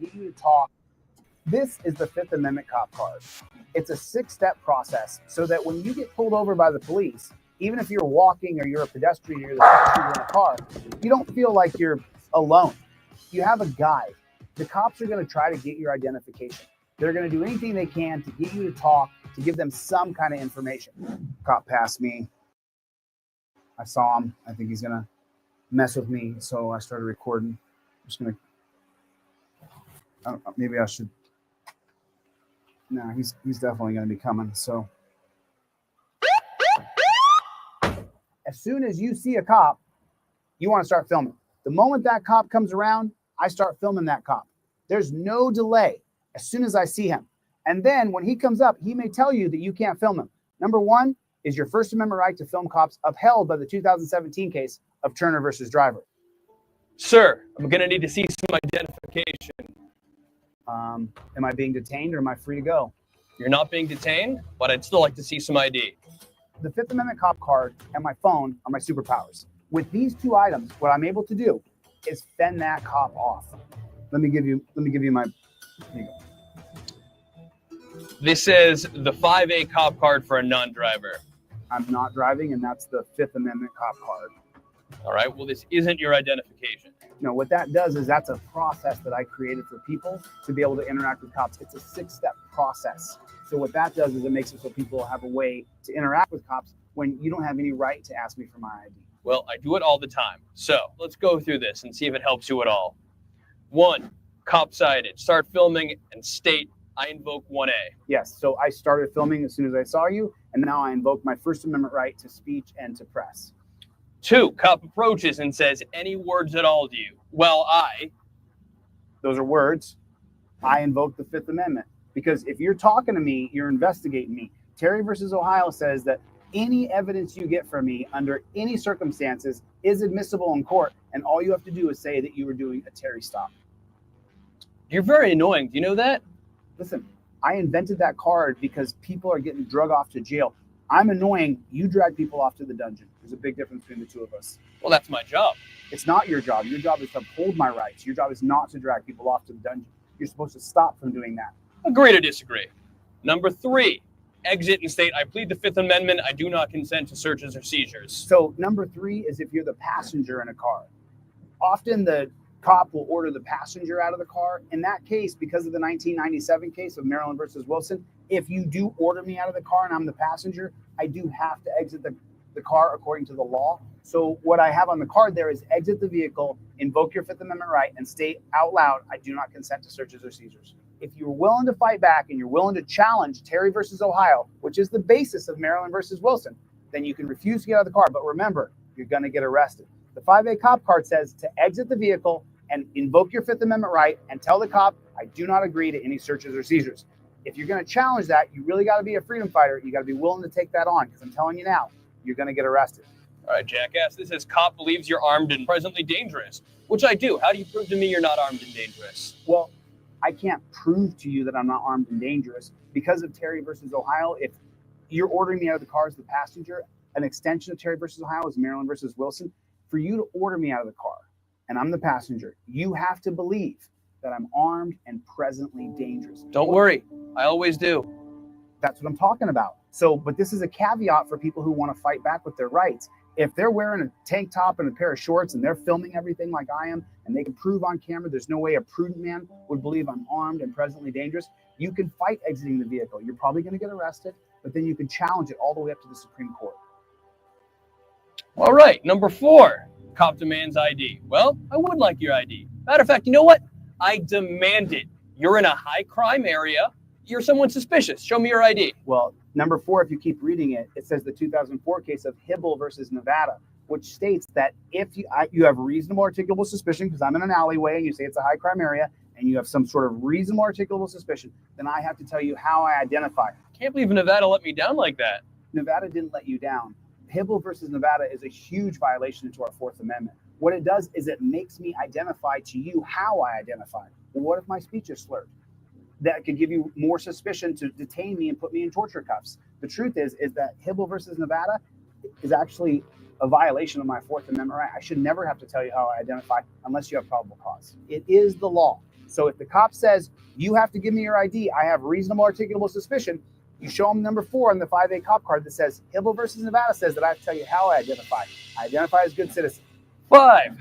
get you to talk. This is the Fifth Amendment cop card. It's a 6-step process so that when you get pulled over by the police, even if you're walking or you're a pedestrian, you're the passenger in a car, you don't feel like you're alone. You have a guide. The cops are going to try to get your identification. They're going to do anything they can to get you to talk, to give them some kind of information. Cop passed me. I saw him. I think he's going to mess with me, so I started recording. I'm just going to, maybe I should. No, he's definitely going to be coming. So as soon as you see a cop, you want to start filming. The moment that cop comes around, I start filming that cop. There's no delay as soon as I see him. And then when he comes up, he may tell you that you can't film him. Number one is your First Amendment right to film cops upheld by the 2017 case of Turner versus Driver. Sir, I'm going to need to see some identification. Am I being detained or am I free to go? You're not being detained, but I'd still like to see some ID. The Fifth Amendment cop card and my phone are my superpowers. With these two items, what I'm able to do is fend that cop off. Let me give you my. Here you go. This is the 5A cop card for a non-driver. I'm not driving, and that's the Fifth Amendment cop card. All right, well, this isn't your identification. No, what that does is that's a process that I created for people to be able to interact with cops. It's a 6-step process. So what that does is it makes it so people have a way to interact with cops when you don't have any right to ask me for my ID. Well, I do it all the time. So let's go through this and see if it helps you at all. 1, cop cited. Start filming and state, I invoke 1A. Yes, so I started filming as soon as I saw you, and now I invoke my First Amendment right to speech and to press. 2, cop approaches and says, any words at all to you? Well, those are words. I invoke the Fifth Amendment. Because if you're talking to me, you're investigating me. Terry versus Ohio says that any evidence you get from me under any circumstances is admissible in court, and all you have to do is say that you were doing a Terry stop. You're very annoying. Do you know that? Listen, I invented that card because people are getting drug off to jail. I'm annoying. You drag people off to the dungeon. There's a big difference between the two of us. Well, that's my job. It's not your job. Your job is to uphold my rights. Your job is not to drag people off to the dungeon. You're supposed to stop from doing that. Agree to disagree. Number 3, exit and state, I plead the Fifth Amendment. I do not consent to searches or seizures. So number 3 is if you're the passenger in a car. Often the cop will order the passenger out of the car. In that case, because of the 1997 case of Maryland versus Wilson, if you do order me out of the car and I'm the passenger, I do have to exit the car according to the law. So what I have on the card there is exit the vehicle, invoke your Fifth Amendment right, and state out loud, I do not consent to searches or seizures. If you're willing to fight back and you're willing to challenge Terry versus Ohio, which is the basis of Maryland versus Wilson, then you can refuse to get out of the car. But remember, you're going to get arrested. The 5A cop card says to exit the vehicle and invoke your Fifth Amendment right and tell the cop, I do not agree to any searches or seizures. If you're going to challenge that, you really got to be a freedom fighter. You got to be willing to take that on, because I'm telling you now, you're going to get arrested. All right, jackass. This says cop believes you're armed and presently dangerous, which I do. How do you prove to me you're not armed and dangerous? Well, I can't prove to you that I'm not armed and dangerous because of Terry versus Ohio. If you're ordering me out of the car as the passenger, an extension of Terry versus Ohio is Maryland versus Wilson. For you to order me out of the car and I'm the passenger, you have to believe that I'm armed and presently dangerous. Don't worry. I always do. That's what I'm talking about. So, but this is a caveat for people who want to fight back with their rights. If they're wearing a tank top and a pair of shorts and they're filming everything like I am, and they can prove on camera there's no way a prudent man would believe I'm armed and presently dangerous, you can fight exiting the vehicle. You're probably going to get arrested, but then you can challenge it all the way up to the Supreme Court. All right, number 4, cop demands ID. Well, I would like your ID. Matter of fact, you know what? I demand it. You're in a high crime area. You're someone suspicious. Show me your ID. Well, number 4, if you keep reading it, it says the 2004 case of Hibble versus Nevada, which states that if you have reasonable articulable suspicion, because I'm in an alleyway and you say it's a high crime area, and you have some sort of reasonable articulable suspicion, then I have to tell you how I identify. Can't believe Nevada let me down like that. Nevada didn't let you down. Hibble versus Nevada is a huge violation to our Fourth Amendment. What it does is it makes me identify to you how I identify. Well, what if my speech is slurred? That could give you more suspicion to detain me and put me in torture cuffs. The truth is that Hibble versus Nevada is actually a violation of my Fourth Amendment right. I should never have to tell you how I identify unless you have probable cause. It is the law. So if the cop says, you have to give me your ID, I have reasonable articulable suspicion, you show them number 4 on the 5A cop card that says, Hibble versus Nevada says that I have to tell you how I identify. I identify as good citizen. 5,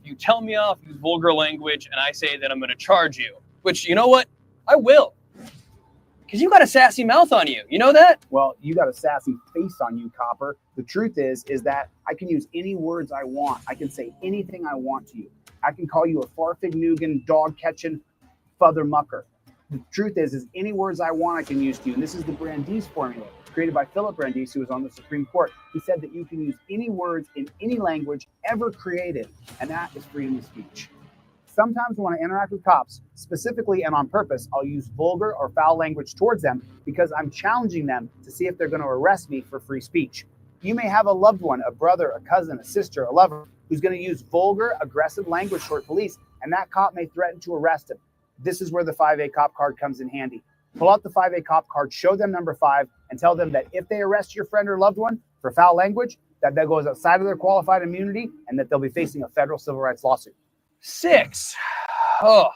you tell me off, use vulgar language, and I say that I'm going to charge you. Which, you know what? I will. Because you got a sassy mouth on you. You know that? Well, you got a sassy face on you, copper. The truth is that I can use any words I want. I can say anything I want to you. I can call you a farfignugan, dog-catching, fother mucker. The truth is any words I want I can use to you. And this is the Brandeis formula, created by Philip Brandeis, who was on the Supreme Court. He said that you can use any words in any language ever created, and that is freedom of speech. Sometimes when I interact with cops, specifically and on purpose, I'll use vulgar or foul language towards them because I'm challenging them to see if they're going to arrest me for free speech. You may have a loved one, a brother, a cousin, a sister, a lover, who's going to use vulgar, aggressive language toward police, and that cop may threaten to arrest him. This is where the 5A cop card comes in handy. Pull out the 5A cop card, show them number 5, and tell them that if they arrest your friend or loved one for foul language, that goes outside of their qualified immunity and that they'll be facing a federal civil rights lawsuit. 6. Oh.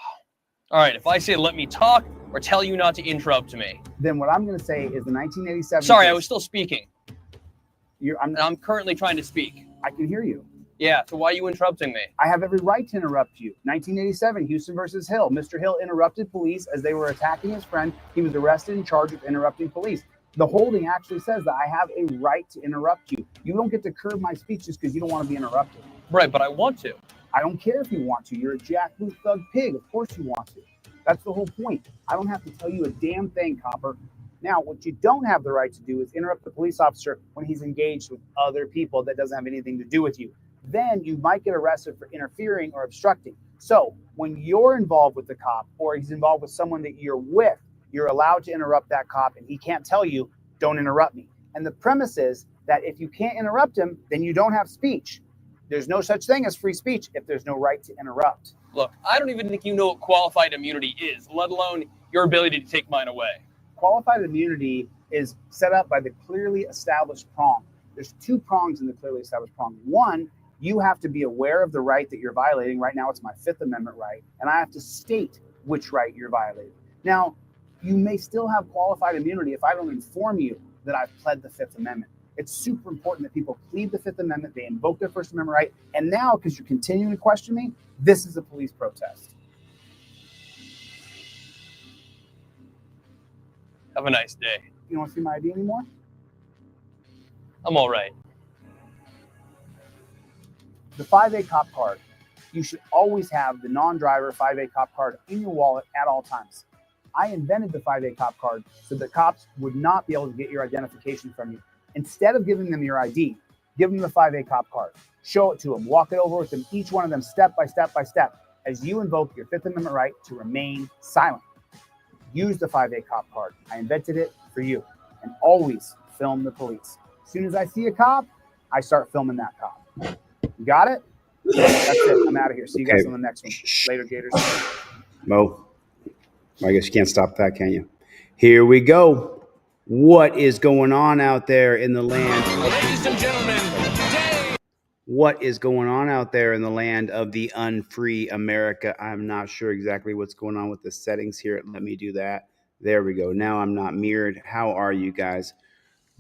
All right, if I say let me talk or tell you not to interrupt me. Then what I'm going to say is the 1987 Sorry, case. I was still speaking. I'm currently trying to speak. I can hear you. Yeah, so why are you interrupting me? I have every right to interrupt you. 1987, Houston versus Hill. Mr. Hill interrupted police as they were attacking his friend. He was arrested and charged with interrupting police. The holding actually says that I have a right to interrupt you. You don't get to curb my speech just because you don't want to be interrupted. Right, but I want to. I don't care if you want to. You're a jackboot thug pig. Of course you want to. That's the whole point. I don't have to tell you a damn thing, copper. Now, what you don't have the right to do is interrupt the police officer when he's engaged with other people that doesn't have anything to do with you. Then you might get arrested for interfering or obstructing. So when you're involved with the cop or he's involved with someone that you're with, you're allowed to interrupt that cop and he can't tell you, don't interrupt me. And the premise is that if you can't interrupt him, then you don't have speech. There's no such thing as free speech if there's no right to interrupt. Look, I don't even think you know what qualified immunity is, let alone your ability to take mine away. Qualified immunity is set up by the clearly established prong. There's 2 prongs in the clearly established prong. One, you have to be aware of the right that you're violating. Right now, it's my 5th Amendment right, and I have to state which right you're violating. Now, you may still have qualified immunity if I don't inform you that I've pled the 5th Amendment. It's super important that people plead the 5th Amendment, they invoke their First Amendment right, and now, because you're continuing to question me, this is a police protest. Have a nice day. You don't want to see my ID anymore? I'm all right. The 5A cop card. You should always have the non-driver 5A cop card in your wallet at all times. I invented the 5A cop card so that cops would not be able to get your identification from you. Instead of giving them your ID, give them the 5A cop card. Show it to them. Walk it over with them, each one of them step by step by step, as you invoke your 5th Amendment right to remain silent. Use the 5A cop card. I invented it for you. And always film the police. As soon as I see a cop, I start filming that cop. You got it? That's it. I'm out of here. See you guys on the next one. Later, Gators. Mo, I guess you can't stop that, can you? Here we go. What is going on out there in the land? Ladies and gentlemen, today. What is going on out there in the land of the unfree America? I'm not sure exactly what's going on with the settings here. Let me do that. There we go. Now I'm not mirrored. How are you guys?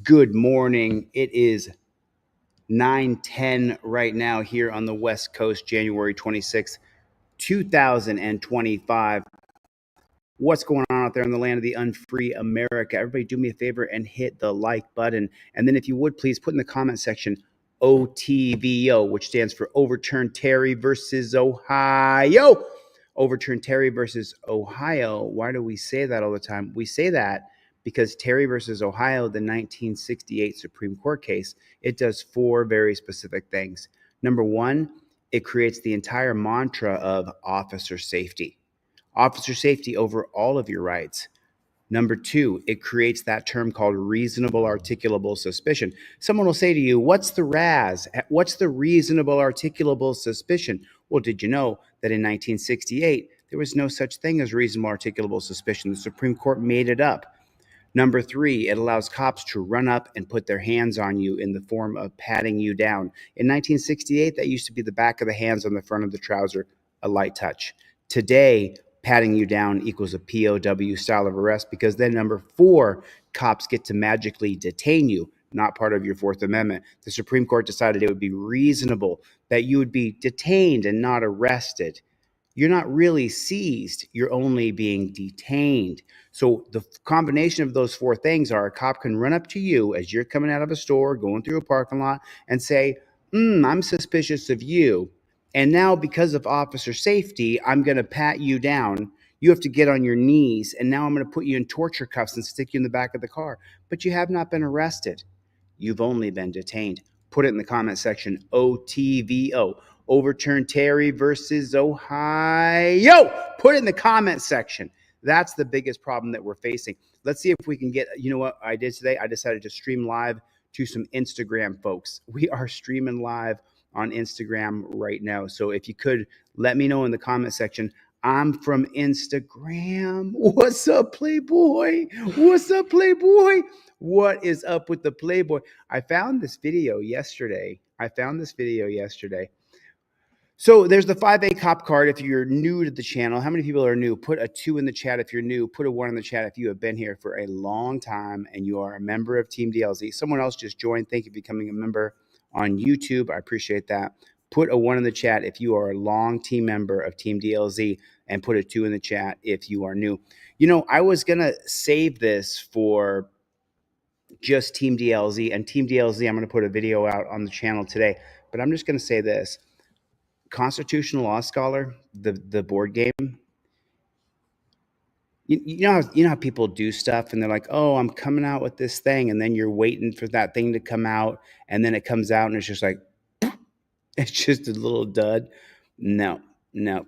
Good morning. It is 9:10 right now here on the West Coast, January 26th, 2025. What's going on out there in the land of the unfree America? Everybody do me a favor and hit the like button. And then if you would, please put in the comment section OTVO, which stands for Overturn Terry versus Ohio. Overturn Terry versus Ohio. Why do we say that all the time? We say that because Terry versus Ohio, the 1968 Supreme Court case, it does 4 very specific things. Number 1, it creates the entire mantra of officer safety. Officer safety over all of your rights. Number 2, it creates that term called reasonable articulable suspicion. Someone will say to you, what's the RAS? What's the reasonable articulable suspicion? Well, did you know that in 1968, there was no such thing as reasonable articulable suspicion? The Supreme Court made it up. Number 3, it allows cops to run up and put their hands on you in the form of patting you down. In 1968, that used to be the back of the hands on the front of the trouser, a light touch. Today, patting you down equals a POW style of arrest, because then number 4, cops get to magically detain you, not part of your Fourth Amendment. The Supreme Court decided it would be reasonable that you would be detained and not arrested. You're not really seized, you're only being detained. So the combination of those 4 things are: a cop can run up to you as you're coming out of a store, going through a parking lot, and say, I'm suspicious of you. And now, because of officer safety, I'm going to pat you down. You have to get on your knees, and now I'm going to put you in torture cuffs and stick you in the back of the car. But you have not been arrested. You've only been detained. Put it in the comment section, OTVO. Overturn Terry versus Ohio. Put it in the comment section. That's the biggest problem that we're facing. Let's see if we can get, you know what I did today? I decided to stream live to some Instagram folks. We are streaming live on Instagram right now. So if you could let me know in the comment section, I'm from Instagram. What's up, Playboy? What's up, Playboy? What is up with the Playboy? I found this video yesterday. So there's the 5A cop card if you're new to the channel. How many people are new? Put a 2 in the chat if you're new. Put a 1 in the chat if you have been here for a long time and you are a member of Team DLZ. Someone else just joined. Thank you for becoming a member on YouTube. I appreciate that. Put a 1 in the chat if you are a long team member of Team DLZ, and put a 2 in the chat if you are new. You know, I was going to save this for just Team DLZ, and Team DLZ, I'm going to put a video out on the channel today, but I'm just going to say this. Constitutional Law Scholar, the board game. You know how people do stuff and they're like, oh, I'm coming out with this thing, and then you're waiting for that thing to come out, and then it comes out and it's just like, it's just a little dud. No.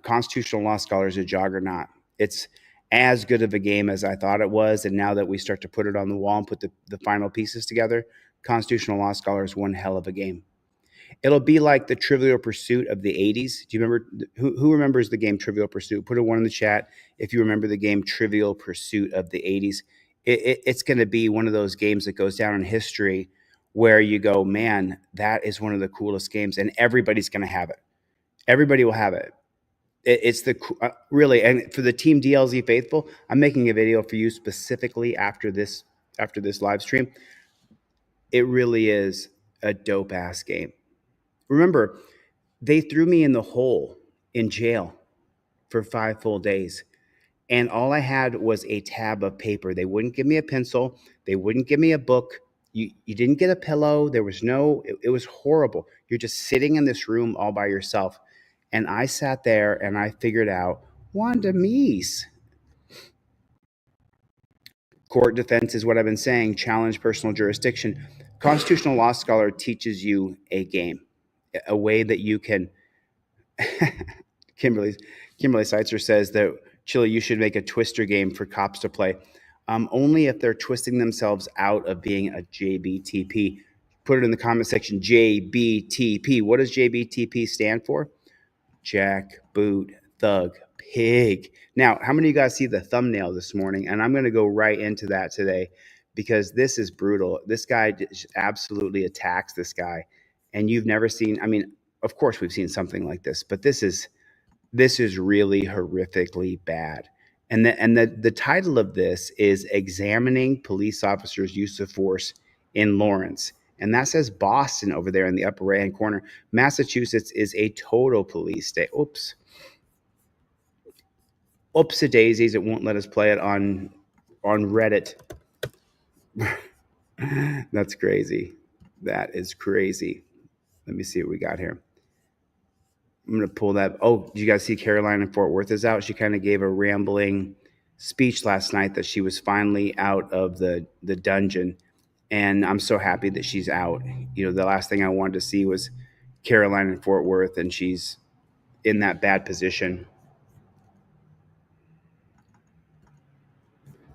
Constitutional Law Scholar is a juggernaut. It's as good of a game as I thought it was, and now that we start to put it on the wall and put the final pieces together, Constitutional Law Scholar is one hell of a game. It'll be like the Trivial Pursuit of the 80s. Do you remember? Who remembers the game Trivial Pursuit? Put a 1 in the chat if you remember the game Trivial Pursuit of the 80s. It's going to be one of those games that goes down in history where you go, man, that is one of the coolest games, and everybody's going to have it. Everybody will have it. It's the really, and for the Team DLZ faithful, I'm making a video for you specifically after this live stream. It really is a dope ass game. Remember, they threw me in the hole in jail for 5 full days, and all I had was a tab of paper. They wouldn't give me a pencil. They wouldn't give me a book. You didn't get a pillow. There was no, it was horrible. You're just sitting in this room all by yourself. And I sat there and I figured out Wanda Meese. Court defense is what I've been saying. Challenge personal jurisdiction. Constitutional Law Scholar teaches you a game, a way that you can. Kimberly Seitzer says that, Chili, you should make a twister game for cops to play. Only if they're twisting themselves out of being a JBTP. Put it in the comment section, JBTP. What does JBTP stand for? Jack, boot, thug, pig. Now, how many of you guys see the thumbnail this morning? And I'm going to go right into that today because this is brutal. This guy absolutely attacks this guy. And you've never seen, I mean, of course we've seen something like this, but this is really horrifically bad. And the title of this is Examining Police Officers' Use of Force in Lawrence. And that says Boston over there in the upper right-hand corner. Massachusetts is a total police state. Oops. Oopsie-daisies, it won't let us play it on Reddit. That's crazy. That is crazy. Let me see what we got here. I'm going to pull that. Oh, did you guys see Caroline in Fort Worth is out? She kind of gave a rambling speech last night that she was finally out of the dungeon. And I'm so happy that she's out. You know, the last thing I wanted to see was Caroline in Fort Worth, and she's in that bad position.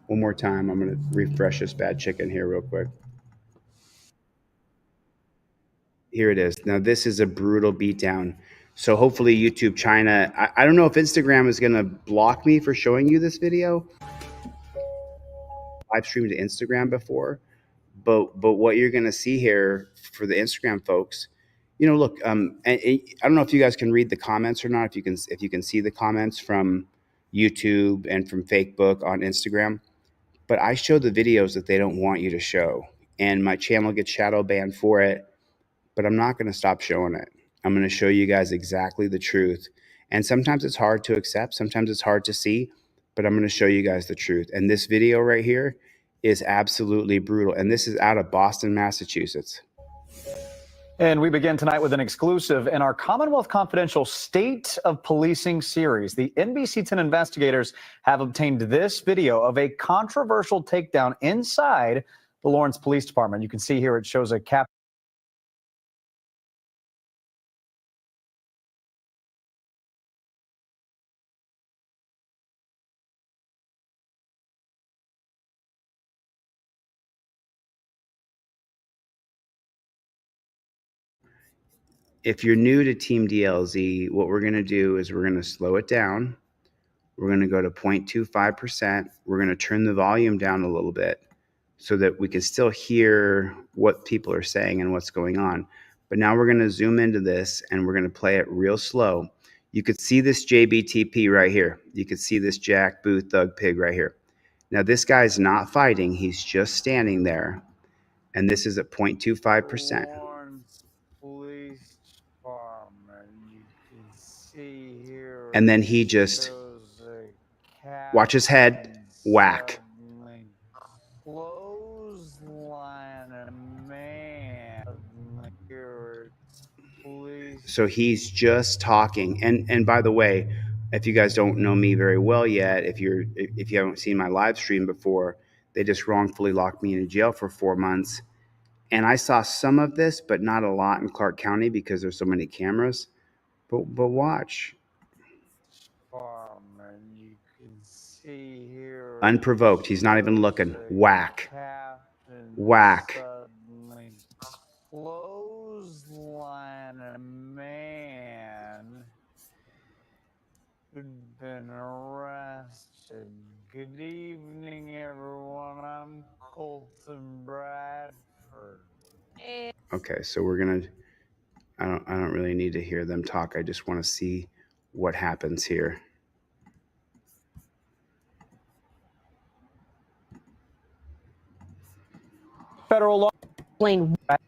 One more time. I'm going to refresh this bad chicken here real quick. Here it is. Now, this is a brutal beatdown. So hopefully YouTube China, I don't know if Instagram is going to block me for showing you this video. I've streamed to Instagram before. But what you're going to see here for the Instagram folks, you know, look, and I don't know if you guys can read the comments or not. If you can see the comments from YouTube and from Facebook on Instagram. But I show the videos that they don't want you to show. And my channel gets shadow banned for it, but I'm not going to stop showing it. I'm going to show you guys exactly the truth. And sometimes it's hard to accept, sometimes it's hard to see, but I'm going to show you guys the truth. And this video right here is absolutely brutal. And this is out of Boston, Massachusetts. And we begin tonight with an exclusive in our Commonwealth Confidential State of Policing series. The NBC 10 investigators have obtained this video of a controversial takedown inside the Lawrence Police Department. You can see here it shows a captain. If you're new to Team DLZ, what we're going to do is we're going to slow it down. We're going to go to 0.25%. We're going to turn the volume down a little bit so that we can still hear what people are saying and what's going on. But now we're going to zoom into this and we're going to play it real slow. You could see this JBTP right here. You could see this Jack Booth Thug Pig right here. Now this guy's not fighting. He's just standing there. And this is at 0.25%. Police Department. You can see here. And then he just watch his head whack. Clothesline a man. So he's just talking. And by the way, if you guys don't know me very well yet, if you haven't seen my live stream before, they just wrongfully locked me into jail for 4 months. And I saw some of this, but not a lot in Clark County because there's so many cameras. But watch. You can see here. Unprovoked. He's not even looking. Whack. Whack. Clothesline a man who'd been arrested. Good evening, everyone. I'm Colton Bradford. Okay, so we're gonna. I don't really need to hear them talk. I just want to see what happens here. Federal law.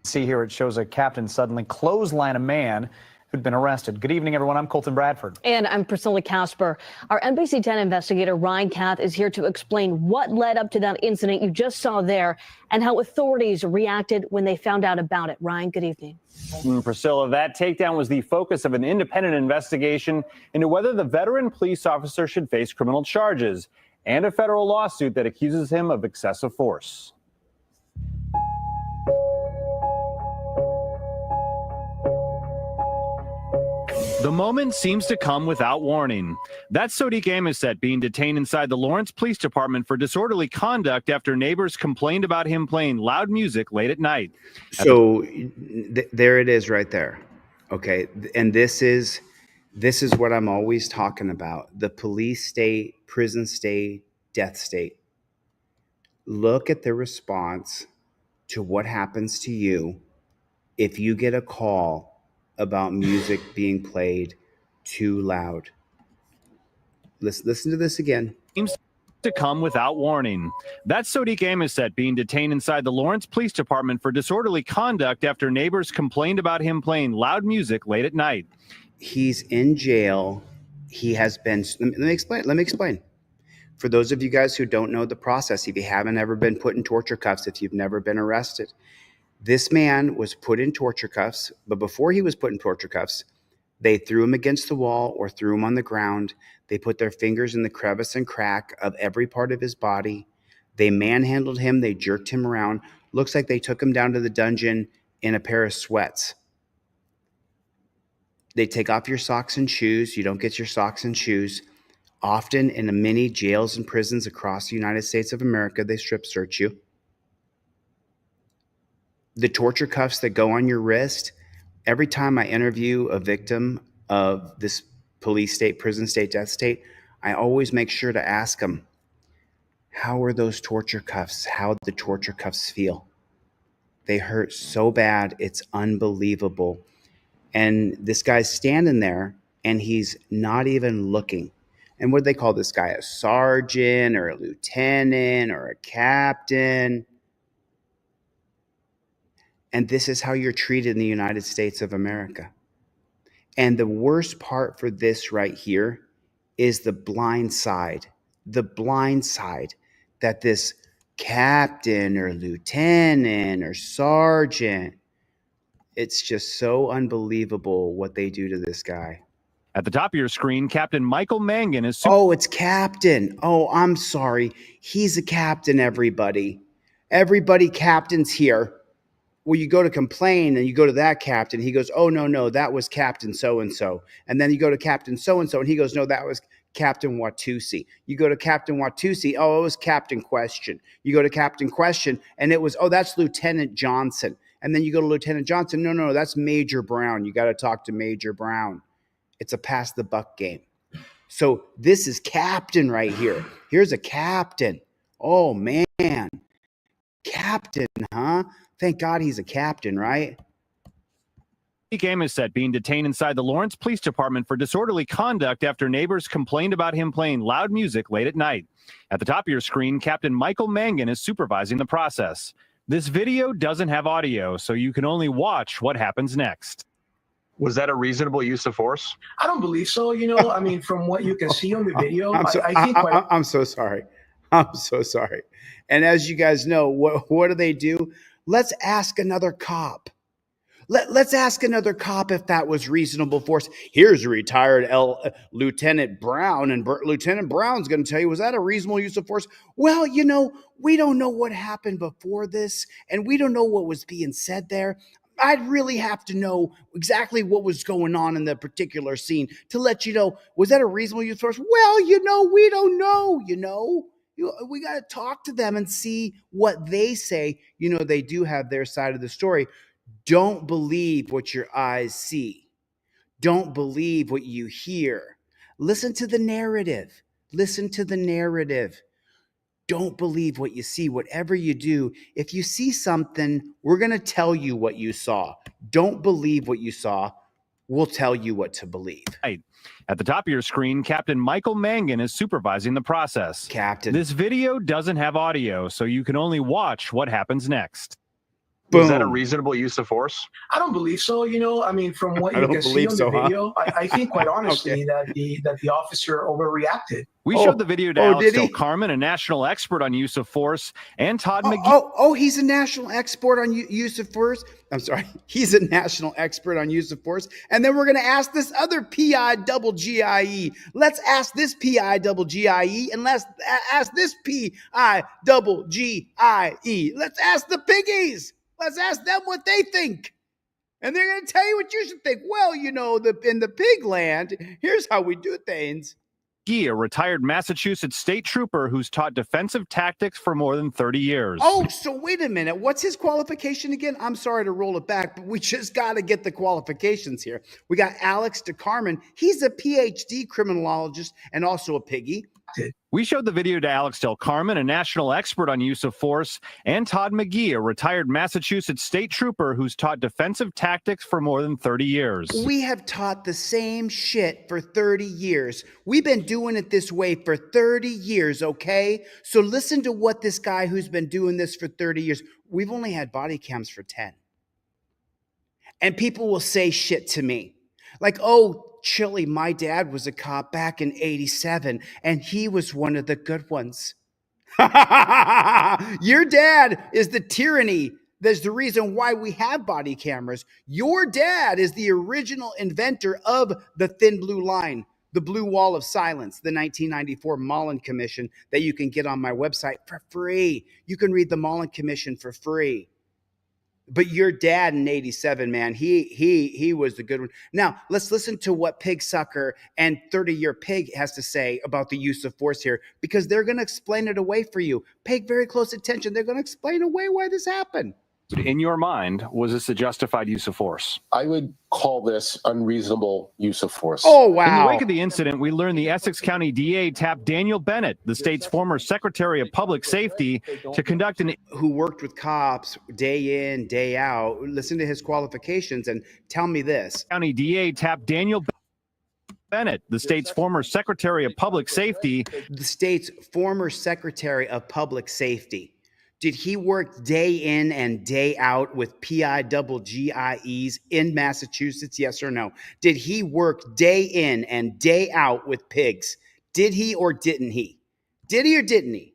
See here it shows a captain suddenly clothesline a man who'd been arrested. Good evening, everyone. I'm Colton Bradford. And I'm Priscilla Casper. Our NBC 10 investigator Ryan Kath is here to explain what led up to that incident you just saw there and how authorities reacted when they found out about it. Ryan, good evening. Priscilla, that takedown was the focus of an independent investigation into whether the veteran police officer should face criminal charges and a federal lawsuit that accuses him of excessive force. The moment seems to come without warning. That's Sodiq Amiset being detained inside the Lawrence Police Department for disorderly conduct after neighbors complained about him playing loud music late at night. So there it is right there. Okay, and this is what I'm always talking about. The police state, prison state, death state. Look at the response to what happens to you if you get a call about music being played too loud. Listen to this again. Seems to come without warning. That's Sodiq Amiset being detained inside the Lawrence Police Department for disorderly conduct after neighbors complained about him playing loud music late at night. He's in jail. He has been. Let me explain. For those of you guys who don't know the process, if you haven't ever been put in torture cuffs, if you've never been arrested, this man was put in torture cuffs, but before he was put in torture cuffs, they threw him against the wall or threw him on the ground. They put their fingers in the crevice and crack of every part of his body. They manhandled him. They jerked him around. Looks like they took him down to the dungeon in a pair of sweats. They take off your socks and shoes. You don't get your socks and shoes. Often in many jails and prisons across the United States of America, they strip search you. The torture cuffs that go on your wrist, every time I interview a victim of this police state, prison state, death state, I always make sure to ask them, how are those torture cuffs? How do the torture cuffs feel? They hurt so bad, it's unbelievable. And this guy's standing there and he's not even looking. And what do they call this guy? A sergeant or a lieutenant or a captain? And this is how you're treated in the United States of America. And the worst part for this right here is the blind side that this captain or lieutenant or sergeant, it's just so unbelievable what they do to this guy. At the top of your screen, Captain Michael Mangan is... Oh, it's captain. Oh, I'm sorry. He's a captain, everybody. Everybody captains here. Well, you go to complain and you go to that captain. He goes, oh, no, that was Captain so-and-so. And then you go to Captain so-and-so and he goes, no, that was Captain Watusi. You go to Captain Watusi. Oh, it was Captain Question. You go to Captain Question and it was, oh, that's Lieutenant Johnson. And then you go to Lieutenant Johnson. No, that's Major Brown. You got to talk to Major Brown. It's a pass the buck game. So this is captain right here. Here's a captain. Oh, man. Captain, huh? Thank God he's a captain, right? Amiset being detained inside the Lawrence Police Department for disorderly conduct after neighbors complained about him playing loud music late at night. At the top of your screen, Captain Michael Mangan is supervising the process. This video doesn't have audio, so you can only watch what happens next. Was that a reasonable use of force? I don't believe so. I mean, from what you can see on the video, I'm so sorry. I'm so sorry. And as you guys know, what do? Let's ask another cop. Let's ask another cop if that was reasonable force. Here's retired Lieutenant Brown, and Lieutenant Brown's going to tell you, was that a reasonable use of force? Well, we don't know what happened before this, and we don't know what was being said there. I'd really have to know exactly what was going on in the particular scene to let you know, was that a reasonable use of force? Well, we don't know, we got to talk to them and see what they say. They do have their side of the story. Don't believe what your eyes see. Don't believe what you hear. Listen to the narrative. Don't believe what you see. Whatever you do, if you see something, we're going to tell you what you saw. Don't believe what you saw. We'll tell you what to believe. Right. At the top of your screen, Captain Michael Mangan is supervising the process. Captain. This video doesn't have audio, so you can only watch what happens next. Boom. Was that a reasonable use of force? I don't believe so. I mean, from what you can see on the video, I think quite honestly that the officer overreacted. We showed the video to Alex Del Carmen, a national expert on use of force, and Todd McGee. He's a national expert on use of force. I'm sorry. He's a national expert on use of force. And then we're going to ask this other PI-double-GIE. Let's ask this PI-double-GIE, and let's ask this PI-double-GIE. Let's ask the piggies. Let's ask them what they think. And they're going to tell you what you should think. Well, in the pig land, here's how we do things. A retired Massachusetts state trooper who's taught defensive tactics for more than 30 years. Oh, so wait a minute. What's his qualification again? I'm sorry to roll it back, but we just got to get the qualifications here. We got Alex DeCarmen. He's a PhD criminologist and also a piggy. We showed the video to Alex Del Carmen, a national expert on use of force, and Todd McGee, a retired Massachusetts state trooper who's taught defensive tactics for more than 30 years. We have taught the same shit for 30 years. We've been doing it this way for 30 years, okay? So listen to what this guy who's been doing this for 30 years, we've only had body cams for 10. And people will say shit to me. Like, oh, Chili, my dad was a cop back in 87, and he was one of the good ones. Your dad is the tyranny. That's the reason why we have body cameras. Your dad is the original inventor of the thin blue line, the blue wall of silence, the 1994 Mullen Commission that you can get on my website for free. You can read the Mullen Commission for free. But your dad in 87, man, he was the good one. Now, let's listen to what Pig Sucker and 30-Year Pig has to say about the use of force here, because they're going to explain it away for you. Pay very close attention. They're going to explain away why this happened. In your mind, was this a justified use of force? I would call this unreasonable use of force. Oh, wow. In the wake of the incident, we learned the Essex County DA tapped Daniel Bennett, the state's former Secretary of Public Safety, to conduct an... Who worked with cops day in, day out. Listen to his qualifications and tell me this. County DA tapped Daniel... Bennett, the state's former Secretary of Public Safety. The state's former Secretary of Public Safety. Did he work day in and day out with PIGGIEs in Massachusetts? Yes or no? Did he work day in and day out with pigs? Did he or didn't he? Did he or didn't he?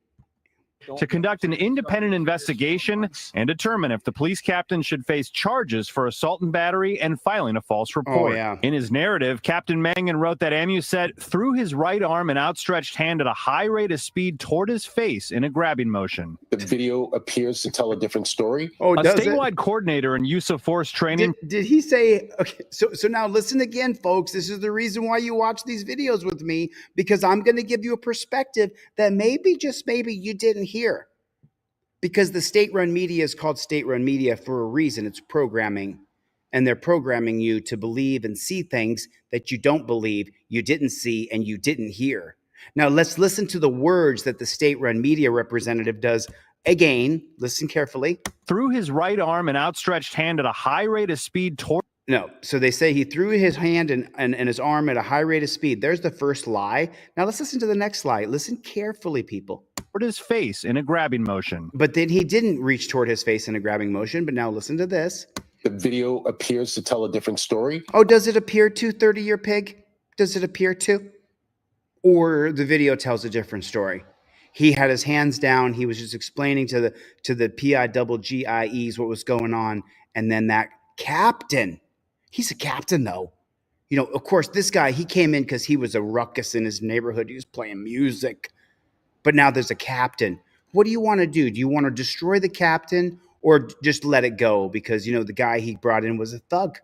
To conduct an independent investigation and determine if the police captain should face charges for assault and battery and filing a false report. Oh, yeah. In his narrative, Captain Mangan wrote that Amuset threw his right arm and outstretched hand at a high rate of speed toward his face in a grabbing motion. The video appears to tell a different story. Oh, A does statewide it? coordinator in use of force training. Did he say, okay, so now listen again, folks. This is the reason why you watch these videos with me, because I'm going to give you a perspective that maybe, just maybe, you didn't hear. Because the state-run media is called state-run media for a reason. It's programming. And they're programming you to believe and see things that you don't believe, you didn't see, and you didn't hear. Now, let's listen to the words that the state-run media representative does. Again, listen carefully. Threw his right arm and outstretched hand at a high rate of speed toward. No, so they say he threw his hand and his arm at a high rate of speed. There's the first lie. Now let's listen to the next lie. Listen carefully, people. Toward his face in a grabbing motion. But then he didn't reach toward his face in a grabbing motion. But now listen to this. The video appears to tell a different story. Oh, does it appear to, 30-year pig? Does it appear to? Or the video tells a different story? He had his hands down. He was just explaining to the PIGGIEs what was going on. And then that captain, he's a captain though. You know, of course, this guy, he came in because he was a ruckus in his neighborhood. He was playing music. But now there's a captain. What do you want to do? Do you want to destroy the captain or just let it go? Because, you know, the guy he brought in was a thug.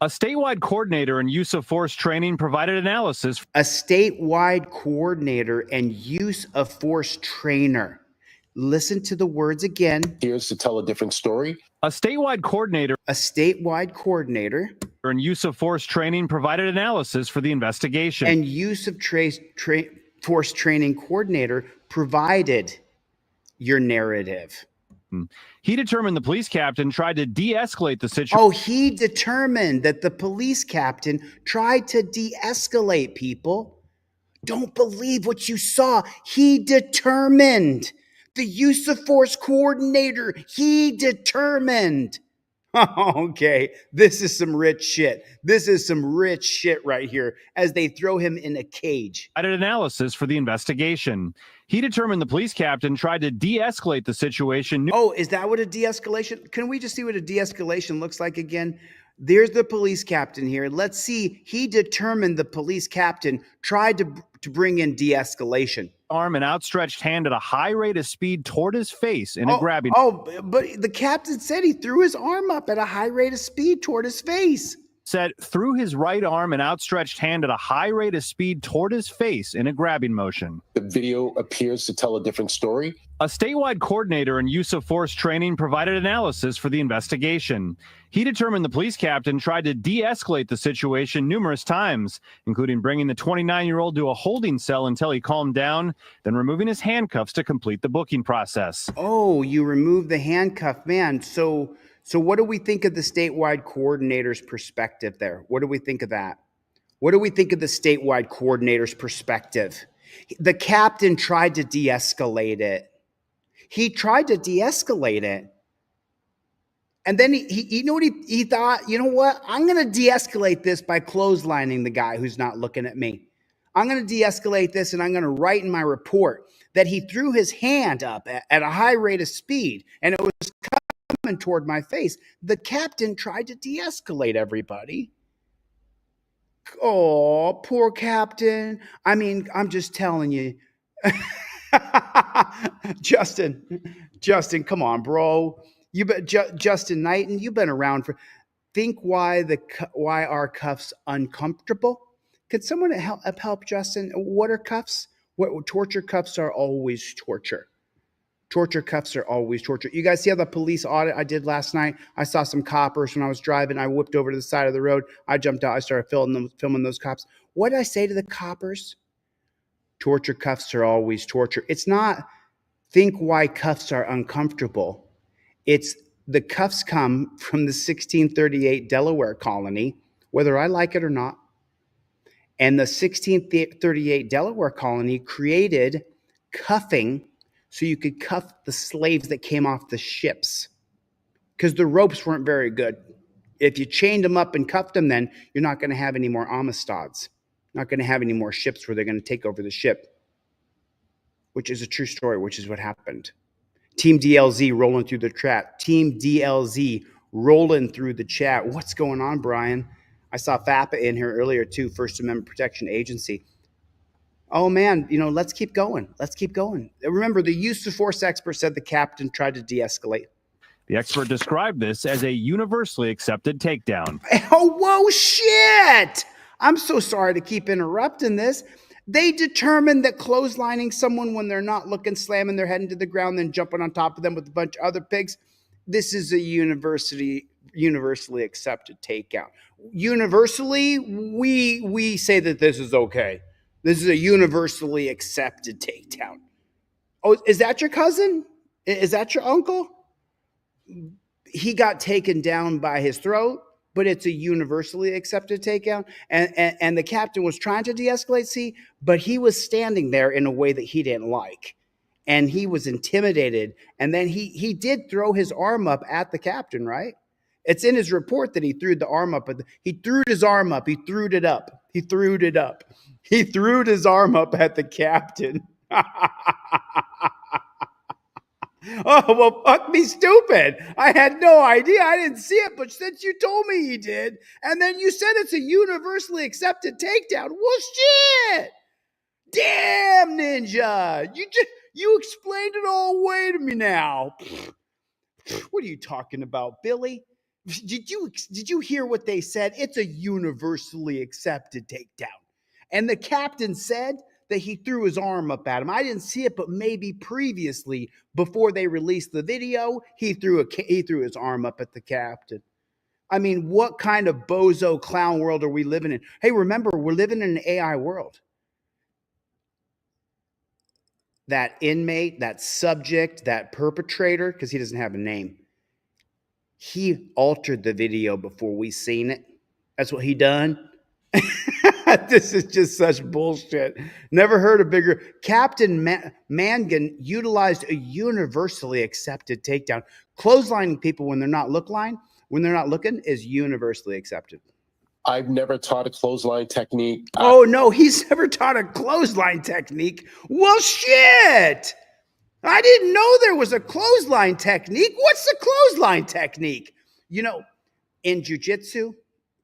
A statewide coordinator in use of force training provided analysis. A statewide coordinator and use of force trainer. Listen to the words again. Appears to tell a different story. A statewide coordinator. A statewide coordinator. In use of force training provided analysis for the investigation. And use of force training coordinator provided your narrative. He determined the police captain tried to de-escalate the situation. Oh, he determined that the police captain tried to de-escalate people. Don't believe what you saw. He determined. The use of force coordinator, he determined. Okay, this is some rich shit. This is some rich shit right here as they throw him in a cage. Provided analysis for the investigation. He determined the police captain tried to de-escalate the situation. Oh, is that what a de-escalation? Can we just see what a de-escalation looks like again? There's the police captain here. Let's see. He determined the police captain tried to bring in de-escalation. Arm and outstretched hand at a high rate of speed toward his face in a grabbing. Oh, but the captain said he threw his arm up at a high rate of speed toward his face. Said threw his right arm and outstretched hand at a high rate of speed toward his face in a grabbing motion. The video appears to tell a different story. A statewide coordinator in use of force training provided analysis for the investigation. He determined the police captain tried to de-escalate the situation numerous times, including bringing the 29-year-old to a holding cell until he calmed down, then removing his handcuffs to complete the booking process. Oh, you removed the handcuff, man. So what do we think of the statewide coordinator's perspective there? What do we think of that? What do we think of the statewide coordinator's perspective? The captain tried to de-escalate it. He tried to de-escalate it. And then he you know what he thought? You know what? I'm going to de-escalate this by clotheslining the guy who's not looking at me. I'm going to de-escalate this and I'm going to write in my report that he threw his hand up at a high rate of speed and it was coming toward my face. The captain tried to de-escalate everybody. Oh, poor captain. I mean, I'm just telling you. Justin, come on, bro. Justin Knighton, you've been around for. Think why are cuffs uncomfortable? Could someone help Justin? What are cuffs? What torture cuffs are always torture. Torture cuffs are always torture. You guys see how the police audit I did last night? I saw some coppers when I was driving. I whipped over to the side of the road. I jumped out. I started filming those cops. What did I say to the coppers? Torture cuffs are always torture. It's not think why cuffs are uncomfortable. It's the cuffs come from the 1638 Delaware colony, whether I like it or not. And the 1638 Delaware colony created cuffing so you could cuff the slaves that came off the ships because the ropes weren't very good. If you chained them up and cuffed them, then you're not going to have any more amistades, not going to have any more ships where they're going to take over the ship, which is a true story, which is what happened. Team DLZ rolling through the chat. Team DLZ rolling through the chat. What's going on, Brian? I saw FAPA in here earlier too, First Amendment Protection Agency. Oh man, let's keep going. Let's keep going. Remember, the use of force expert said the captain tried to de-escalate. The expert described this as a universally accepted takedown. Oh, whoa, shit! I'm so sorry to keep interrupting this. They determined that clotheslining someone when they're not looking, slamming their head into the ground, then jumping on top of them with a bunch of other pigs, this is a universally accepted takedown. Universally, we say that this is okay. This is a universally accepted takedown. Oh, is that your cousin? Is that your uncle? He got taken down by his throat, but it's a universally accepted takedown. And the captain was trying to de-escalate, see, but he was standing there in a way that he didn't like. And he was intimidated. And then he did throw his arm up at the captain, right? It's in his report that he threw the arm up. He threw his arm up. He threw it up. He threw it up. He threw his arm up at the captain. Oh, well, fuck me stupid. I had no idea. I didn't see it, but since you told me he did, and then you said it's a universally accepted takedown. Well, shit. Damn, Ninja. You explained it all away to me now. What are you talking about, Billy? Did you hear what they said? It's a universally accepted takedown. And the captain said that he threw his arm up at him. I didn't see it, but maybe previously, before they released the video, he threw his arm up at the captain. I mean, what kind of bozo clown world are we living in? Hey, remember, we're living in an AI world. That inmate, that subject, that perpetrator, because he doesn't have a name, he altered the video before we seen it. That's what he done. This is just such bullshit. Never heard a bigger. Captain Mangan utilized a universally accepted takedown. Clotheslining people when they're not looking is universally accepted. I've never taught a clothesline technique. Oh no, he's never taught a clothesline technique. Well, shit. I didn't know there was a clothesline technique. What's the clothesline technique? In jiu-jitsu,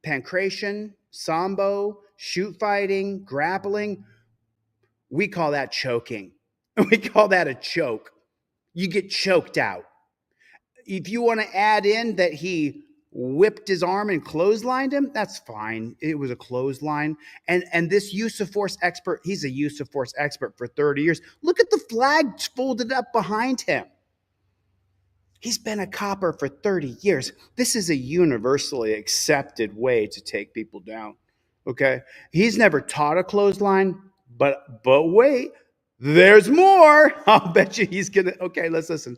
pancration, sambo, shoot fighting, grappling, we call that choking. We call that a choke. You get choked out. If you want to add in that he whipped his arm and clotheslined him, that's fine. It was a clothesline. And this use of force expert, he's a use of force expert for 30 years. Look at the flag folded up behind him. He's been a copper for 30 years. This is a universally accepted way to take people down. Okay? He's never taught a clothesline, but wait, there's more. I'll bet you he's going to. Okay, let's listen.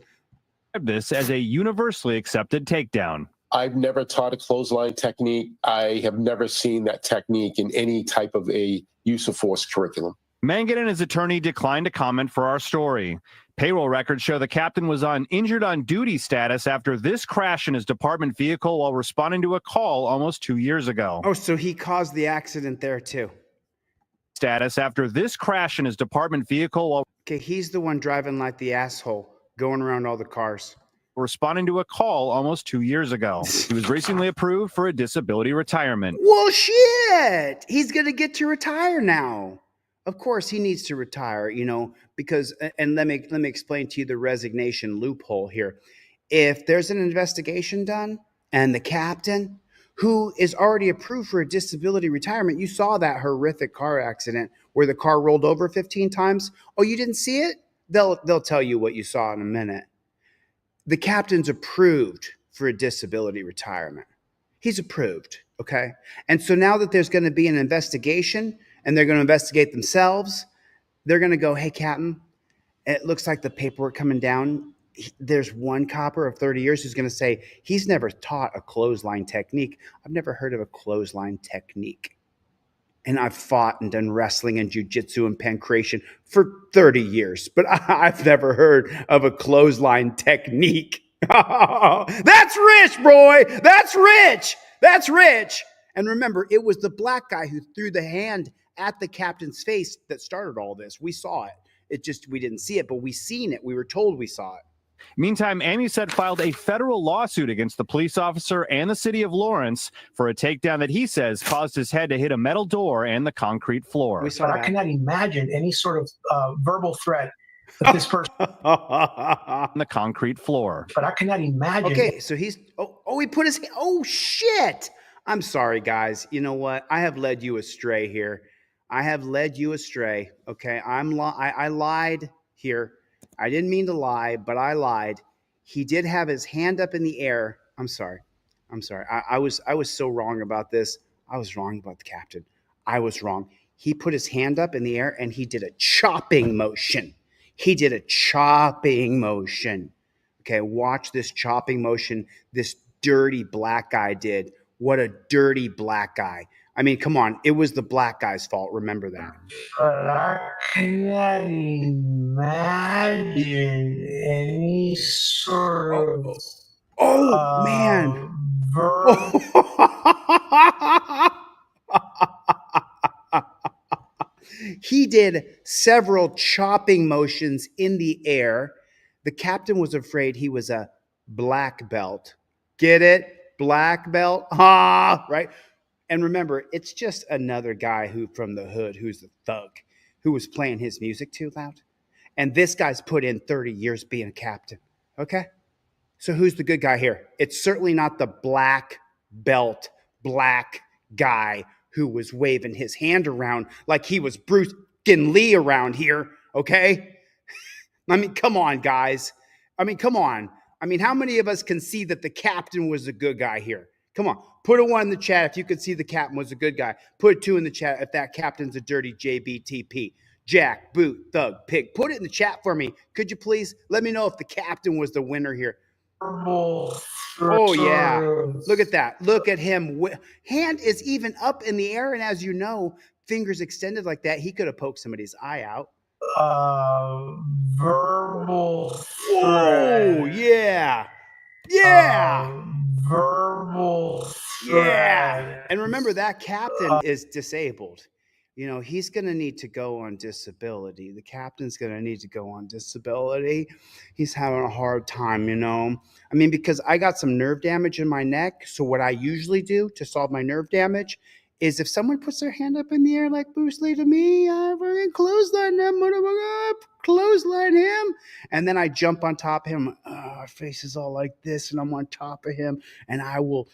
This as a universally accepted takedown. I've never taught a clothesline technique. I have never seen that technique in any type of a use of force curriculum. Mangan and his attorney declined to comment for our story. Payroll records show the captain was on injured on duty status after this crash in his department vehicle while responding to a call almost 2 years ago. Oh, so he caused the accident there too. Status after this crash in his department vehicle while he's the one driving like the asshole, going around all the cars. Responding to a call almost 2 years ago. He was recently approved for a disability retirement. Well, shit. He's going to get to retire now. Of course, he needs to retire, because, and let me explain to you the resignation loophole here. If there's an investigation done and the captain, who is already approved for a disability retirement, you saw that horrific car accident where the car rolled over 15 times. Oh, you didn't see it? They'll tell you what you saw in a minute. The captain's approved for a disability retirement. He's approved, okay? And so now that there's going to be an investigation and they're going to investigate themselves, they're going to go, hey, Captain, it looks like the paperwork coming down. There's one copper of 30 years who's going to say, he's never taught a clothesline technique. I've never heard of a clothesline technique. And I've fought and done wrestling and jujitsu and pancration for 30 years, but I've never heard of a clothesline technique. That's rich, boy. That's rich. That's rich. And remember, it was the black guy who threw the hand at the captain's face that started all this. We saw it. We didn't see it, but we seen it. We were told we saw it. Meantime, Amusett filed a federal lawsuit against the police officer and the city of Lawrence for a takedown that he says caused his head to hit a metal door and the concrete floor. But I cannot imagine any sort of verbal threat that this person. On the concrete floor. But I cannot imagine. Okay, so he put his hand. Oh, shit. I'm sorry, guys. You know what? I have led you astray here. I have led you astray. Okay, I lied here. I didn't mean to lie, but I lied. He did have his hand up in the air. I'm sorry. I was so wrong about this. I was wrong about the captain. I was wrong. He put his hand up in the air and he did a chopping motion. Okay, watch this chopping motion this dirty black guy did. What a dirty black guy. I mean, come on. It was the black guy's fault. Remember that. But I cannot imagine any sort of. Oh, man. He did several chopping motions in the air. The captain was afraid he was a black belt. Get it? Black belt? Right? And remember, it's just another guy who from the hood who's a thug who was playing his music too loud. And this guy's put in 30 years being a captain. Okay? So who's the good guy here? It's certainly not the black belt, black guy who was waving his hand around like he was Bruce Lee around here. Okay? I mean, come on, guys. I mean, come on. I mean, how many of us can see that the captain was a good guy here? Come on. Put a 1 in the chat if you could see the captain was a good guy. Put a 2 in the chat if that captain's a dirty JBTP. Jack, boot, thug, pig. Put it in the chat for me. Could you please? Let me know if the captain was the winner here. Oh, yeah. Look at that. Look at him. Hand is even up in the air. And as you know, fingers extended like that, he could have poked somebody's eye out. Verbal. Oh, yeah. Yeah. Verbal. Yeah. And remember, that captain is disabled. You know, he's going to need to go on disability. The captain's going to need to go on disability. He's having a hard time, you know. I mean, because I got some nerve damage in my neck. So what I usually do to solve my nerve damage is if someone puts their hand up in the air like Bruce Lee to me, I fucking clothesline them, clothesline him. And then I jump on top of him. Our face is all like this, and I'm on top of him, and I will.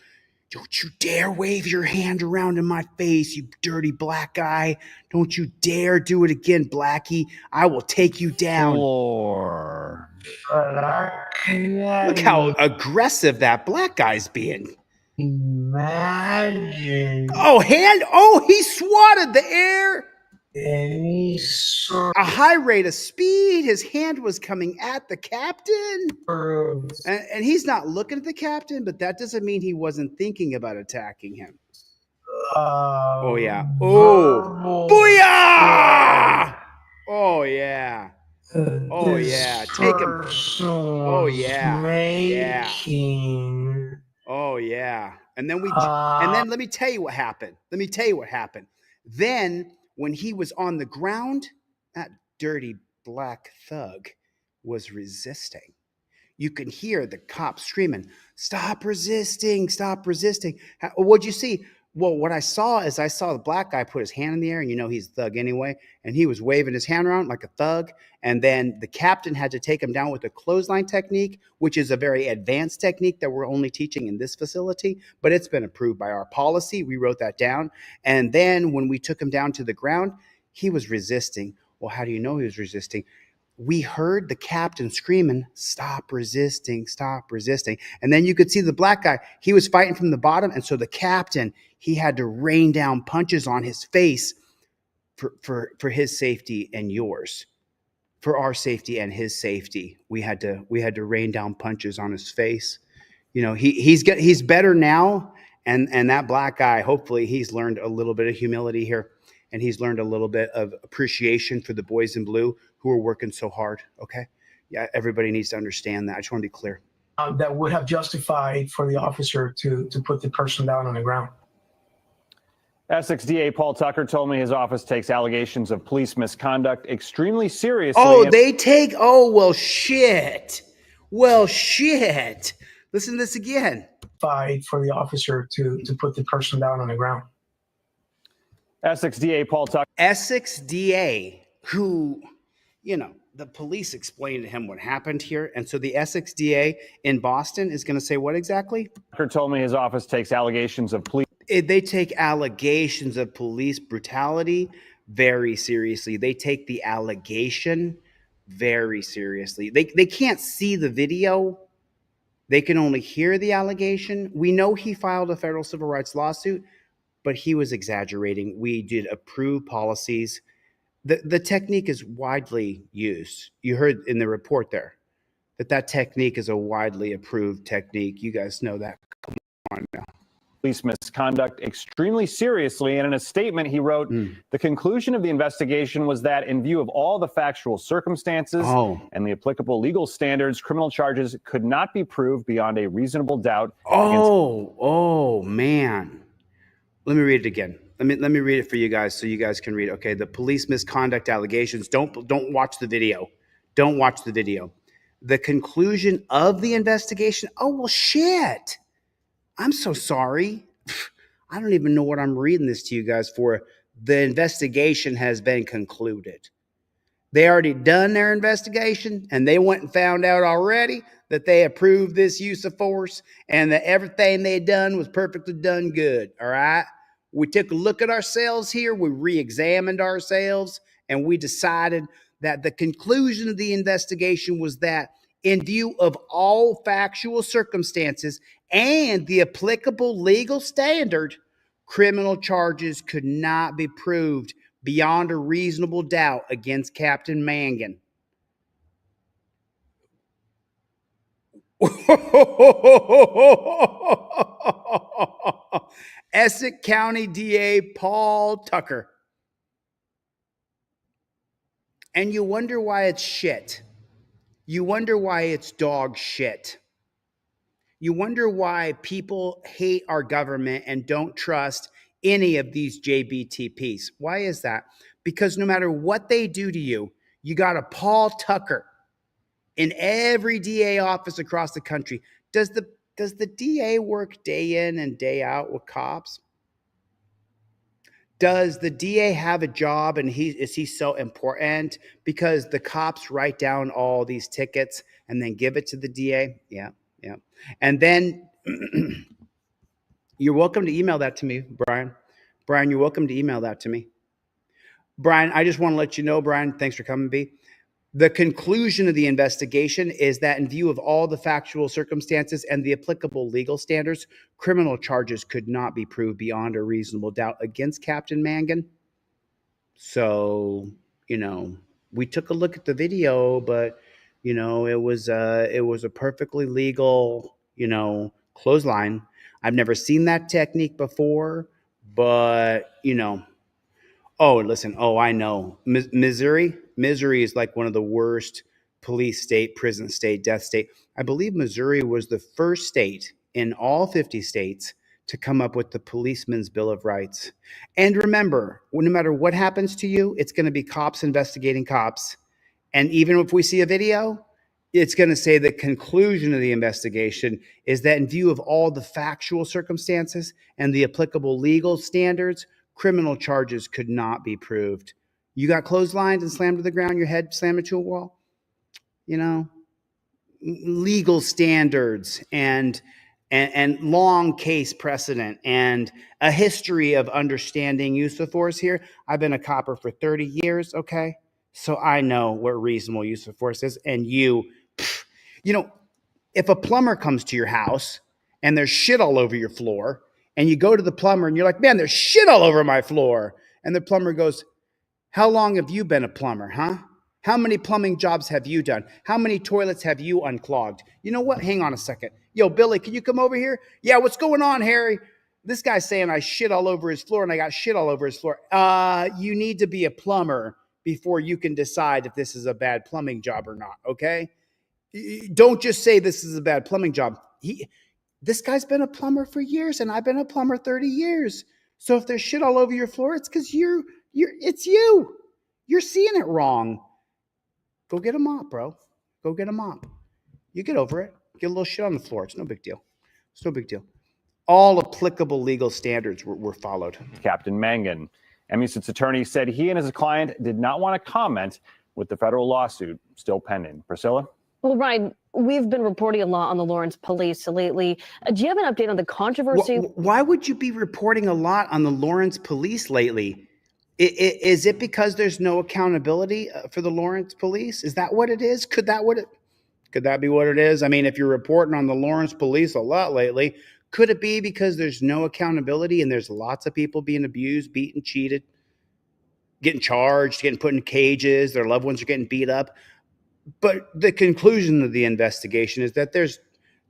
Don't you dare wave your hand around in my face, you dirty black guy. Don't you dare do it again, Blackie. I will take you down. Floor. Look how aggressive that black guy's being. Imagine. Oh, hand. Oh, he swatted the air. Any sort A high rate of speed. His hand was coming at the captain. of. And he's not looking at the captain, but that doesn't mean he wasn't thinking about attacking him. Oh, yeah. Oh, booyah! Oh, yeah. Oh, yeah. Take him. Oh, yeah. Yeah. Oh, yeah. And then let me tell you what happened. Then when he was on the ground, that dirty black thug was resisting. You can hear the cop screaming, "Stop resisting, stop resisting." What'd you see? Well, what I saw is the black guy put his hand in the air, and you know he's a thug anyway, and he was waving his hand around like a thug. And then the captain had to take him down with a clothesline technique, which is a very advanced technique that we're only teaching in this facility, but it's been approved by our policy. We wrote that down. And then when we took him down to the ground, he was resisting. Well, how do you know he was resisting? We heard the captain screaming, "Stop resisting, stop resisting." And then you could see the black guy, he was fighting from the bottom. And so the captain, he had to rain down punches on his face for his safety and yours. For our safety and his safety, we had to rain down punches on his face. You know, he's better now. And that black guy, hopefully he's learned a little bit of humility here. and he's learned a little bit of appreciation for the boys in blue who are working so hard. Okay. Yeah. Everybody needs to understand that. I just want to be clear. That would have justified for the officer to put the person down on the ground. Essex DA Paul Tucker told me his office takes allegations of police misconduct extremely seriously. Oh, well, shit. Well, shit. Listen to this again. For the officer to put the person down on the ground. Essex DA Paul Tucker. Essex DA, who, the police explained to him what happened here. And so the Essex DA in Boston is going to say what exactly? Tucker told me his office takes allegations of police. They take allegations of police brutality very seriously. They take the allegation very seriously. They can't see the video. They can only hear the allegation. We know he filed a federal civil rights lawsuit, but he was exaggerating. We did approve policies. The technique is widely used. You heard in the report there that technique is a widely approved technique. You guys know that. Come on now. Police misconduct extremely seriously. And in a statement, he wrote, the conclusion of the investigation was that in view of all the factual circumstances and the applicable legal standards, criminal charges could not be proved beyond a reasonable doubt. Man. Let me read it again. Let me read it for you guys so you guys can read it. Okay, the police misconduct allegations. Don't watch the video. Don't watch the video. The conclusion of the investigation. Oh, well, shit. I'm so sorry. I don't even know what I'm reading this to you guys for. The investigation has been concluded. They already done their investigation, and they went and found out already that they approved this use of force and that everything they done was perfectly done good. All right. We took a look at ourselves here. We re-examined ourselves, and we decided that the conclusion of the investigation was that in view of all factual circumstances and the applicable legal standard, criminal charges could not be proved beyond a reasonable doubt against Captain Mangan. Essex County DA Paul Tucker. And you wonder why it's shit. You wonder why it's dog shit. You wonder why people hate our government and don't trust any of these JBTPs. Why is that? Because no matter what they do to you, you got a Paul Tucker in every DA office across the country. Does the DA work day in and day out with cops? Does the DA have a job and is he so important because the cops write down all these tickets and then give it to the DA? Yeah. And then you're welcome to email that to me, Brian. Brian, you're welcome to email that to me. Brian, I just want to let you know, Brian, thanks for coming, B. The conclusion of the investigation is that in view of all the factual circumstances and the applicable legal standards, criminal charges could not be proved beyond a reasonable doubt against Captain Mangan. So, we took a look at the video, but, it was a perfectly legal, clothesline. I've never seen that technique before, but, oh, listen. Oh, I know. Missouri is like one of the worst police state, prison state, death state. I believe Missouri was the first state in all 50 states to come up with the Policeman's Bill of Rights. And remember, no matter what happens to you, it's going to be cops investigating cops. And even if we see a video, it's going to say the conclusion of the investigation is that in view of all the factual circumstances and the applicable legal standards, criminal charges could not be proved. You got clotheslined and slammed to the ground, your head slammed into a wall. Legal standards and long case precedent and a history of understanding use of force here. I've been a copper for 30 years, okay? So I know what reasonable use of force is. And if a plumber comes to your house and there's shit all over your floor, and you go to the plumber and you're like, man, there's shit all over my floor. And the plumber goes, how long have you been a plumber, huh? How many plumbing jobs have you done? How many toilets have you unclogged? You know what? Hang on a second. Yo, Billy, can you come over here? Yeah, what's going on, Harry? This guy's saying I shit all over his floor and I got shit all over his floor. You need to be a plumber before you can decide if this is a bad plumbing job or not, okay? Don't just say this is a bad plumbing job. This guy's been a plumber for years and I've been a plumber 30 years. So if there's shit all over your floor, it's because it's you. You're seeing it wrong. Go get a mop, bro. Go get a mop. You get over it. Get a little shit on the floor. It's no big deal. It's no big deal. All applicable legal standards were followed. Captain Mangan. Emusit's attorney said he and his client did not want to comment with the federal lawsuit still pending. Priscilla? Well, Ryan, we've been reporting a lot on the Lawrence police lately. Do you have an update on the controversy? Why would you be reporting a lot on the Lawrence police lately? Is it because there's no accountability for the Lawrence police? Is that what it is? Could that be what it is? I mean, if you're reporting on the Lawrence police a lot lately, could it be because there's no accountability and there's lots of people being abused, beaten, cheated, getting charged, getting put in cages, their loved ones are getting beat up? But the conclusion of the investigation is that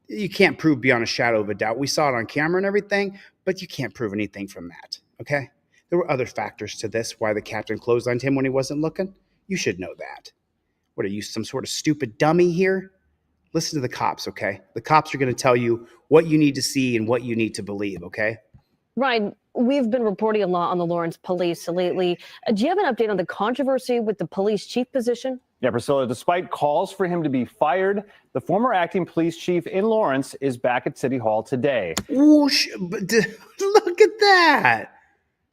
you can't prove beyond a shadow of a doubt. We saw it on camera and everything, but you can't prove anything from that, okay? There were other factors to this, why the captain clotheslined him when he wasn't looking. You should know that. What are you, some sort of stupid dummy here? Listen to the cops, okay? The cops are going to tell you what you need to see and what you need to believe, okay? Ryan, we've been reporting a lot on the Lawrence police lately. Do you have an update on the controversy with the police chief position? Yeah, Priscilla, despite calls for him to be fired, the former acting police chief in Lawrence is back at City Hall today. Ooh, look at that.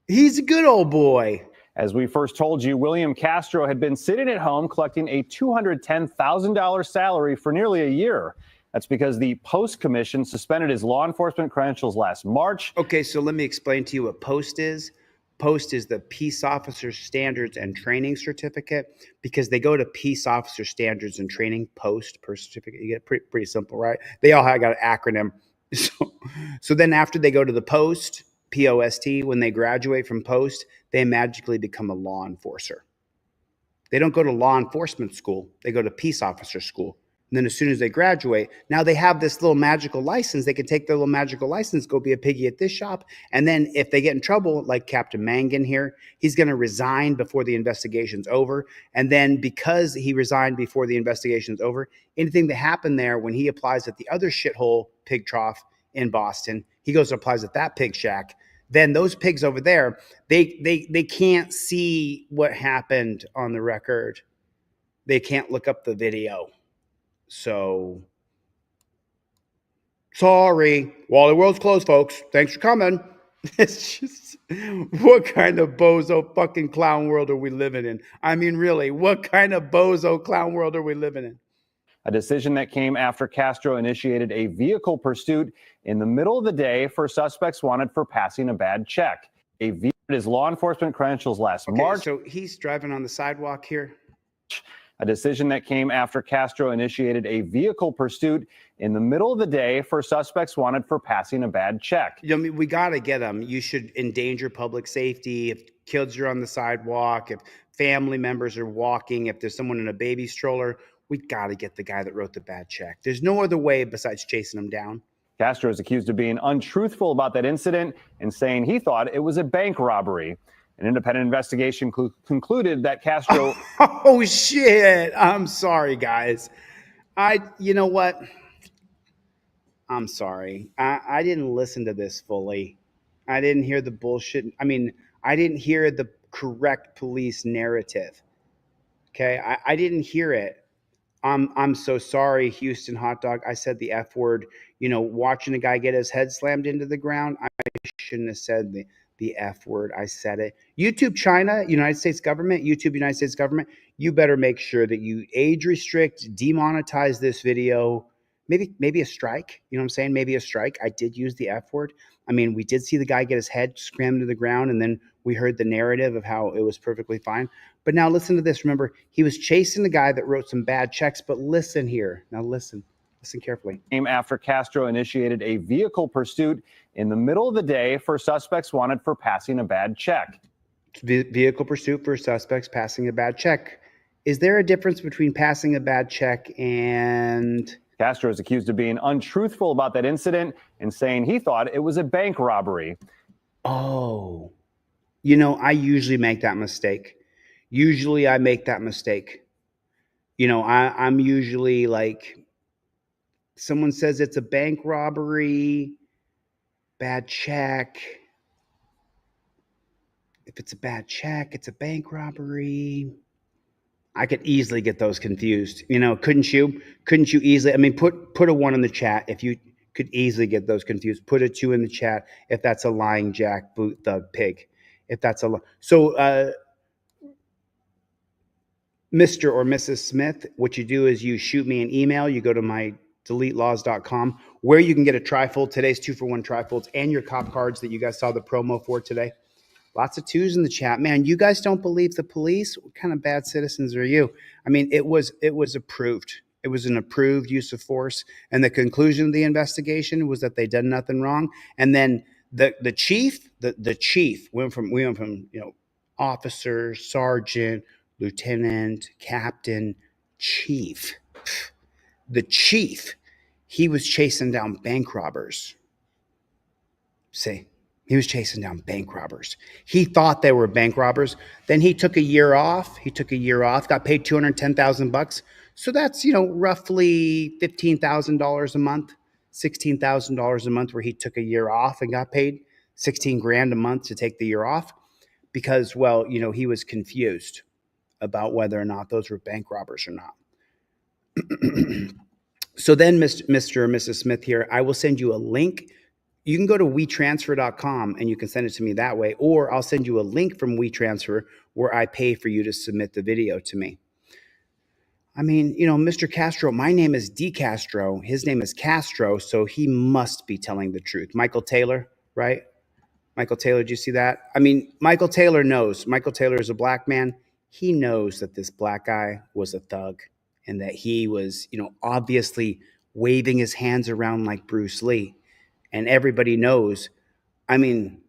He's a good old boy. As we first told you, William Castro had been sitting at home collecting a $210,000 salary for nearly a year. That's because the Post Commission suspended his law enforcement credentials last March. Okay, so let me explain to you what Post is. Post is the Peace Officer Standards and Training Certificate, because they go to Peace Officer Standards and Training, Post per certificate. You get pretty simple, right? They all have got an acronym. So then after they go to the Post, P-O-S-T, when they graduate from Post, they magically become a law enforcer. They don't go to law enforcement school. They go to peace officer school. And then as soon as they graduate, now they have this little magical license. They can take their little magical license, go be a piggy at this shop. And then if they get in trouble, like Captain Mangan here, he's going to resign before the investigation's over. And then because he resigned before the investigation's over, anything that happened there when he applies at the other shithole pig trough in Boston, he goes and applies at that pig shack. Then those pigs over there, they can't see what happened on the record. They can't look up the video. So, sorry. Wally World's closed, folks. Thanks for coming. It's just, what kind of bozo fucking clown world are we living in? I mean, really, what kind of bozo clown world are we living in? A decision that came after Castro initiated a vehicle pursuit in the middle of the day for suspects wanted for passing a bad check. A vehicle his law enforcement credentials last March. So he's driving on the sidewalk here. A decision that came after Castro initiated a vehicle pursuit in the middle of the day for suspects wanted for passing a bad check. I mean, we got to get them. You should endanger public safety. If kids are on the sidewalk, if family members are walking, if there's someone in a baby stroller, we got to get the guy that wrote the bad check. There's no other way besides chasing him down. Castro is accused of being untruthful about that incident and saying he thought it was a bank robbery. An independent investigation concluded that Castro... Oh, shit. I'm sorry, guys. You know what? I'm sorry. I didn't listen to this fully. I didn't hear the bullshit. I mean, I didn't hear the correct police narrative. Okay? I didn't hear it. I'm so sorry, Houston hot dog. I said the F word. You know, watching a guy get his head slammed into the ground, I shouldn't have said the F word. I said it. YouTube China, United States government, YouTube United States government, you better make sure that you age restrict, demonetize this video. Maybe a strike. You know what I'm saying? Maybe a strike. I did use the F word. I mean, we did see the guy get his head scrammed to the ground, and then we heard the narrative of how it was perfectly fine. But now listen to this. Remember, he was chasing the guy that wrote some bad checks, but listen here. Now listen carefully. Came after Castro initiated a vehicle pursuit in the middle of the day for suspects wanted for passing a bad check. Vehicle pursuit for suspects passing a bad check. Is there a difference between passing a bad check and... Castro is accused of being untruthful about that incident and saying he thought it was a bank robbery. Oh, you know, I usually make that mistake. Usually I make that mistake. You know, I'm usually like, someone says it's a bank robbery, bad check. If it's a bad check, it's a bank robbery. I could easily get those confused. You know, couldn't you? Couldn't you easily? I mean, put a 1 in the chat if you could easily get those confused. Put a 2 in the chat if that's a lying jack, boot, thug, pig. If that's a so, Mr. or Mrs. Smith, what you do is you shoot me an email. You go to my deletelaws.com where you can get a trifold. Today's 2-for-1 trifolds and your cop cards that you guys saw the promo for today. Lots of 2s in the chat. Man, you guys don't believe the police? What kind of bad citizens are you? I mean, it was approved. It was an approved use of force. And the conclusion of the investigation was that they done nothing wrong. And then the chief went from officer, sergeant, lieutenant, captain, chief. The chief, he was chasing down bank robbers. See? He was chasing down bank robbers. He thought they were bank robbers. Then he took a year off. Got paid $210,000. So that's, roughly $15,000 a month, $16,000 a month, where he took a year off and got paid 16 grand a month to take the year off because, well, he was confused about whether or not those were bank robbers or not. So then, Mr. or Mrs. Smith here, I will send you a link. You can go to WeTransfer.com and you can send it to me that way, or I'll send you a link from WeTransfer where I pay for you to submit the video to me. I mean, Mr. Castro, my name is DeCastro. His name is Castro, so he must be telling the truth. Michael Taylor, right? Michael Taylor, did you see that? I mean, Michael Taylor knows. Michael Taylor is a black man. He knows that this black guy was a thug and that he was, obviously waving his hands around like Bruce Lee. And everybody knows, I mean,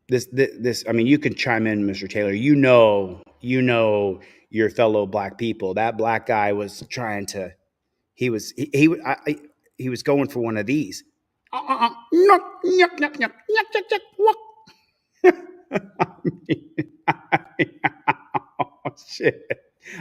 this, I mean, you can chime in, Mr. Taylor. You know your fellow black people. That black guy was trying to, he was going for one of these. Oh, shit.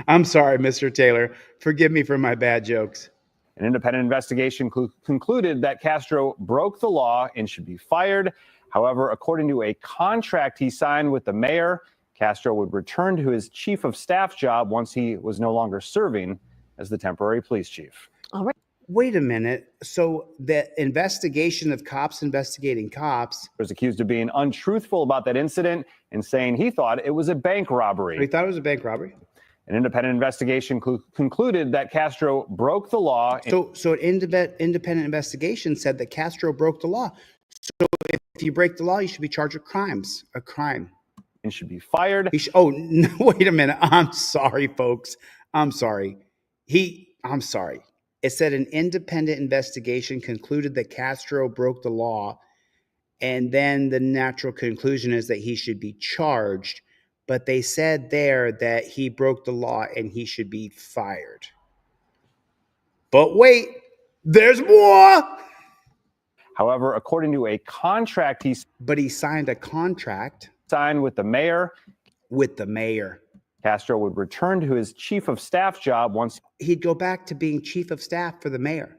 I'm sorry, Mr. Taylor. Forgive me for my bad jokes. An independent investigation concluded that Castro broke the law and should be fired. However, according to a contract he signed with the mayor, Castro would return to his chief of staff job once he was no longer serving as the temporary police chief. All right. Wait a minute. So the investigation of cops investigating cops was accused of being untruthful about that incident and saying he thought it was a bank robbery. He thought it was a bank robbery? An independent investigation concluded that Castro broke the law. So an independent investigation said that Castro broke the law. So if you break the law, you should be charged with crimes. A crime. And should be fired. No, wait a minute. I'm sorry, folks. I'm sorry. I'm sorry. It said an independent investigation concluded that Castro broke the law. And then the natural conclusion is that he should be charged. But they said there that he broke the law and he should be fired. But wait, there's more. However, according to a contract he signed a contract. Signed with the mayor. With the mayor. Castro would return to his chief of staff job once he'd go back to being chief of staff for the mayor.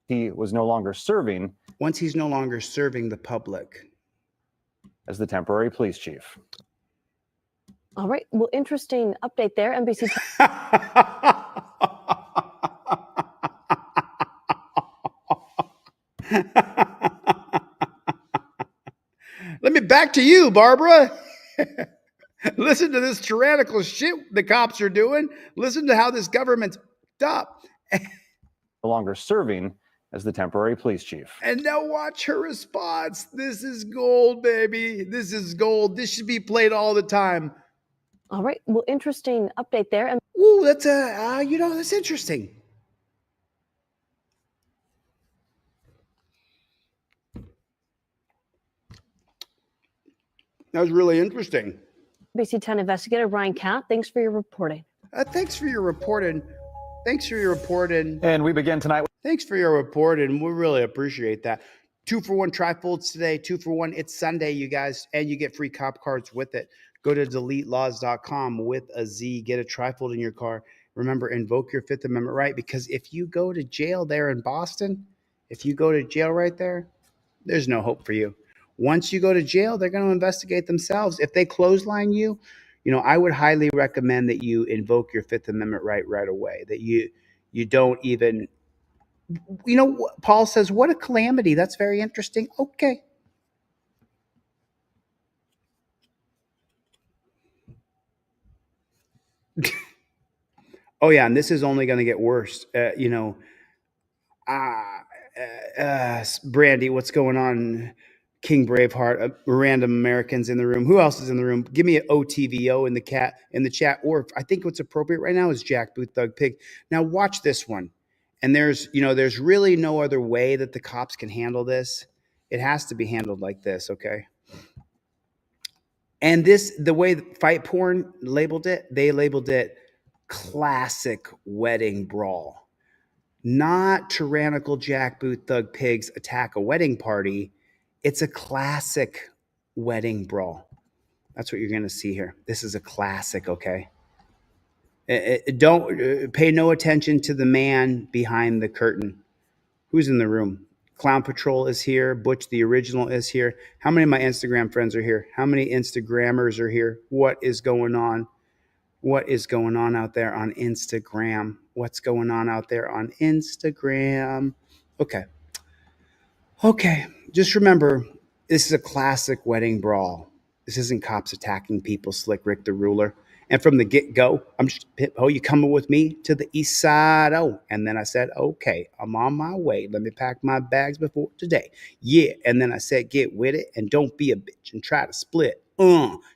He was no longer serving. Once he's no longer serving the public. As the temporary police chief. All right. Well, interesting update there. NBC. Let me back to you, Barbara. Listen to this tyrannical shit the cops are doing. Listen to how this government's up. No longer serving as the temporary police chief. And now watch her response. This is gold, baby. This is gold. This should be played all the time. All right. Well, interesting update there. And ooh, that's that's interesting. That was really interesting. NBC 10 investigator Ryan Katt, thanks for your reporting. Thanks for your reporting. Thanks for your report. And we begin tonight. Thanks for your report, and we really appreciate that. 2-for-1 trifolds today. 2-for-1. It's Sunday, you guys, and you get free cop cards with it. Go to deletelaws.com with a Z. Get a trifold in your car. Remember, invoke your Fifth Amendment right, because if you go to jail there in Boston, if you go to jail right there, there's no hope for you. Once you go to jail, they're going to investigate themselves. If they clothesline you, I would highly recommend that you invoke your Fifth Amendment right away, that you don't even, Paul says, what a calamity. That's very interesting. Okay. Oh, yeah, and this is only going to get worse. Brandy, what's going on? King Braveheart, random Americans in the room. Who else is in the room? Give me an OTVO in the chat. Or I think what's appropriate right now is Jack Booth Thug Pig. Now watch this one. And there's really no other way that the cops can handle this. It has to be handled like this, okay? And the way Fight Porn labeled it, they labeled it classic wedding brawl. Not tyrannical Jack Booth Thug Pigs attack a wedding party. It's a classic wedding brawl. That's what you're going to see here. This is a classic, okay? Don't pay no attention to the man behind the curtain. Who's in the room? Clown Patrol is here. Butch the Original is here. How many of my Instagram friends are here? How many Instagrammers are here? What is going on? What is going on out there on Instagram? What's going on out there on Instagram? Okay. Just remember, this is a classic wedding brawl. This isn't cops attacking people, Slick Rick the Ruler. And from the get-go, I'm just, oh, you coming with me to the east side? Oh, and then I said, okay, I'm on my way. Let me pack my bags before today. Yeah, and then I said, get with it and don't be a bitch and try to split.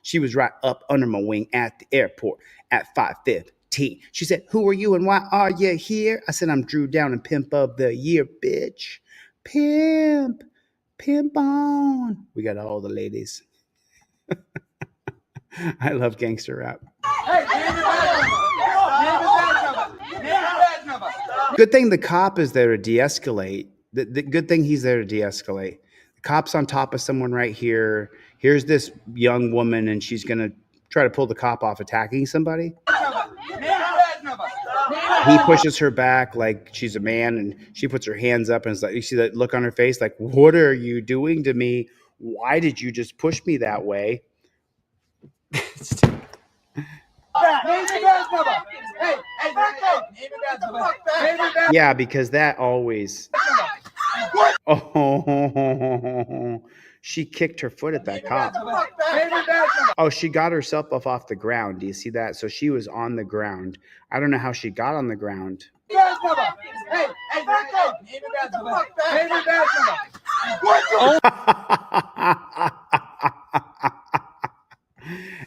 She was right up under my wing at the airport at 5:15. She said, who are you and why are you here? I said, I'm Drew Down and Pimp of the Year, bitch. Pimp on. We got all the ladies. I love gangster rap. Good thing the cop is there to de-escalate. The good thing he's there to de-escalate. The cop's on top of someone right here. Here's this young woman, and she's going to try to pull the cop off attacking somebody. He pushes her back like she's a man, and she puts her hands up, and it's like, you see that look on her face, like, what are you doing to me? Why did you just push me that way? Yeah, because that always. Oh, she kicked her foot at that cop. Oh, she got herself up off the ground. Do you see that? So she was on the ground. I don't know how she got on the ground.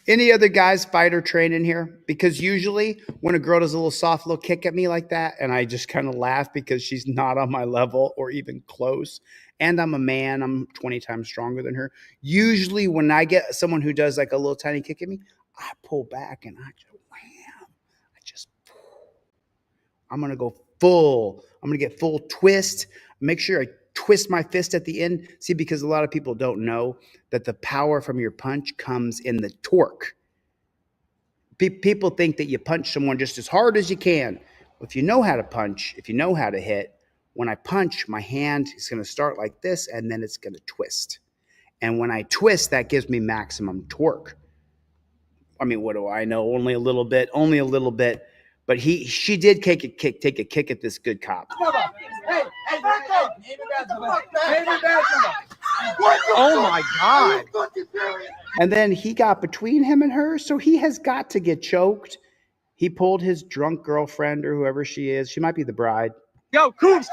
Any other guys fight or train in here? Because usually when a girl does a little soft little kick at me like that, and I just kind of laugh because she's not on my level or even close, and I'm a man, I'm 20 times stronger than her. Usually when I get someone who does like a little tiny kick at me, I pull back and I just wham. I'm going to go full. I'm going to get full twist. Make sure I twist my fist at the end. See, because a lot of people don't know that the power from your punch comes in the torque. People think that you punch someone just as hard as you can. If you know how to punch, if you know how to hit, when I punch, my hand is going to start like this, and then it's going to twist. And when I twist, that gives me maximum torque. I mean, what do I know? Only a little bit. But she did take a kick at this good cop. Oh my God. And then he got between him and her, so he has got to get choked. He pulled his drunk girlfriend or whoever she is. She might be the bride. Yo, Coops!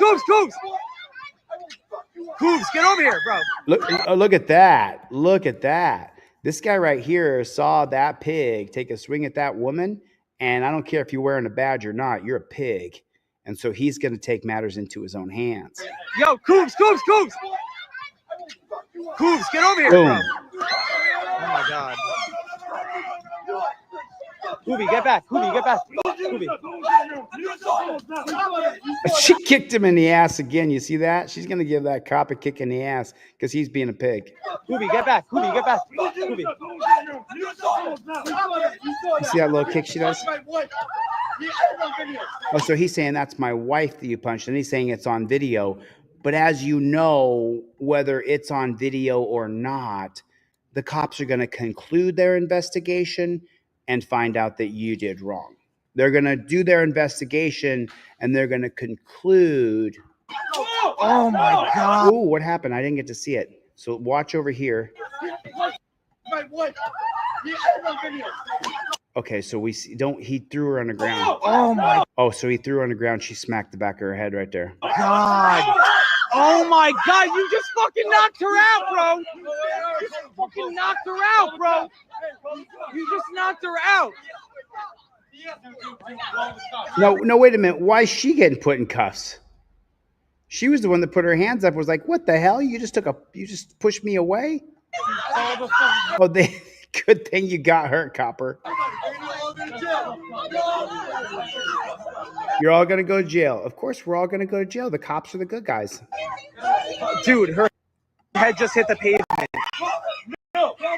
Coops, get over here, bro. Look at that. Look at that. This guy right here saw that pig take a swing at that woman, and I don't care if you're wearing a badge or not, you're a pig. And so he's going to take matters into his own hands. Yo, Coops! Coops, get over here, Boom. bro. Oh, my God. Hoovy, get back. Hoovy. She kicked him in the ass again. You see that? She's going to give that cop a kick in the ass because he's being a pig. Hoovy, get back. Hoovy, get back. Hoovy. You see that little kick she does? Oh, so he's saying that's my wife that you punched, and he's saying it's on video. But as you know, whether it's on video or not, the cops are going to conclude their investigation and find out that you did wrong. They're going to do their investigation and they're going to conclude. Oh my God. Oh, what happened? I didn't get to see it. So watch over here. Okay, so we see, he threw her on the ground. Oh my Oh, so he threw her on the ground. She smacked the back of her head right there. God. Oh my God, you just fucking knocked her out, bro. You just fucking knocked her out, bro. You just knocked her out. No, wait a minute. Why is she getting put in cuffs? She was the one that put her hands up, was like, what the hell? You just pushed me away? Oh, good thing you got hurt, copper. You're all going to go to jail. Of course, we're all going to go to jail. The cops are the good guys. Dude, her head just hit the pavement.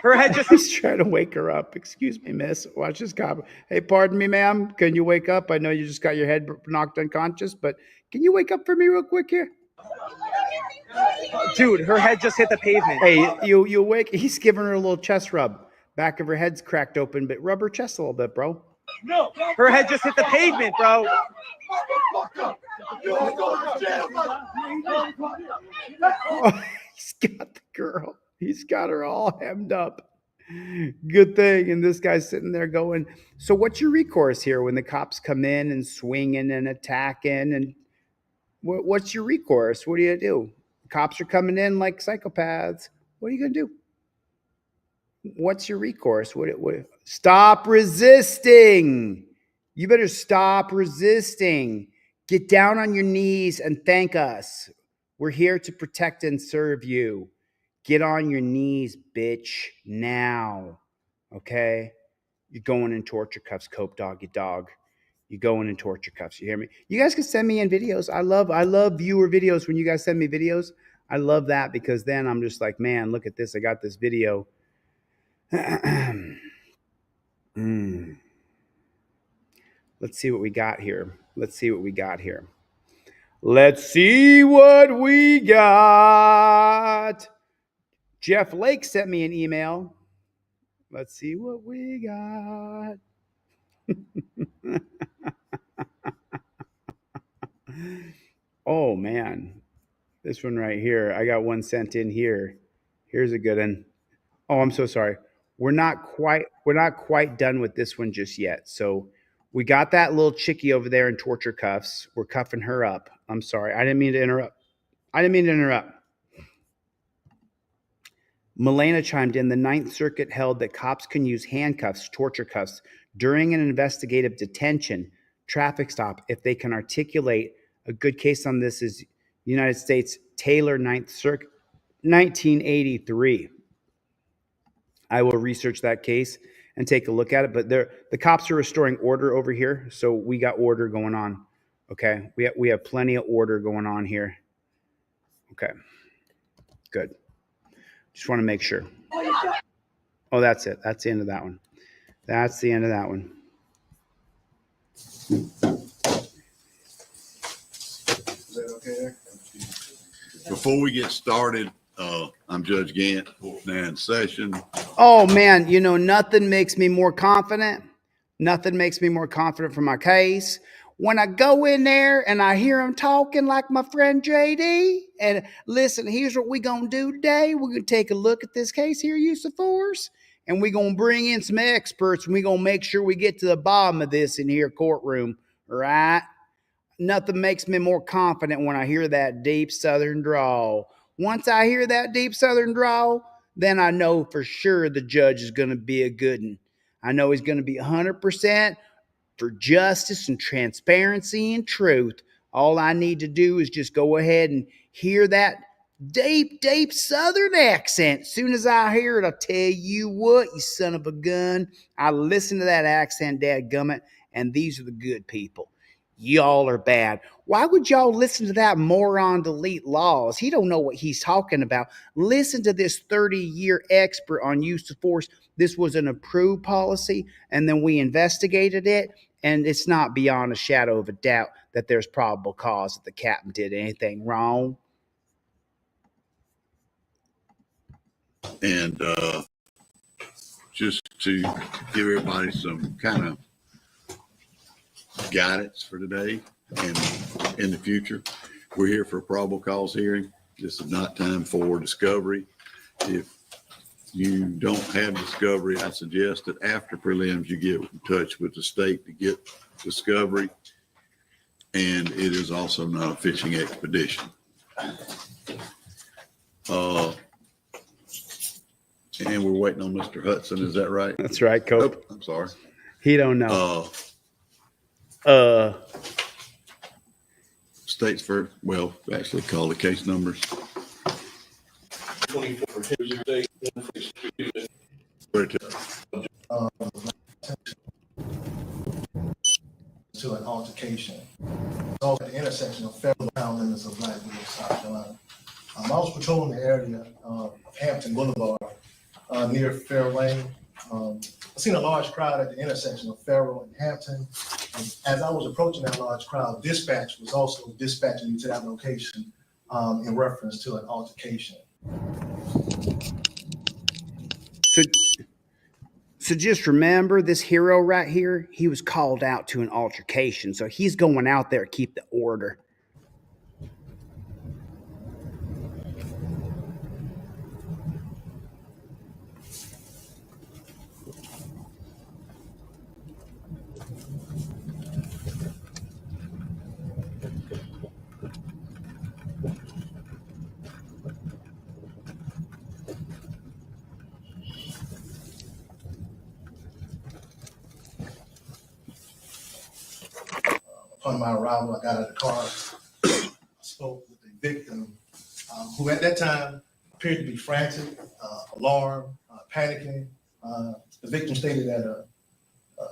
Her head just... He's trying to wake her up. Excuse me, miss. Watch this cop. Hey, pardon me, ma'am. Can you wake up? I know you just got your head knocked unconscious, but can you wake up for me real quick here? Dude, her head just hit the pavement. Hey, you awake? He's giving her a little chest rub. Back of her head's cracked open, but rub her chest a little bit, bro. No, her head just hit the pavement, bro. Oh, he's got the girl. He's got her all hemmed up. Good thing. And this guy's sitting there going, so what's your recourse here when the cops come in and swinging and attacking? And what's your recourse? What do you do? Cops are coming in like psychopaths. What are you going to do? What's your recourse? What? Stop resisting. You better stop resisting. Get down on your knees and thank us. We're here to protect and serve you. Get on your knees, bitch, now. Okay? You're going in torture cuffs, cope dog, you dog. You're going in torture cuffs. You hear me? You guys can send me in videos. I love viewer videos when you guys send me videos. I love that because then I'm just like, man, look at this. I got this video. Let's see what we got here. Let's see what we got. Jeff Lake sent me an email. Let's see what we got. Oh, man. This one right here. I got one sent in here. Here's a good one. Oh, I'm so sorry. We're not quite done with this one just yet. So we got that little chickie over there in torture cuffs. We're cuffing her up. I'm sorry. I didn't mean to interrupt. Milena chimed in. The Ninth Circuit held that cops can use handcuffs, torture cuffs, during an investigative detention, traffic stop, if they can articulate a good case on this is United States Taylor Ninth Circuit, 1983. I will research that case and take a look at it. But the cops are restoring order over here, so we got order going on. Okay, we have plenty of order going on here. Okay, good. Just want to make sure. Oh, that's it. That's the end of that one. That's the end of that one. Is that okay there? Before we get started, I'm Judge Gant, now in session. Oh, man, you know, nothing makes me more confident. Nothing makes me more confident for my case. When I go in there and I hear him talking like my friend JD, and listen, here's what we're going to do today. We're going to take a look at this case here, use of force, and we're going to bring in some experts, and we're going to make sure we get to the bottom of this in here courtroom, all right? Nothing makes me more confident when I hear that deep Southern drawl. Once I hear that deep Southern drawl, then I know for sure the judge is going to be a good one. I know he's going to be 100% for justice and transparency and truth. All I need to do is just go ahead and hear that deep Southern accent. As soon as I hear it, I'll tell you what, you son of a gun. I listen to that accent, dadgummit, and these are the good people. Y'all are bad. Why would y'all listen to that moron delete laws? He don't know what he's talking about. Listen to this 30-year expert on use of force. This was an approved policy, and then we investigated it, and it's not beyond a shadow of a doubt that there's probable cause that the captain did anything wrong. And just to give everybody some kind of guidance for today and in the future, we're here for a probable cause hearing. This is not time for discovery. If you don't have discovery, I suggest that after prelims, you get in touch with the state to get discovery. And it is also not a fishing expedition. And we're waiting on Mr. Hudson. Is that right? That's right, Cope. Oh, I'm sorry. He don't know. States for, well, actually call the case numbers. 24 to an altercation. So at the intersection of federal town limits of Blackville, South Carolina. I was patrolling the area of Hampton Boulevard near Fair Lane. I seen a large crowd at the intersection of Farrell and Hampton. And as I was approaching that large crowd, dispatch was also dispatching me to that location in reference to an altercation. So just remember this hero right here, he was called out to an altercation. So he's going out there to keep the order. Upon my arrival, I got out of the car, spoke with the victim, who at that time appeared to be frantic, alarmed, panicking. The victim stated that the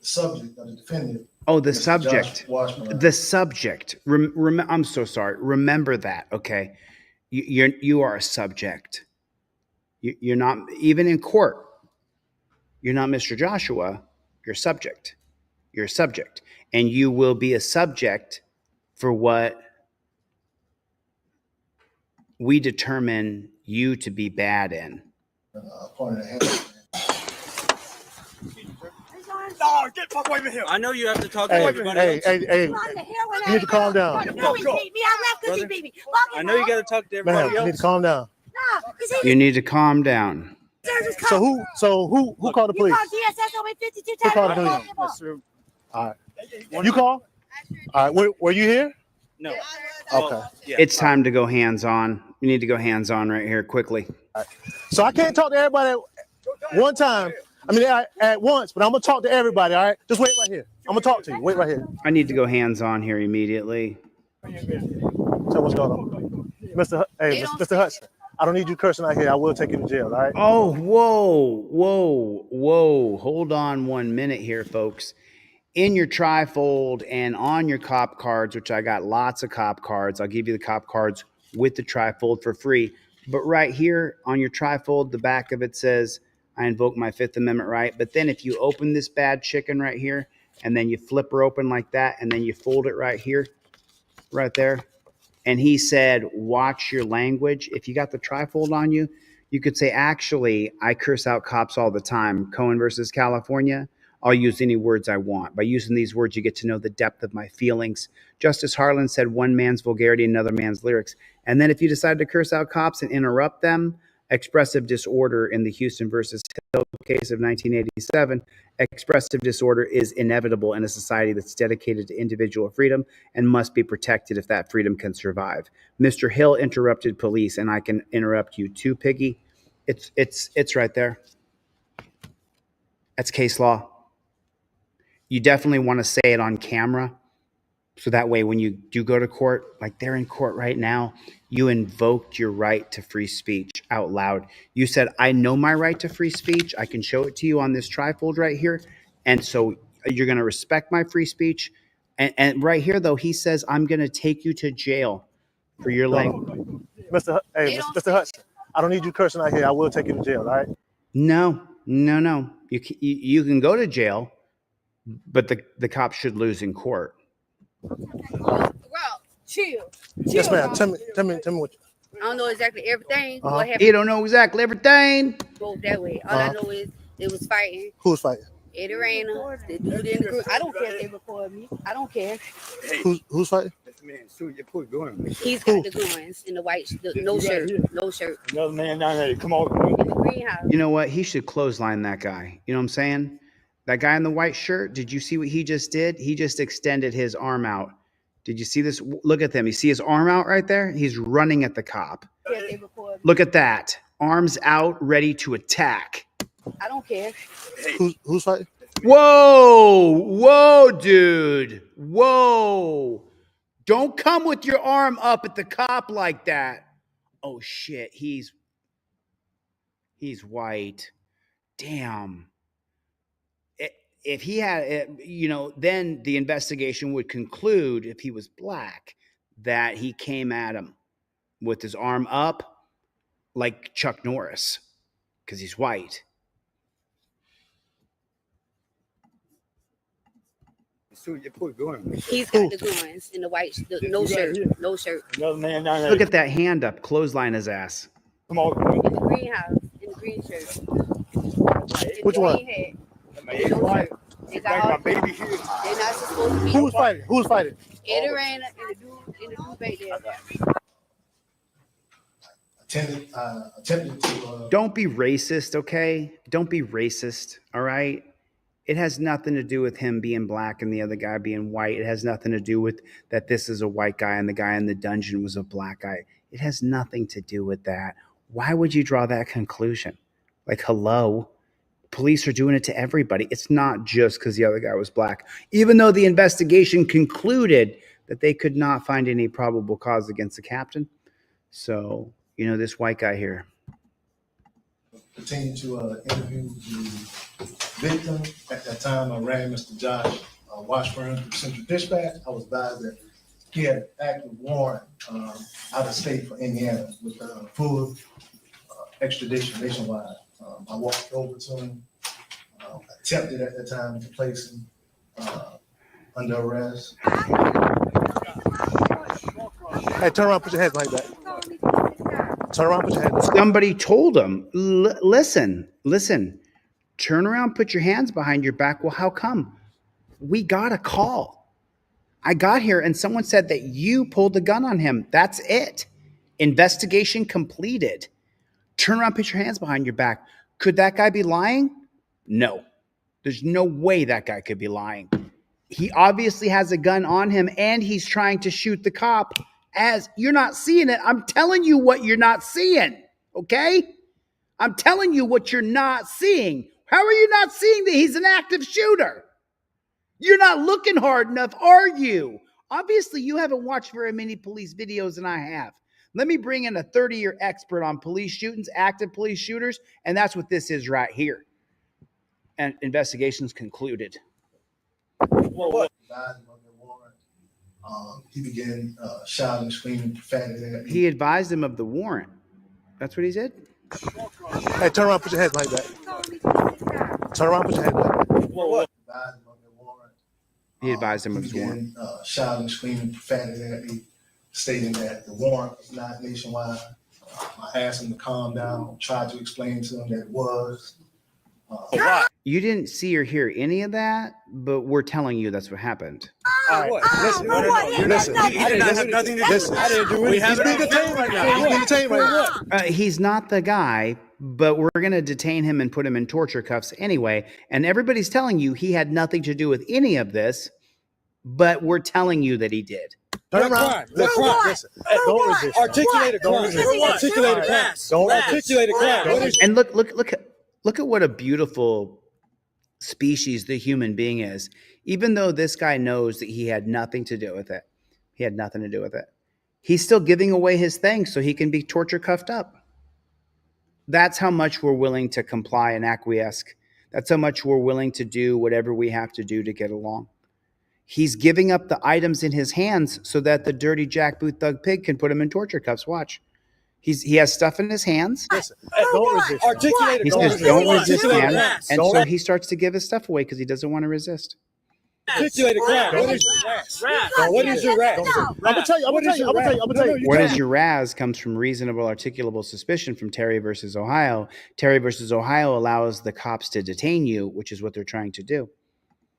subject of the defendant. Oh, the subject. The subject. I'm so sorry. Remember that, okay? You are a subject. You're not, even in court, you're not Mr. Joshua. You're a subject. You're a subject. And you will be a subject for what we determine you to be bad in. No, get the fuck away from here. I know you have to talk to everybody else. Hey, you need to calm down. No, he beat me. I left because he beat me. I know you got to talk to everybody else. You need to calm down. You need to calm down. So who called the police? DSS over 52 Who called the police? All right. You call? All right. Were you here? No. Okay. It's time to go hands-on. We need to go hands-on right here quickly. All right. So I can't talk to everybody at one time. I mean, at once, but I'm going to talk to everybody, all right? Just wait right here. I'm going to talk to you. Wait right here. I need to go hands-on here immediately. So what's going on? Mr. Hudson, I don't need you cursing out here. I will take you to jail, all right? Oh, whoa. Hold on 1 minute here, folks. In your trifold and on your cop cards, which I got lots of cop cards, I'll give you the cop cards with the trifold for free. But right here on your trifold, the back of it says, I invoke my Fifth Amendment right. But then if you open this bad chicken right here, and then you flip her open like that, and then you fold it right here, right there. And he said, watch your language. If you got the trifold on you, you could say, actually, I curse out cops all the time. Cohen versus California. I'll use any words I want. By using these words, you get to know the depth of my feelings. Justice Harlan said one man's vulgarity, another man's lyrics. And then if you decide to curse out cops and interrupt them, expressive disorder in the Houston versus Hill case of 1987, expressive disorder is inevitable in a society that's dedicated to individual freedom and must be protected if that freedom can survive. Mr. Hill interrupted police, and I can interrupt you too, Piggy. It's right there. That's case law. You definitely want to say it on camera. So that way, when you do go to court, like they're in court right now, you invoked your right to free speech out loud. You said, I know my right to free speech. I can show it to you on this trifold right here. And so you're going to respect my free speech. And right here, though, he says, I'm going to take you to jail for your leg. Mr. Mr. Hudson, I don't need you cursing out here. I will take you to jail, all right? No. You can go to jail, but the cop should lose in court. Chill. Yes, ma'am. Tell me what. I don't know exactly everything. Uh-huh. What happened? You don't know exactly everything. Go that way. All I know is it was fighting. Who was fighting? Eddie Rayner, the dude in the group. I don't care if they record me. I don't care. Who's fighting? He's got the guns in the white, no shirt. Another man down there. Come on. In the greenhouse. You know what? He should clothesline that guy. You know what I'm saying? That guy in the white shirt, did you see what he just did? He just extended his arm out. Did you see this? Look at them. You see his arm out right there? He's running at the cop. Look at that. Arms out, ready to attack. I don't care. Who's fighting? Whoa, dude. Whoa. Don't come with your arm up at the cop like that. Oh, shit. He's white. Damn. If he had, then the investigation would conclude, if he was black, that he came at him with his arm up like Chuck Norris, because he's white. He's got the guns in the white, no shirt. Another man down there. Look at that hand up. Clothesline his ass. Come on. In the greenhouse, in the green shirt. Which one? They got all, they're not supposed to be. Who's fighting? Who's fighting? Eddie Rayner and the dude back there. Attempted to. Don't be racist, okay? Don't be racist, all right? It has nothing to do with him being black and the other guy being white. It has nothing to do with that this is a white guy and the guy in the dungeon was a black guy. It has nothing to do with that. Why would you draw that conclusion? Like, hello? Police are doing it to everybody. It's not just because the other guy was black. Even though the investigation concluded that they could not find any probable cause against the captain. So, this white guy here. Continue to interview the victim. At that time, I ran Mr. Josh Washburn through Central Dispatch. I was advised that he had an active warrant out of state for Indiana with full extradition nationwide. I walked over to him, attempted at that time to place him under arrest. Hey, turn around, put your hands like that. Turn around, put your hands. Somebody told him, listen, turn around, put your hands behind your back. Well, how come? We got a call. I got here and someone said that you pulled the gun on him. That's it. Investigation completed. Turn around, put your hands behind your back. Could that guy be lying? No. There's no way that guy could be lying. He obviously has a gun on him and he's trying to shoot the cop. As you're not seeing it, I'm telling you what you're not seeing, okay? I'm telling you what you're not seeing. How are you not seeing that he's an active shooter? You're not looking hard enough, are you? Obviously, you haven't watched very many police videos than I have. Let me bring in a 30-year expert on police shootings, active police shooters, and that's what this is right here. And investigations concluded. What? He began shouting, screaming profanity at me. He advised him of the warrant. That's what he said? Hey, turn around, put your hands like that. Turn around, put your hands like that. What? He advised him of his warrant. Shouting, screaming profanity at me, stating that the warrant was not nationwide. I asked him to calm down, tried to explain to him that it was. You didn't see or hear any of that, but we're telling you that's what happened. All right, listen, listen. He did not have nothing to do with it. He's being detained right now. He's being detained right now. He's not the guy, but we're going to detain him and put him in torture cuffs anyway. And everybody's telling you he had nothing to do with any of this, but we're telling you that he did. Turn around. Listen. Don't resist. Articulate a crime. Articulate a crime. Don't articulate a crime. And look at what a beautiful species the human being is. Even though this guy knows that he had nothing to do with it, he's still giving away his things so he can be torture cuffed up. That's how much we're willing to comply and acquiesce. That's how much we're willing to do whatever we have to do to get along. He's giving up the items in his hands so that the dirty jackboot thug pig can put him in torture cuffs. Watch. He has stuff in his hands. Listen, don't resist. Articulate He says, "Don't resist, man." And so he starts to give his stuff away because he doesn't want to resist. Articulate a crap. What is your RAS? What is your RAS? I'm gonna tell you. What is your RAS comes from reasonable articulable suspicion from Terry versus Ohio. Terry versus Ohio allows the cops to detain you, which is what they're trying to do.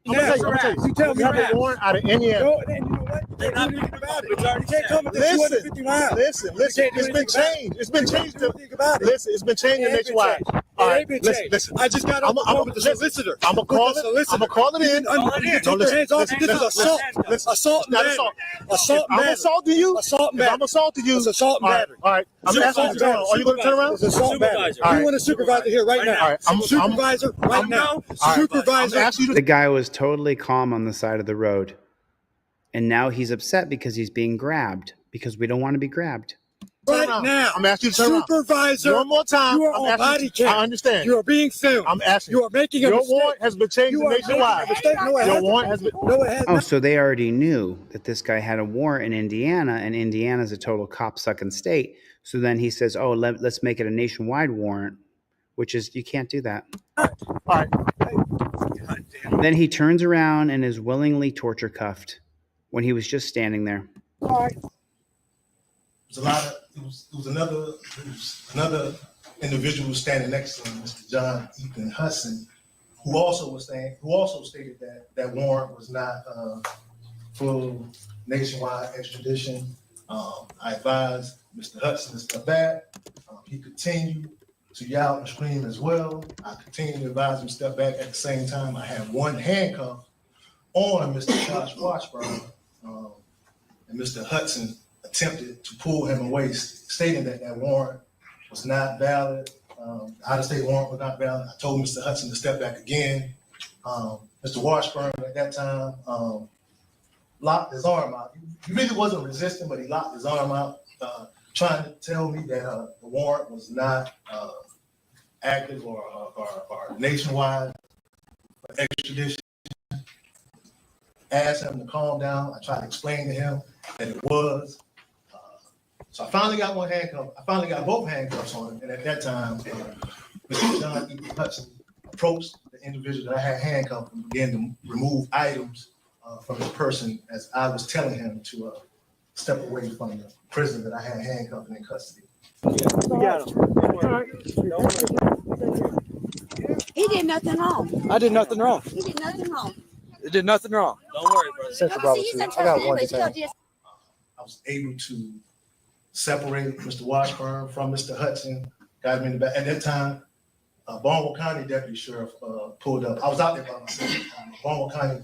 I'm gonna tell you. You tell me you have a warrant out of Indiana. No, and you know what? They're not thinking about it. You can't come with this 250 miles. Listen. It's been changed. It's been changed. Listen, it's been changed nationwide. All right, listen. I just got off the phone with the solicitor. I'm gonna call it in. Take your hands off. This is assault. Assault and battery. Assault and battery. I'm assaulting you. Assault and battery. I'm assaulting you. It's assault and battery. All right. I'm asking you to turn around. Are you gonna turn around? It's assault and battery. You want a supervisor here right now? All right. I'm supervisor right now. Supervisor. The guy was totally calm on the side of the road. And now he's upset because he's being grabbed because we don't want to be grabbed. Right now, I'm asking you to turn around. Supervisor, one more time. You are on body cam. I understand. You are being filmed. I'm asking. You are making a mistake. Your warrant has been changed nationwide. Your warrant has been. No, it has not. Oh, so they already knew that this guy had a warrant in Indiana, and Indiana's a total cop-sucking state. So then he says, "Oh, let's make it a nationwide warrant," which is you can't do that. All right. Then he turns around and is willingly torture cuffed when he was just standing there. All right. It was another individual who was standing next to him, Mr. John Ethan Hudson, who also stated that that warrant was not full nationwide extradition. I advised Mr. Hudson to step back. He continued to yell and scream as well. I continued to advise him to step back. At the same time, I had one handcuff on Mr. Josh Washburn, and Mr. Hudson attempted to pull him away, stating that that warrant was not valid. Out-of-state warrant was not valid. I told Mr. Hudson to step back again. Mr. Washburn at that time locked his arm out. He really wasn't resisting, but he locked his arm out, trying to tell me that the warrant was not active or nationwide extradition. Asked him to calm down. I tried to explain to him that it was. So I finally got one handcuff. I finally got both handcuffs on him. And at that time, Mr. John Ethan Hudson approached the individual that I had handcuffed and began to remove items from his person as I was telling him to step away from the prisoner that I had handcuffed and in custody. He did nothing wrong. I did nothing wrong. He did nothing wrong. It did nothing wrong. Don't worry, brother. I got one detail. I was able to separate Mr. Washburn from Mr. Hudson, got him in the back. At that time, Barnwell County Deputy Sheriff pulled up. I was out there by myself. Barnwell County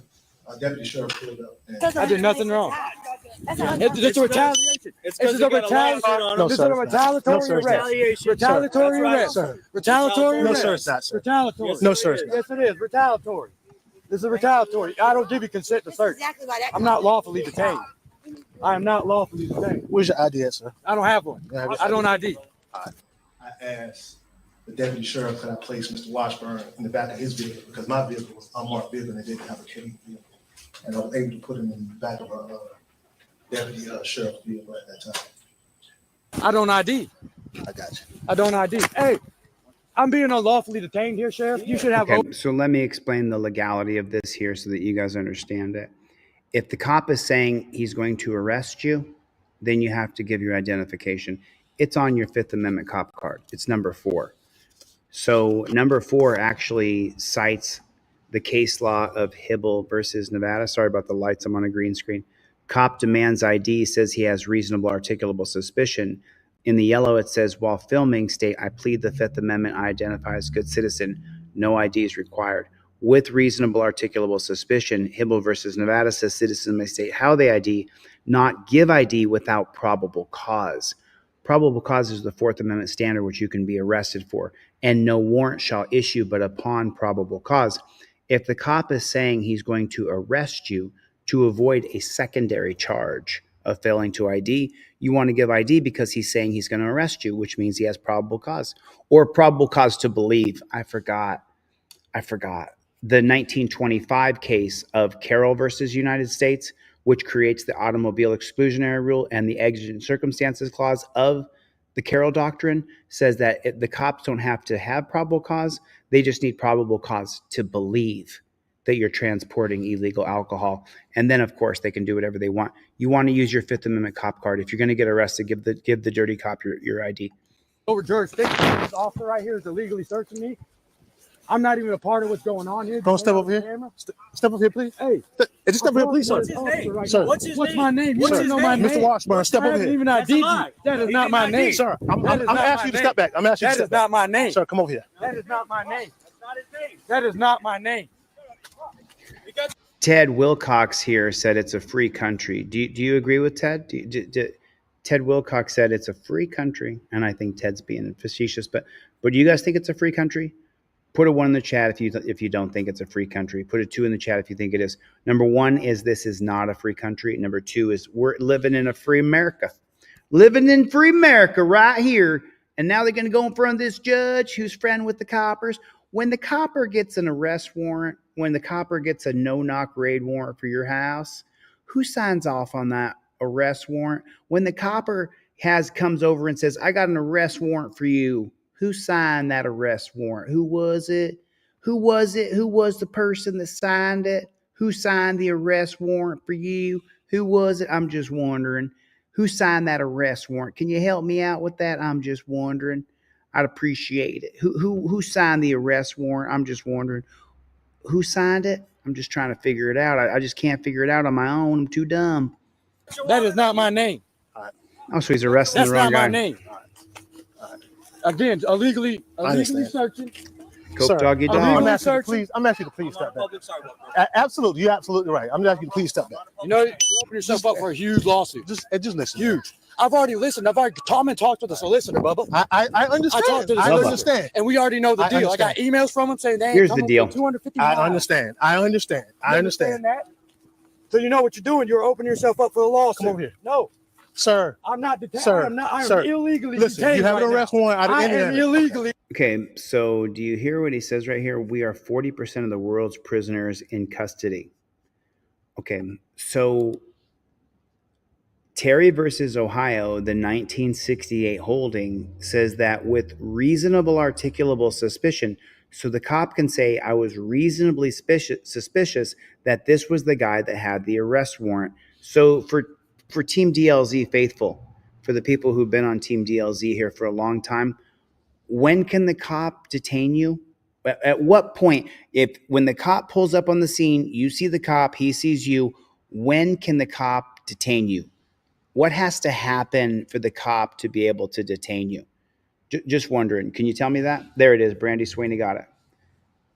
Deputy Sheriff pulled up. I did nothing wrong. It's a retaliation. This is a retaliation. This is a retaliatory arrest. Retaliatory arrest. Retaliatory arrest. No, sir, it's not, sir. Retaliatory. No, sir, it's not. Yes, it is. Retaliatory. This is retaliatory. I don't give you consent to search. I'm not lawfully detained. I am not lawfully detained. Where's your ID at, sir? I don't have one. I don't ID. I asked the deputy sheriff, could I place Mr. Washburn in the back of his vehicle because my vehicle was unmarked vehicle and it didn't have a killing vehicle. And I was able to put him in the back of a deputy sheriff's vehicle at that time. I don't ID. I got you. I don't ID. Hey, I'm being unlawfully detained here, Sheriff. You should have. Okay, so let me explain the legality of this here so that you guys understand it. If the cop is saying he's going to arrest you, then you have to give your identification. It's on your Fifth Amendment cop card. It's number 4. So number 4 actually cites the case law of Hibble versus Nevada. Sorry about the lights. I'm on a green screen. Cop demands ID, says he has reasonable articulable suspicion. In the yellow, it says, while filming, state, I plead the Fifth Amendment. I identify as good citizen. No ID is required. With reasonable articulable suspicion, Hibble versus Nevada says citizens may state how they ID, not give ID without probable cause. Probable cause is the Fourth Amendment standard which you can be arrested for, and no warrant shall issue but upon probable cause. If the cop is saying he's going to arrest you to avoid a secondary charge of failing to ID, you want to give ID because he's saying he's going to arrest you, which means he has probable cause or probable cause to believe. I forgot. the 1925 case of Carroll versus United States, which creates the automobile exclusionary rule, and the exigent circumstances clause of the Carroll doctrine says that the cops don't have to have probable cause. They just need probable cause to believe that you're transporting illegal alcohol. And then, of course, they can do whatever they want. You want to use your Fifth Amendment cop card. If you're going to get arrested, give the dirty cop your ID. Over jurisdiction. This officer right here is illegally searching me. I'm not even a part of what's going on here. Don't step over here. Step over here, please. Hey, just step over here, please, sir. Sir, what's my name? You don't know my name. Mr. Washburn, step over here. Even ID. That is not my name, sir. I'm asking you to step back. I'm asking you to step back. That is not my name, sir. Come over here. That is not my name. That's not his name. That is not my name. Ted Wilcox here said it's a free country. Do you agree with Ted? Ted Wilcox said it's a free country, and I think Ted's being facetious. But do you guys think it's a free country? Put a 1 in the chat if you don't think it's a free country. Put a 2 in the chat if you think it is. Number 1 is this is not a free country. Number 2 is we're living in a free America. Living in free America right here. And now they're going to go in front of this judge who's friend with the coppers. When the copper gets an arrest warrant, when the copper gets a no-knock raid warrant for your house, who signs off on that arrest warrant? When the copper comes over and says, I got an arrest warrant for you, who signed that arrest warrant? Who was it? Who was it? Who was the person that signed it? Who signed the arrest warrant for you? Who was it? I'm just wondering. Who signed that arrest warrant? Can you help me out with that? I'm just wondering. I'd appreciate it. Who signed the arrest warrant? I'm just wondering. Who signed it? I'm just trying to figure it out. I just can't figure it out on my own. I'm too dumb. That is not my name. Oh, so he's arresting the wrong guy. That's not my name. Again, illegally searching. Coke doggy dog. I'm asking you to please step back. Absolutely, you're absolutely right. I'm asking you to please step back. You know, you open yourself up for a huge lawsuit. Just listen. Huge. I've already listened. Tom and talked with the solicitor, Bubba. I understand. I talked to the solicitor, and we already know the deal. I got emails from him saying, here's the deal. 250 I understand. I understand that. So you know what you're doing. You're opening yourself up for a lawsuit. Come over here. No. Sir, I'm not detained. Sir, I'm illegally listen, detained. You have an arrest warrant out of Indiana. I am illegally. Okay, so do you hear what he says right here? We are 40% of the world's prisoners in custody. Okay, so Terry versus Ohio, the 1968 holding, says that with reasonable articulable suspicion, so the cop can say, I was reasonably suspicious that this was the guy that had the arrest warrant. So for Team DLZ faithful, for the people who've been on Team DLZ here for a long time, when can the cop detain you? At what point, when the cop pulls up on the scene, you see the cop, he sees you, when can the cop detain you? What has to happen for the cop to be able to detain you? Just wondering. Can you tell me that? There it is. Brandy Sweeney got it.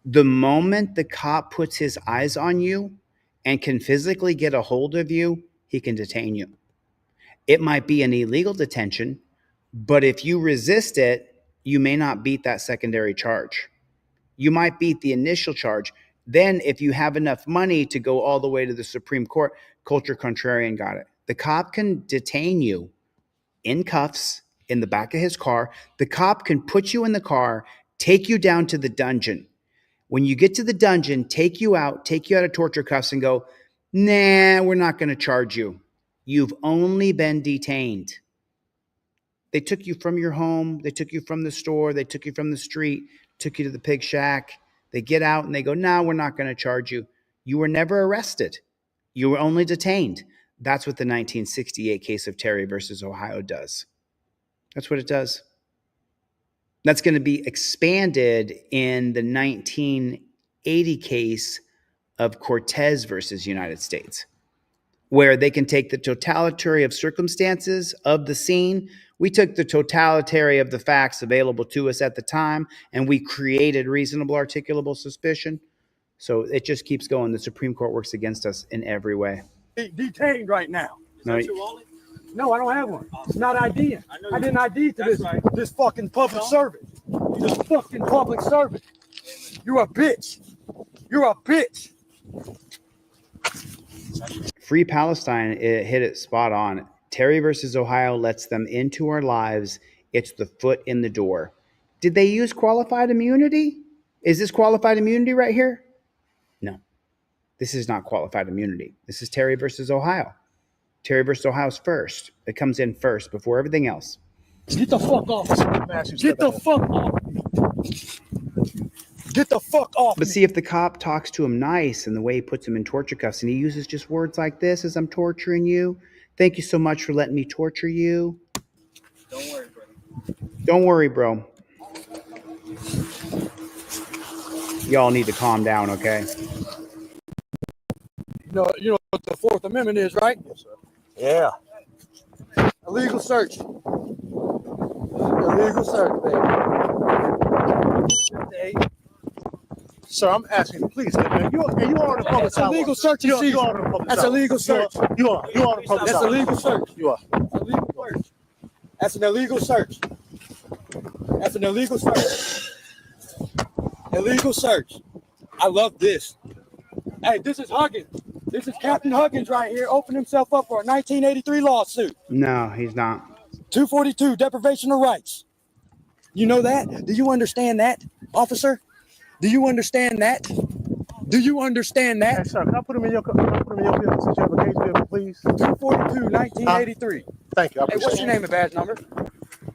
The moment the cop puts his eyes on you and can physically get a hold of you, he can detain you. It might be an illegal detention, but if you resist it, you may not beat that secondary charge. You might beat the initial charge. Then if you have enough money to go all the way to the Supreme Court, Culture Contrarian got it. The cop can detain you in cuffs in the back of his car. The cop can put you in the car, take you down to the dungeon. When you get to the dungeon, take you out of torture cuffs and go, nah, we're not going to charge you. You've only been detained. They took you from your home. They took you from the store. They took you from the street, took you to the pig shack. They get out and they go, no, we're not going to charge you. You were never arrested. You were only detained. That's what the 1968 case of Terry versus Ohio does. That's what it does. That's going to be expanded in the 1980 case of Cortez versus United States, where they can take the totality of circumstances of the scene. We took the totality of the facts available to us at the time, and we created reasonable articulable suspicion. So it just keeps going. The Supreme Court works against us in every way. Detained right now. No, I don't have one. It's not IDing. I didn't ID to this fucking public servant. This fucking public servant. You're a bitch. You're a bitch. Free Palestine, it hit it spot on. Terry versus Ohio lets them into our lives. It's the foot in the door. Did they use qualified immunity? Is this qualified immunity right here? This is not qualified immunity. This is Terry versus Ohio. Terry versus Ohio's first. It comes in first before everything else. Get the fuck off. Get the fuck off. Get the fuck off. But see, if the cop talks to him nice and the way he puts him in torture cuffs and he uses just words like this as I'm torturing you, thank you so much for letting me torture you. Don't worry, bro. Don't worry, bro. Y'all need to calm down, okay? You know what the Fourth Amendment is, right? Yes, sir. Yeah. Illegal search. Illegal search, baby. Sir, I'm asking you, please, man. You are on the public. That's illegal search and seizure. That's illegal search. You are on the public. That's illegal search. You are. Illegal search. That's an illegal search. That's an illegal search. Illegal search. I love this. Hey, this is Huggins. This is Captain Huggins right here, opening himself up for a 1983 lawsuit. No, he's not. 242, deprivation of rights. You know that? Do you understand that, officer? Do you understand that? Do you understand that? Hey, sir, can I put him in your bill since you have a case bill, please? 242, 1983. Thank you. Hey, what's your name and badge number?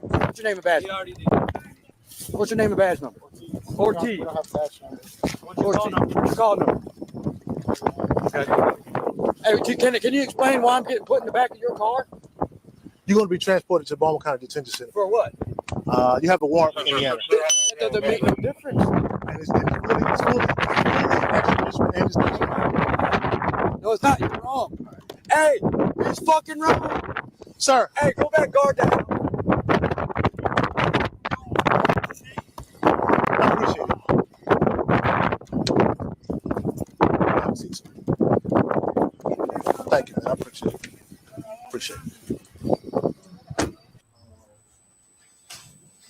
What's your name and badge number? What's your name and badge number? Ortiz. What's your call number? Okay. Hey, can you explain why I'm getting put in the back of your car? You're going to be transported to Baltimore County Detention Center. For what? You have a warrant from Indiana. That doesn't make no difference. And it's fully extradition and it's nationwide. No, it's not. You're wrong. Hey, he's fucking wrong. Sir. Hey, go back, guard down. I appreciate it. Thank you, man. I appreciate it. Appreciate it.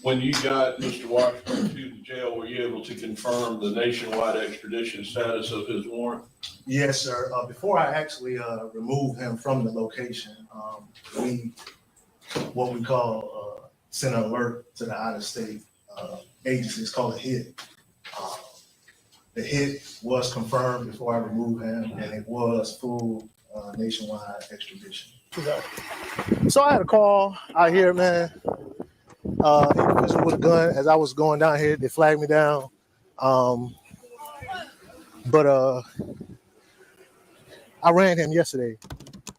When you got Mr. Washburn to the jail, were you able to confirm the nationwide extradition status of his warrant? Yes, sir. Before I actually removed him from the location, we sent an alert to the out-of-state agencies called a hit. The hit was confirmed before I removed him, and it was full nationwide extradition. So I had a call out here, man. Individual with a gun. As I was going down here, they flagged me down. But I ran him yesterday.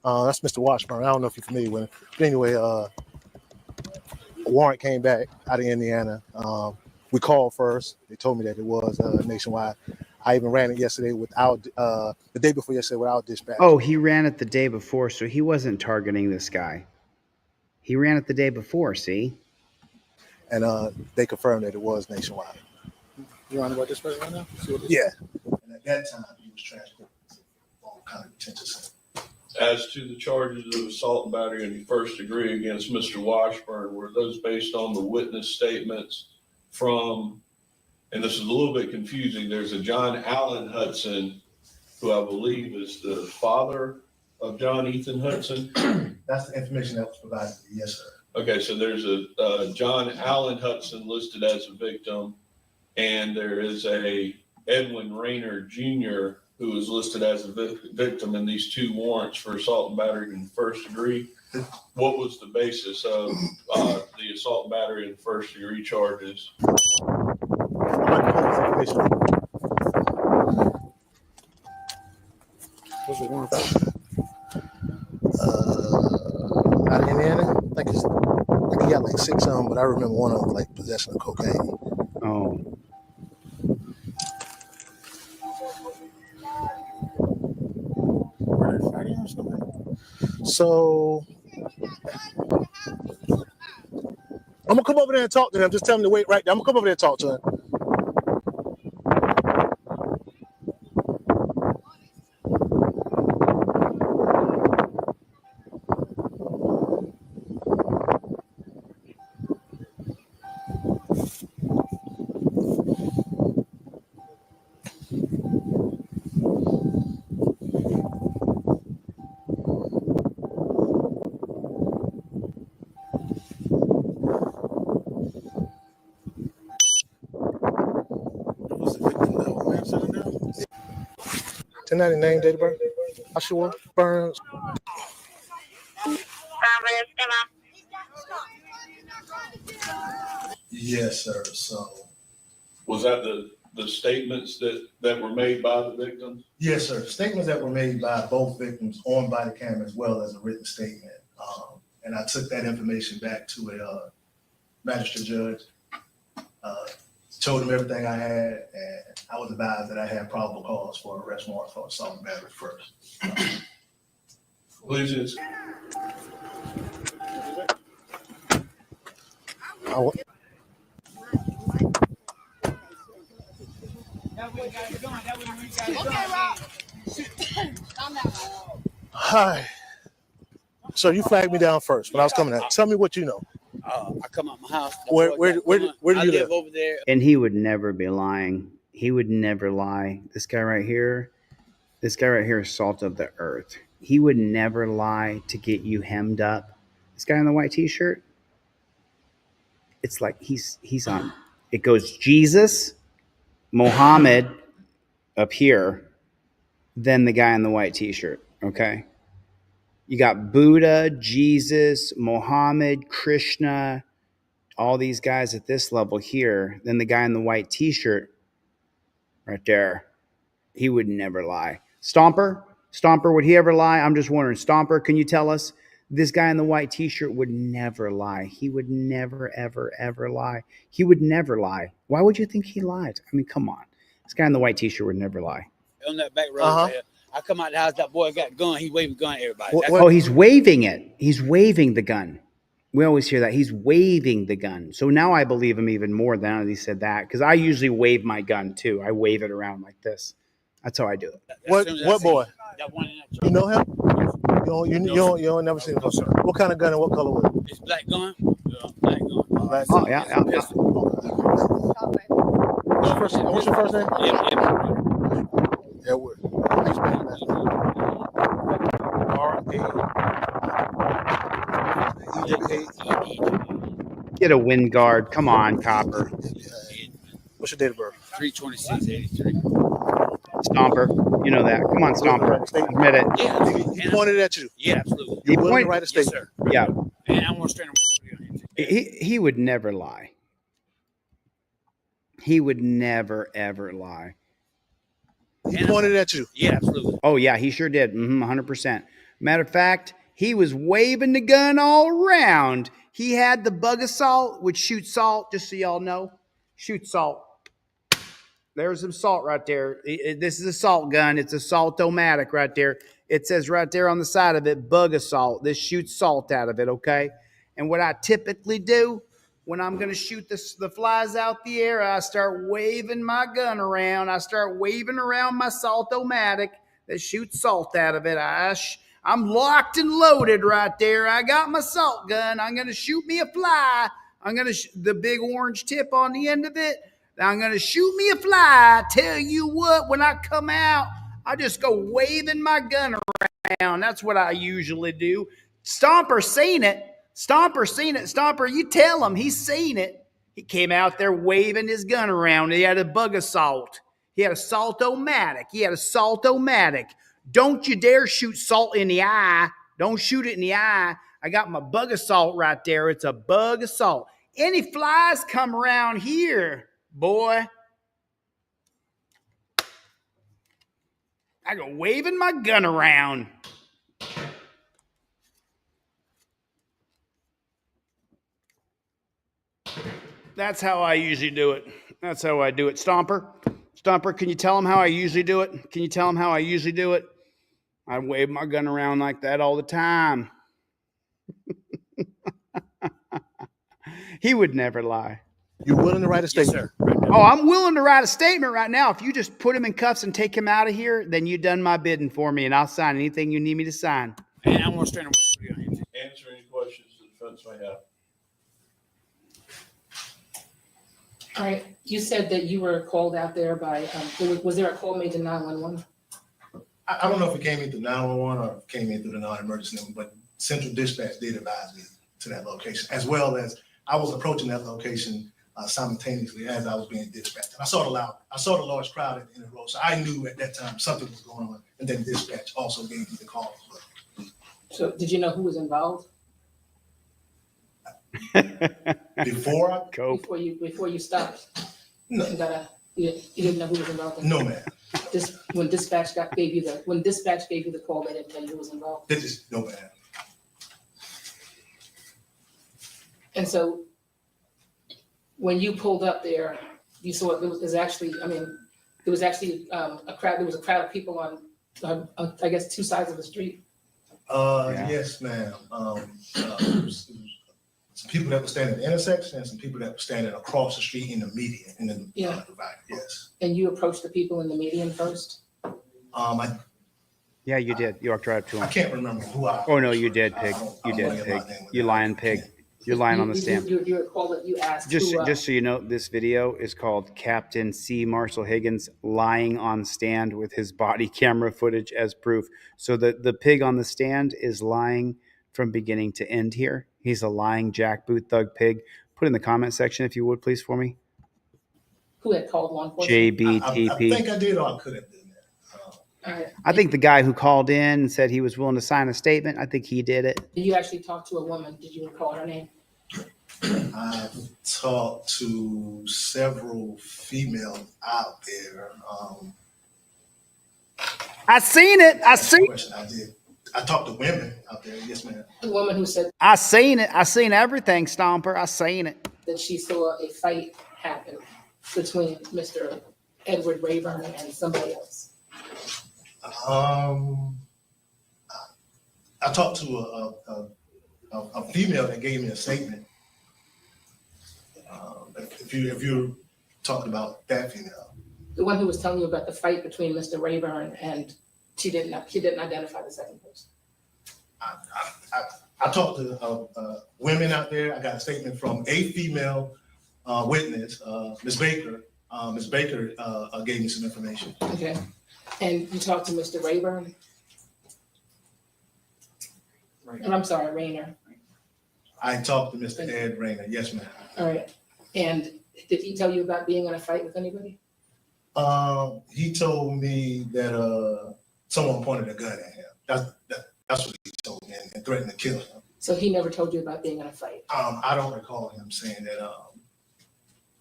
That's Mr. Washburn. I don't know if you're familiar with him. But anyway, a warrant came back out of Indiana. We called first. They told me that it was nationwide. I even ran it yesterday without the day before yesterday without dispatch. Oh, he ran it the day before, so he wasn't targeting this guy. He ran it the day before, see? And they confirmed that it was nationwide. You want to go dispatch right now? Yeah. And at that time, he was transported to all kind of detention center. As to the charges of assault and battery and first degree against Mr. Washburn, were those based on the witness statements from, and this is a little bit confusing, there's a John Allen Hudson, who I believe is the father of John Ethan Hudson? That's the information that was provided. Yes, sir. Okay, so there's a John Allen Hudson listed as a victim, and there is a Edwin Rayner Jr. who is listed as a victim in these two warrants for assault and battery in first degree. What was the basis of the assault and battery and first degree charges? What's the warrant for? Out of Indiana? I think he got like 6 of them, but I remember one of them like possession of cocaine. Oh. So I'm gonna come over there and talk to him. Just tell him to wait right there. I'm gonna come over there and talk to him. Isn't that his name, date of birth? Joshua Burns. Yes, sir. So, Was that the statements that were made by the victims? yes, sir. Statements that were made by both victims on body cam as well as a written statement. And I took that information back to a magistrate judge, told him everything I had, and I was advised that I had probable cause for arrest warrant for assault and battery first. Please. Hi. So you flagged me down first when I was coming out. Tell me what you know. I come out my house. Where do you live? Over there. And he would never be lying. He would never lie. This guy right here is salt of the earth. He would never lie to get you hemmed up. This guy in the white t-shirt, it's like he's on. It goes Jesus, Muhammad up here, then the guy in the white t-shirt, okay? You got Buddha, Jesus, Muhammad, Krishna, all these guys at this level here. Then the guy in the white t-shirt right there, he would never lie. Stomper, would he ever lie? I'm just wondering. Stomper, can you tell us? This guy in the white t-shirt would never lie. He would never, ever, ever lie. He would never lie. Why would you think he lied? I mean, come on. This guy in the white t-shirt would never lie. On that back road there. I come out the house, that boy got a gun. He waving a gun at everybody. Oh, he's waving it. He's waving the gun. We always hear that. He's waving the gun. So now I believe him even more now that he said that, because I usually wave my gun too. I wave it around like this. That's how I do it. What boy? That one in that You know him? You don't never seen him. What kind of gun and what color was it? It's black gun. Black gun. Black Oh, gun. yeah. What's your first name? Edward. Get a wind guard. Come on, Copper. What's your date of birth? 3/26/83. Stomper. You know that. Come on, Stomper. Admit it. Yeah. He pointed at you. Yeah, absolutely. He willing to point, write a Yes, statement? sir. yeah. And I want to straighten He would never lie. He would never, ever lie. He pointed at you. Yeah, absolutely. Oh, yeah, he sure did. 100%. Matter of fact, he was waving the gun all around. He had the bug of salt, which shoots salt, just so y'all know. Shoots salt. There's some salt right there. This is a salt gun. It's a salt-o-matic right there. It says right there on the side of it, bug of salt. This shoots salt out of it, okay? And what I typically do when I'm going to shoot the flies out the air, I start waving my gun around. I start waving around my salt-o-matic that shoots salt out of it. I'm locked and loaded right there. I got my salt gun. I'm going to shoot me a fly. I'm going to the big orange tip on the end of it. I'm going to shoot me a fly. Tell you what, when I come out, I just go waving my gun around. That's what I usually do. Stomper seen it. Stomper, you tell him. He's seen it. He came out there waving his gun around. He had a bug of salt. He had a salt-o-matic. Don't you dare shoot salt in the eye. Don't shoot it in the eye. I got my bug of salt right there. It's a bug of salt. Any flies come around here, boy, I go waving my gun around. That's how I usually do it. That's how I do it. Stomper, can you tell him how I usually do it? I wave my gun around like that all the time. He would never lie. You're willing to write a statement? Yes, sir. Oh, I'm willing to write a statement right now. If you just put him in cuffs and take him out of here, then you done my bidding for me, and I'll sign anything you need me to sign. And I want to straighten Answer any questions the defense may have. All right, you said that you were called out there by, was there a call made to 911? I don't know if it came in through 911 or if it came in through the non-emergency number, but Central Dispatch did advise me to that location, as well as I was approaching that location simultaneously as I was being dispatched. And I saw the large crowd at the end of the road, so I knew at that time something was going on. And then dispatch also gave me the call. So did you know who was involved Before you stopped? No. You didn't know who was involved? No, ma'am. When dispatch gave you the call, they didn't tell you who was involved. No, ma'am. And so when you pulled up there, you saw there was actually a crowd. There was a crowd of people on I guess 2 sides of the street. Yes, ma'am. There was some people that were standing at the intersection and some people that were standing across the street in the median, in the divider. Yes. And you approached the people in the median first? Yeah, you did. You walked right up to him. I can't remember who I. Oh no, you did, pig. You did, pig. You lying pig. You're lying on the stand. You recall that you asked. Just so you know, this video is called Captain C. Marshall Higgins lying on stand with his body camera footage as proof. So the pig on the stand is lying from beginning to end here. He's a lying jackboot thug pig. Put in the comment section if you would, please, for me. Who had called law enforcement? JBTP. I think I did, or I could have done that. All right. I think the guy who called in and said he was willing to sign a statement, I think he did it. Did you actually talk to a woman? Did you recall her name? I've talked to several females out there. I seen it. I did. I talked to women out there. Yes, ma'am. The woman who said I seen it. I seen everything, Stomper. I seen it. that she saw a fight happen between Mr. Edward Rayburn and somebody else. I talked to a female that gave me a statement. If you're talking about that female, The one who was telling you about the fight between Mr. Rayburn and she didn't identify the second person. I talked to women out there. I got a statement from a female witness, Ms. Baker. Ms. Baker gave me some information. Okay. And you talked to Mr. Rayburn? And I'm sorry, Rayner. I talked to Mr. Ed Rayner. Yes, ma'am. All right. And did he tell you about being in a fight with anybody? He told me that someone pointed a gun at him. That's what he told me and threatened to kill him. So he never told you about being in a fight? I don't recall him saying that.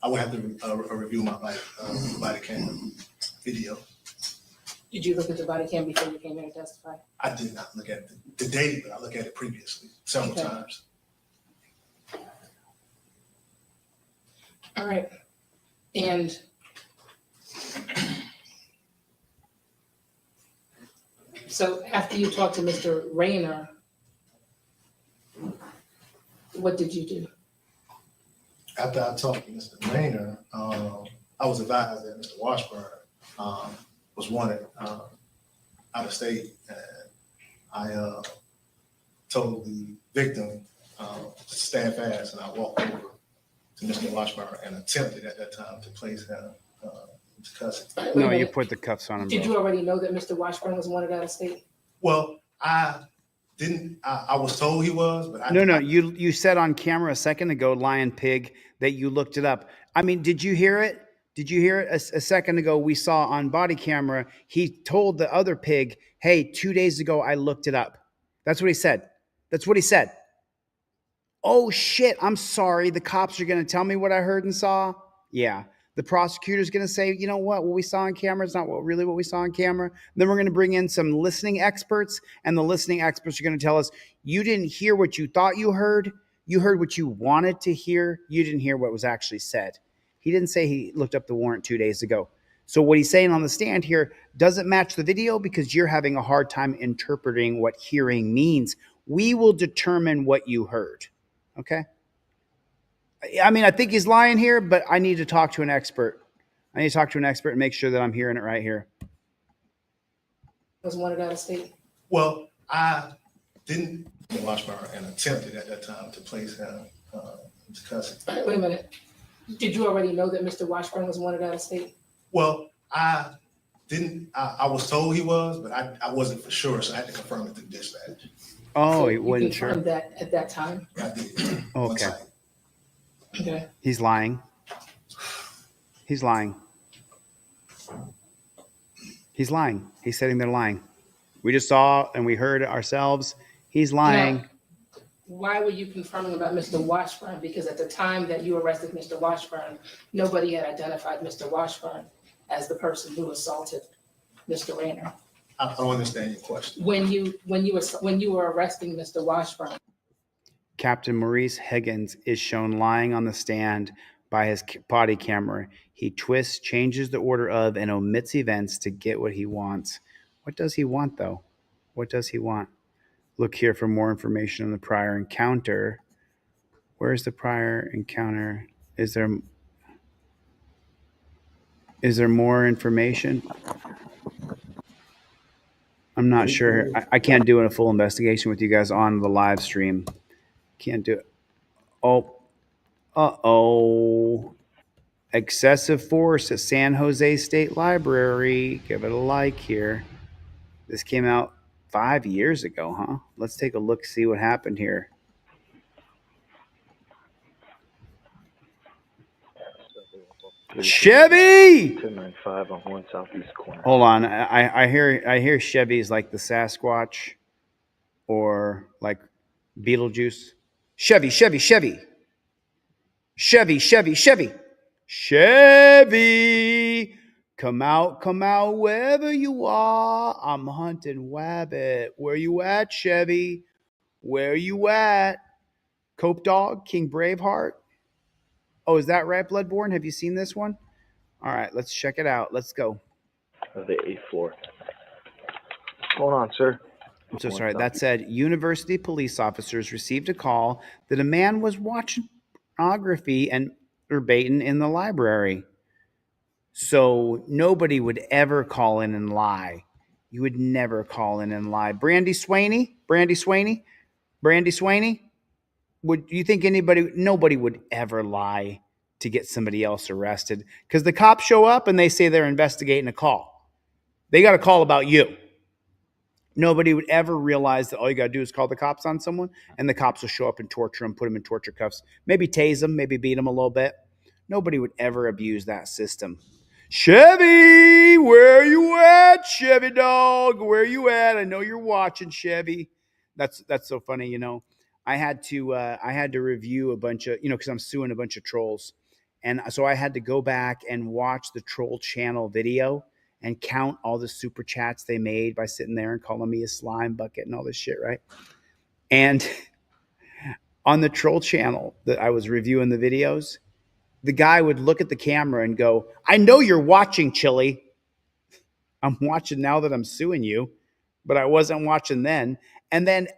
I would have to review my body camera video. Did you look at the body cam before you came here to testify? I did not look at it today, but I looked at it previously several times. All right. And so after you talked to Mr. Rayner, what did you do? After I talked to Mr. Rayner, I was advised that Mr. Washburn was wanted out of state, and I told the victim to stand fast, and I walked over to Mr. Washburn and attempted at that time to place him into custody. No, you put the cuffs on him. Did you already know that Mr. Washburn was wanted out of state? Well, I didn't. I was told he was, but No. You said on camera a second ago, lying pig, that you looked it up. I mean, did you hear it? Did you hear it a second ago? We saw on body camera, he told the other pig, hey, 2 days ago, I looked it up. That's what he said. That's what he said. Oh, shit. I'm sorry. The cops are going to tell me what I heard and saw. Yeah. The prosecutor's going to say, you know what we saw on camera is not what we saw on camera. Then we're going to bring in some listening experts, and the listening experts are going to tell us, you didn't hear what you thought you heard. You heard what you wanted to hear. You didn't hear what was actually said. He didn't say he looked up the warrant 2 days ago. So what he's saying on the stand here doesn't match the video because you're having a hard time interpreting what hearing means. We will determine what you heard. Okay? I mean, I think he's lying here, but I need to talk to an expert. I need to talk to an expert and make sure that I'm hearing it right here. Was wanted out of state? Well, I didn't Washburn and attempted at that time to place him into custody. All right, wait a minute. Did you already know that Mr. Washburn was wanted out of state? Well, I didn't. I was told he was, but I wasn't for sure, so I had to confirm it through dispatch. Oh, he You wasn't sure. confirmed that at that time? I did. Okay. Okay. He's lying. He's lying. He's lying. He's sitting there lying. We just saw and we heard it ourselves. He's lying. Now, why were you confirming about Mr. Washburn? Because at the time that you arrested Mr. Washburn, nobody had identified Mr. Washburn as the person who assaulted Mr. Rayner. I don't understand your question. When you were arresting Mr. Washburn. Captain Maurice Higgins is shown lying on the stand by his body camera. He twists, changes the order of, and omits events to get what he wants. What does he want, though? What does he want? Look here for more information on the prior encounter. Where's the prior encounter? Is there more information? I'm not sure. I can't do a full investigation with you guys on the live stream. Can't do it. Oh. Uh-oh. Excessive force at San Jose State Library. Give it a like here. This came out 5 years ago, huh? Let's take a look, see what happened here. Chevy! 1095 on 1 Southeast corner. Hold on. I hear Chevy's like the Sasquatch or like Beetlejuice. Chevy. Chevy, come out wherever you are. I'm hunting wabbit. Where you at, Chevy? Where you at? Cope Dog, King Braveheart. Oh, is that right, Bloodborne? Have you seen this one? All right, let's check it out. Let's go. The 8th floor. Hold on, sir. I'm so sorry. That said, university police officers received a call that a man was watching pornography and baiting in the library. So nobody would ever call in and lie. You would never call in and lie. Brandy Swaney? Would you think nobody would ever lie to get somebody else arrested? Because the cops show up and they say they're investigating a call. They got a call about you. Nobody would ever realize that all you got to do is call the cops on someone, and the cops will show up and torture them, put them in torture cuffs, maybe tase them, maybe beat them a little bit. Nobody would ever abuse that system. Chevy, where you at, Chevy dog? Where you at? I know you're watching, Chevy. That's so funny, you know. I had to review a bunch of, because I'm suing a bunch of trolls, and so I had to go back and watch the troll channel video and count all the super chats they made by sitting there and calling me a slime bucket and all this shit, right? And on the troll channel that I was reviewing the videos, the guy would look at the camera and go, I know you're watching, Chili. I'm watching now that I'm suing you, but I wasn't watching then. And then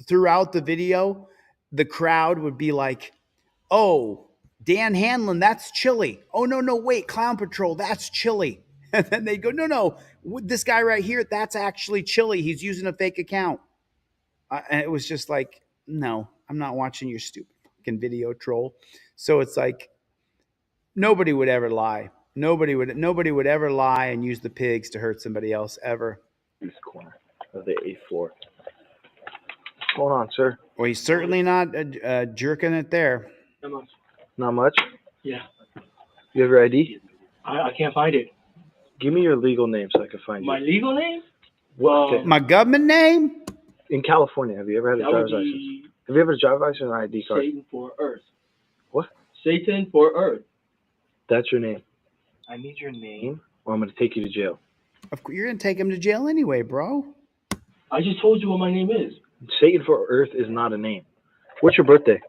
throughout the video, the crowd would be like, oh, Dan Hanlon, that's Chili. Oh, no, wait, Clown Patrol, that's Chili. And then they go, no, this guy right here, that's actually Chili. He's using a fake account. And it was just like, no, I'm not watching your stupid fucking video, troll. So it's like, nobody would ever lie. Nobody would ever lie and use the pigs to hurt somebody else ever. East corner of the 8th floor. What's going on, sir? Well, he's certainly not jerking it there. Not much. Not much? Yeah. You have your ID? I can't find it. Give me your legal name so I can find you. My legal name? Well, my government name? In California, have you ever had a driver's license? Have you ever had a driver's license or an ID card? Satan for Earth. What? Satan for Earth. That's your name. I need your name. Or I'm going to take you to jail. Of course, you're going to take him to jail anyway, bro. I just told you what my name is. Satan for Earth is not a name. What's your birthday?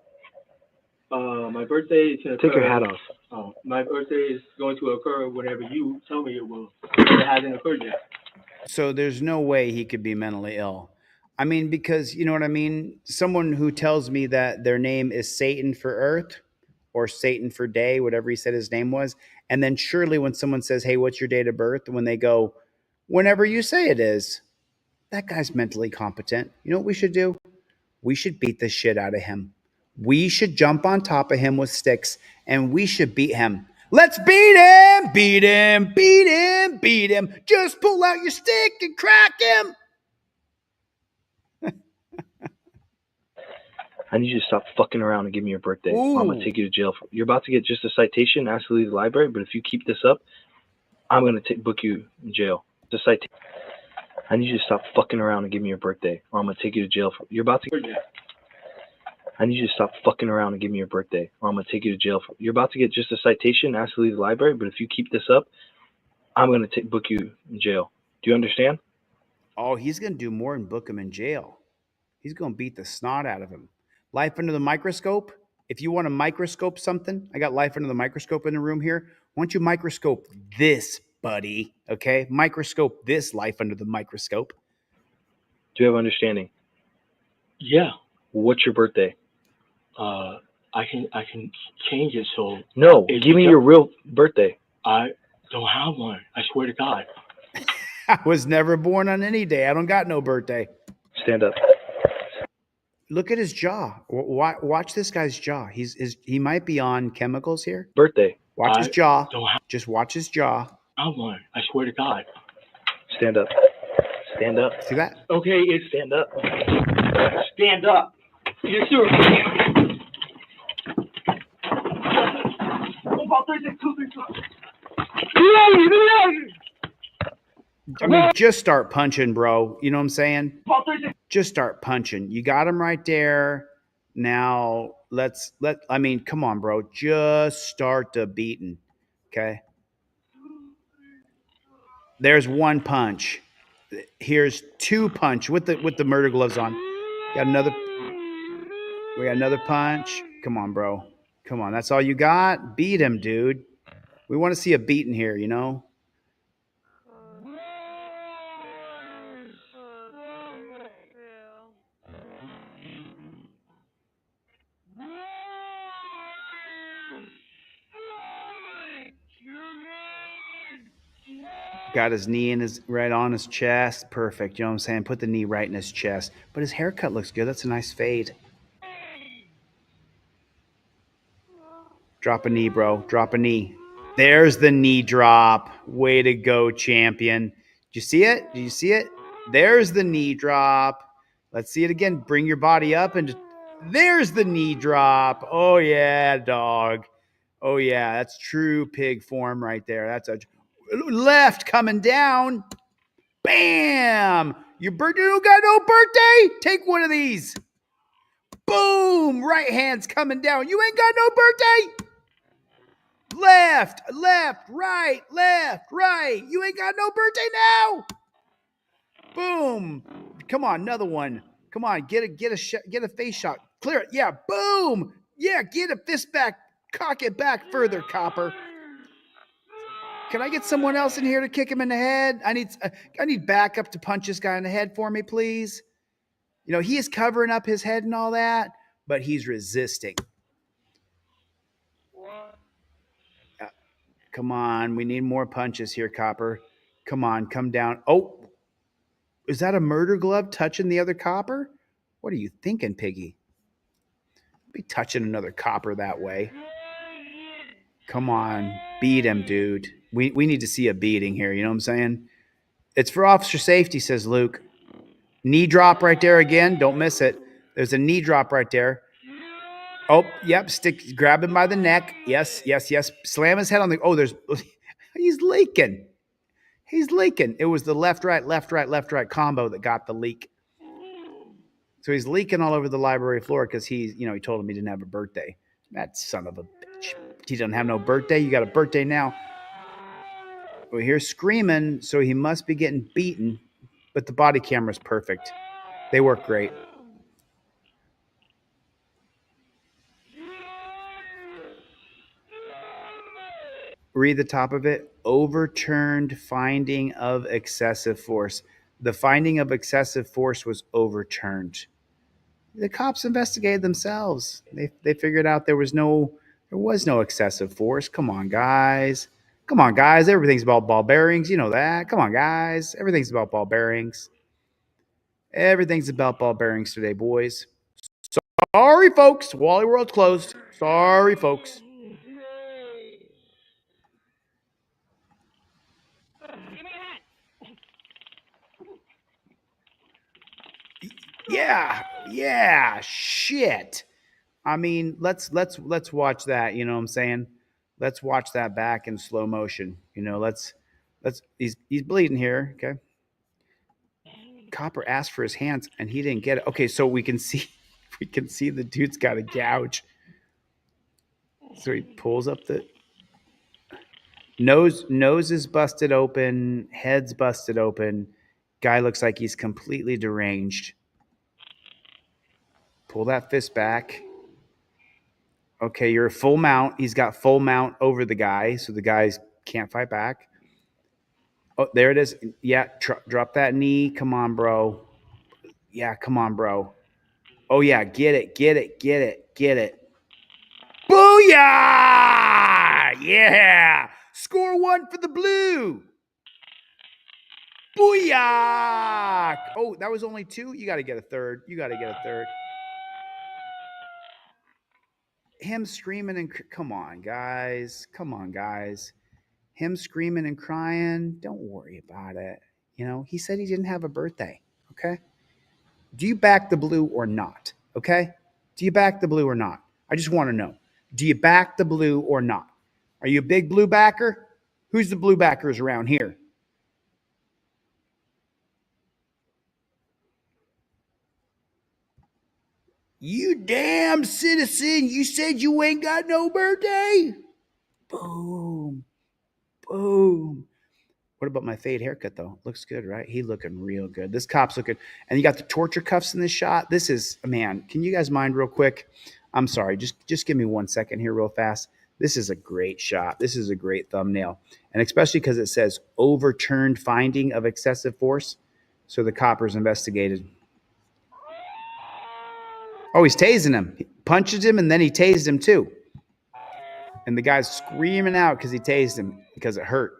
My birthday is Take your hat off. Oh, my birthday is going to occur whenever you tell me it will. It hasn't occurred yet. So there's no way he could be mentally ill. I mean, because, you know what I mean? Someone who tells me that their name is Satan for Earth or Satan for Day, whatever he said his name was. And then surely when someone says, hey, what's your date of birth? When they go, whenever you say it is, that guy's mentally competent. You know what we should do? We should beat the shit out of him. We should jump on top of him with sticks and we should beat him. Let's beat him, beat him, beat him, beat him. Just pull out your stick and crack him. I need you to stop fucking around and give me your birthday, or I'm gonna Ooh. take you to jail. You're about to get just a citation, ask to leave the library, but if you keep this up, I'm gonna book you in jail. The citation. I need you to stop fucking around and give me your birthday, or I'm gonna take you to jail. You're about to. I need you to stop fucking around and give me your birthday, or I'm gonna take you to jail. You're about to get just a citation, ask to leave the library, but if you keep this up, I'm gonna book you in jail. Do you understand? Oh, he's going to do more than book him in jail. He's going to beat the snot out of him. Life under the microscope. If you want to microscope something, I got life under the microscope in the room here. Why don't you microscope this, buddy? Okay? Microscope this life under the microscope. Do you have understanding? Yeah. What's your birthday? I can change it so. No, give me your real birthday. I don't have one. I swear to God. I was never born on any day. I don't got no birthday. Stand up. Look at his jaw. Watch this guy's jaw. He might be on chemicals here. Birthday. Watch his jaw. Don't have Just watch his jaw. one. I swear to God. Stand up. Stand up. See that? Okay, it's Stand up. stand up. Yes, sir. I mean, just start punching, bro. You know what I'm saying? Just start punching. You got him right there. Now I mean, come on, bro. Just start the beating. Okay. There's one punch. Here's two punch with the murder gloves on. We got another punch. Come on, bro. Come on. That's all you got? Beat him, dude. We want to see a beating here, you know? Got his knee right on his chest. Perfect. You know what I'm saying? Put the knee right in his chest. But his haircut looks good. That's a nice fade. Drop a knee, bro. Drop a knee. There's the knee drop. Way to go, champion. Did you see it? Did you see it? There's the knee drop. Let's see it again. Bring your body up and there's the knee drop. Oh, yeah, dog. Oh, yeah. That's true pig form right there. That's a left coming down. Bam! You don't got no birthday? Take one of these. Boom! Right hand's coming down. You ain't got no birthday? Left, right. You ain't got no birthday now. Boom! Come on, another one. Come on, get a face shot. Clear it. Yeah, boom! Yeah, get a fist back. Cock it back further, copper. Can I get someone else in here to kick him in the head? I need backup to punch this guy in the head for me, please. You know, he is covering up his head and all that, but he's resisting. Come on, we need more punches here, Copper. Come on, come down. Oh, is that a murder glove touching the other copper? What are you thinking, Piggy? Be touching another copper that way. Come on, beat him, dude. We need to see a beating here. You know what I'm saying? It's for officer safety, says Luke. Knee drop right there again. Don't miss it. There's a knee drop right there. Oh, yep. Grab him by the neck. Yes. Slam his head on the. Oh, he's leaking. It was the left, right combo that got the leak. So he's leaking all over the library floor because he told him he didn't have a birthday. That son of a bitch. He doesn't have no birthday. You got a birthday now. We're here screaming, so he must be getting beaten. But the body camera's perfect. They work great. Read the top of it. Overturned finding of excessive force. The finding of excessive force was overturned. The cops investigated themselves. They figured out there was no excessive force. Come on, guys. Everything's about ball bearings. You know that. Come on, guys. Everything's about ball bearings. Everything's about ball bearings today, boys. Sorry, folks. Wally World's closed. Sorry, folks. Yeah, shit. I mean, let's watch that, you know what I'm saying? Let's watch that back in slow motion. You know, let's he's bleeding here, okay? Copper asked for his hands and he didn't get it. Okay, so we can see the dude's got a gouge. So he pulls up the nose is busted open, head's busted open. Guy looks like he's completely deranged. Pull that fist back. Okay, you're a full mount. He's got full mount over the guy, so the guys can't fight back. Oh, there it is. Yeah, drop that knee. Come on, bro. Yeah, come on, bro. Oh, yeah, get it. Booyah! Yeah! Score one for the blue. Booyah! Oh, that was only two? You got to get a third. Him screaming and come on, guys. Him screaming and crying, don't worry about it. You know, he said he didn't have a birthday. Okay. Do you back the blue or not? Okay. Do you back the blue or not? I just want to know. Do you back the blue or not? Are you a big blue backer? Who's the blue backers around here? You damn citizen. You said you ain't got no birthday? Boom. What about my fade haircut, though? Looks good, right? He looking real good. This cop's looking, and you got the torture cuffs in this shot. This is, man, can you guys mind real quick? I'm sorry. Just give me 1 second here real fast. This is a great shot. This is a great thumbnail. And especially because it says overturned finding of excessive force. So the copper's investigated. Oh, he's tasing him. He punches him, and then he tased him, too. And the guy's screaming out because he tased him because it hurt.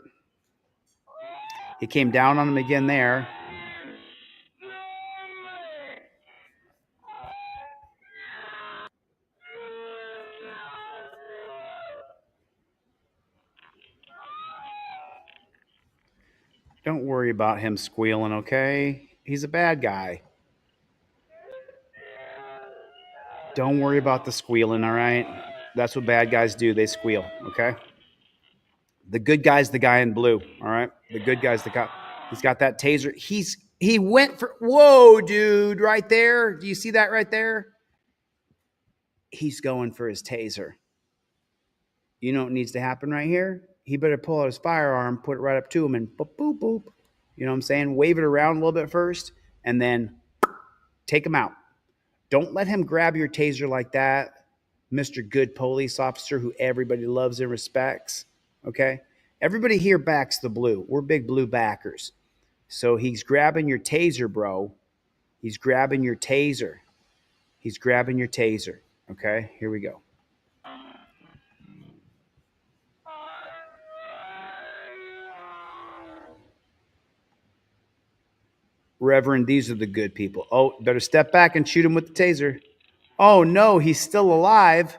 He came down on him again there. Don't worry about him squealing, okay? He's a bad guy. Don't worry about the squealing, all right? That's what bad guys do. They squeal, okay? The good guy's the guy in blue, all right? The good guy's the guy. He's got that taser. He went for, whoa, dude, right there. Do you see that right there? He's going for his taser. You know what needs to happen right here? He better pull out his firearm, put it right up to him, and boop, boop, boop. You know what I'm saying? Wave it around a little bit first, and then take him out. Don't let him grab your taser like that, Mr. Good Police Officer who everybody loves and respects, okay? Everybody here backs the blue. We're big blue backers. So he's grabbing your taser, bro. He's grabbing your taser. Okay, here we go. Reverend, these are the good people. Oh, better step back and shoot him with the taser. Oh, no, he's still alive.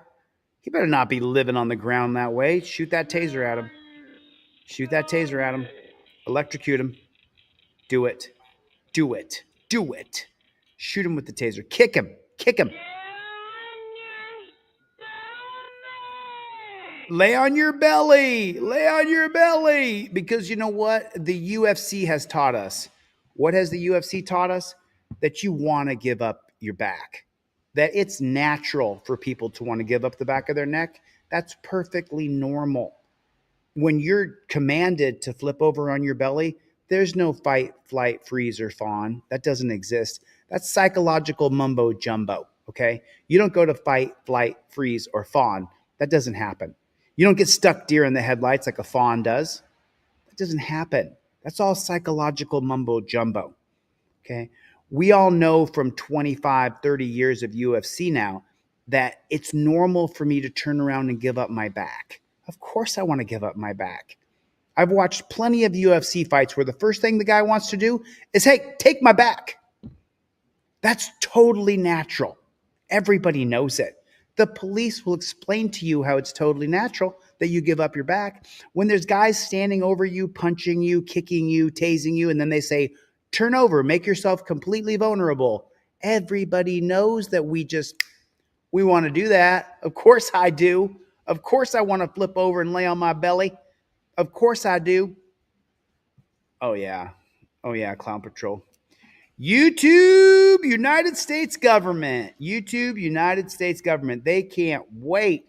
He better not be living on the ground that way. Shoot that taser at him. Electrocute him. Do it. Shoot him with the taser. Kick him. Lay on your belly. Because you know what? The UFC has taught us. What has the UFC taught us? That you want to give up your back. That it's natural for people to want to give up the back of their neck. That's perfectly normal. When you're commanded to flip over on your belly, there's no fight, flight, freeze, or fawn. That doesn't exist. That's psychological mumbo jumbo, okay? You don't go to fight, flight, freeze, or fawn. That doesn't happen. You don't get stuck deer in the headlights like a fawn does. That doesn't happen. That's all psychological mumbo jumbo, okay? We all know from 25, 30 years of UFC now that it's normal for me to turn around and give up my back. Of course I want to give up my back. I've watched plenty of UFC fights where the first thing the guy wants to do is, hey, take my back. That's totally natural. Everybody knows it. The police will explain to you how it's totally natural that you give up your back. When there's guys standing over you, punching you, kicking you, tasing you, and then they say, turn over, make yourself completely vulnerable. Everybody knows that we want to do that. Of course I do. Of course I want to flip over and lay on my belly. Of course I do. Oh yeah, Clown Patrol. YouTube, United States government. YouTube, United States government. They can't wait.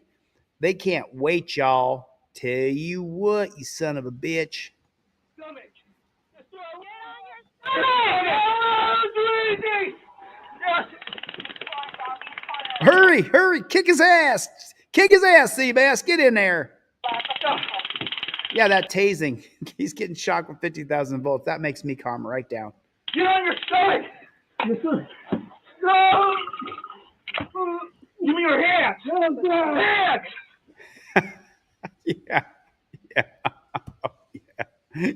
They can't wait, y'all. Tell you what, you son of a bitch. Hurry, hurry, kick his ass. Kick his ass, Seabass. Get in there. Yeah, that tasing. He's getting shocked with 50,000 volts. That makes me calm right down. Get on your stomach! No! Give me your hands! Hands!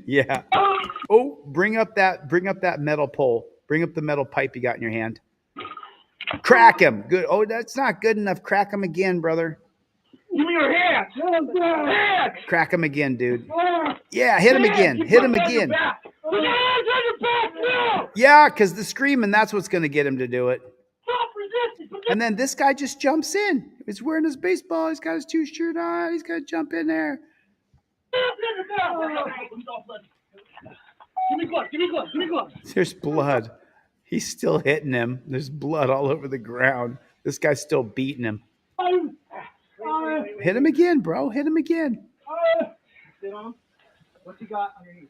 Yeah. Oh, bring up that metal pole. Bring up the metal pipe you got in your hand. Crack him. Good. Oh, that's not good enough. Crack him again, brother. Give me your hands! Hands! Crack him again, dude. Yeah, hit him again. Hit him again. Yeah, because the screaming, that's what's going to get him to do it. And then this guy just jumps in. He's wearing his baseball. He's got his 2-shirt on. He's got to jump in there. Give me gloves. Give me gloves. Give me gloves. There's blood. He's still hitting him. There's blood all over the ground. This guy's still beating him. Hit him again, bro. Hit him again. Sit on him. What's he got underneath?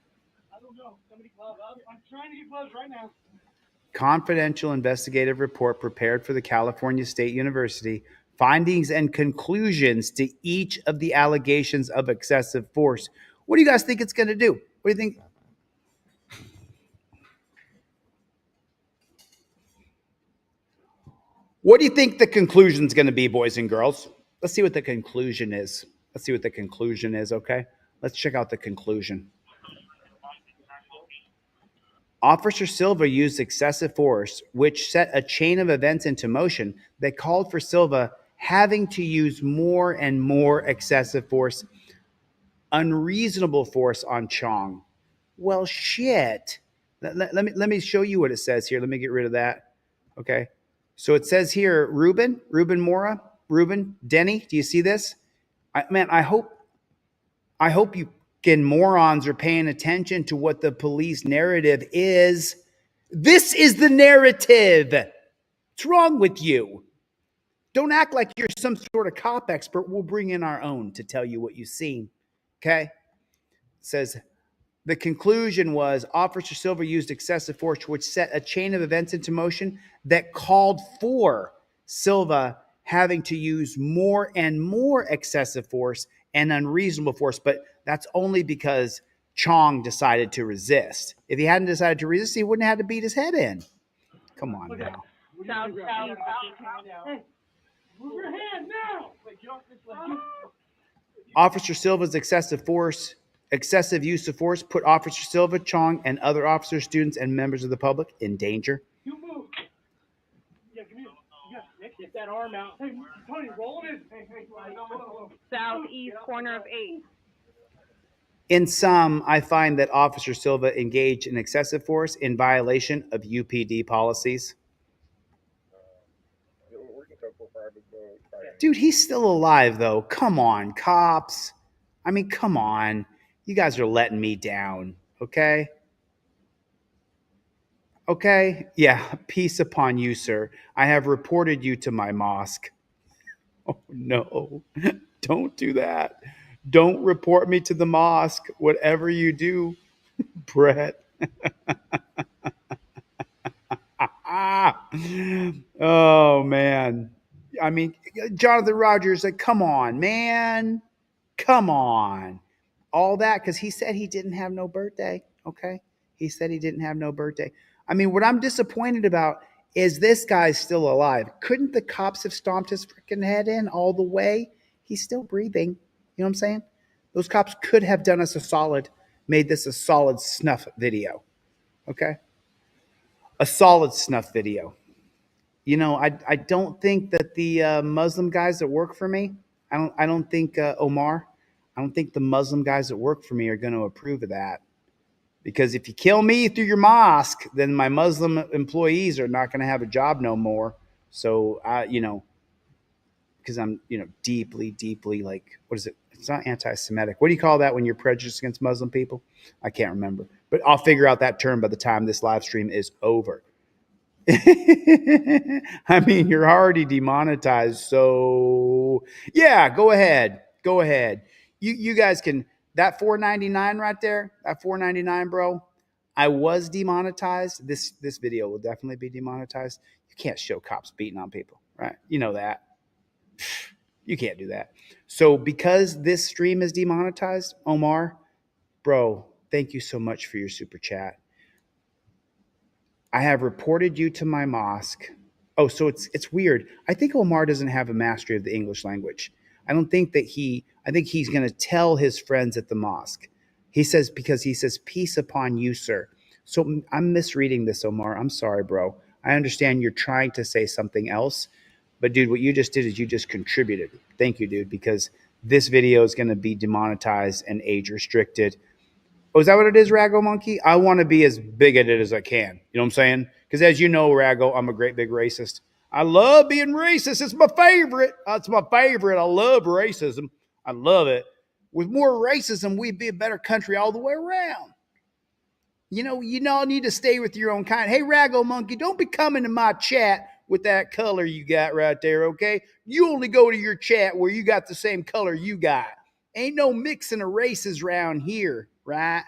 I don't know. Somebody glove up. I'm trying to get gloves right now. Confidential investigative report prepared for the California State University. Findings and conclusions to each of the allegations of excessive force. What do you guys think it's going to do? What do you think? What do you think the conclusion is going to be, boys and girls? Let's see what the conclusion is. Let's see what the conclusion is, okay? Let's check out the conclusion. Officer Silva used excessive force, which set a chain of events into motion that called for Silva having to use more and more excessive force, unreasonable force on Chong. Well, shit. Let me show you what it says here. Let me get rid of that. Okay. So it says here, Ruben Mora, Denny, do you see this? I hope you morons are paying attention to what the police narrative is. This is the narrative. What's wrong with you? Don't act like you're some sort of cop expert. We'll bring in our own to tell you what you've seen. Okay? It says, the conclusion was Officer Silva used excessive force, which set a chain of events into motion that called for Silva having to use more and more excessive force and unreasonable force. But that's only because Chong decided to resist. If he hadn't decided to resist, he wouldn't have had to beat his head in. Come on now. Hey, move your hand now. Officer Silva's excessive use of force put Officer Silva, Chong, and other officers, students, and members of the public in danger. You move. Yeah, give me. Get that arm out. Hey, Tony, roll it in. Hey, Southeast corner of 8. In sum, I find that Officer Silva engaged in excessive force in violation of UPD policies. Dude, he's still alive, though. Come on, cops. I mean, come on. You guys are letting me down, okay? Okay? Yeah, peace upon you, sir. I have reported you to my mosque. Oh, no. Don't do that. Don't report me to the mosque, whatever you do, Brett. Oh, man. I mean, Jonathan Rogers, like, come on, man. Come on. All that, because he said he didn't have no birthday, okay? He said he didn't have no birthday. I mean, what I'm disappointed about is this guy's still alive. Couldn't the cops have stomped his freaking head in all the way? He's still breathing. You know what I'm saying? Those cops could have done us a solid, made this a solid snuff video, okay? A solid snuff video. You know, I don't think that the Muslim guys that work for me, I don't think Omar, I don't think the Muslim guys that work for me are going to approve of that. Because if you kill me through your mosque, then my Muslim employees are not going to have a job no more. So because I'm, deeply, deeply like, what is it? It's not anti-Semitic. What do you call that when you're prejudiced against Muslim people? I can't remember, but I'll figure out that term by the time this live stream is over. I mean, you're already demonetized. So yeah, go ahead. You guys can, that $4.99 right there, that $4.99, bro. I was demonetized. This video will definitely be demonetized. You can't show cops beating on people, right? You know that. You can't do that. So because this stream is demonetized, Omar, bro, thank you so much for your super chat. I have reported you to my mosque. Oh, so it's weird. I think Omar doesn't have a mastery of the English language. I think he's going to tell his friends at the mosque. Because he says, peace upon you, sir. So I'm misreading this, Omar. I'm sorry, bro. I understand you're trying to say something else. But, dude, what you just did is you just contributed. Thank you, dude, because this video is going to be demonetized and age restricted. Oh, is that what it is, Rago Monkey? I want to be as bigoted as I can. You know what I'm saying? Because as you know, Rago, I'm a great big racist. I love being racist. It's my favorite. It's my favorite. I love racism. I love it. With more racism, we'd be a better country all the way around. You all need to stay with your own kind. Hey, Rago Monkey, don't be coming to my chat with that color you got right there, okay? You only go to your chat where you got the same color you got. Ain't no mixing of races around here, right?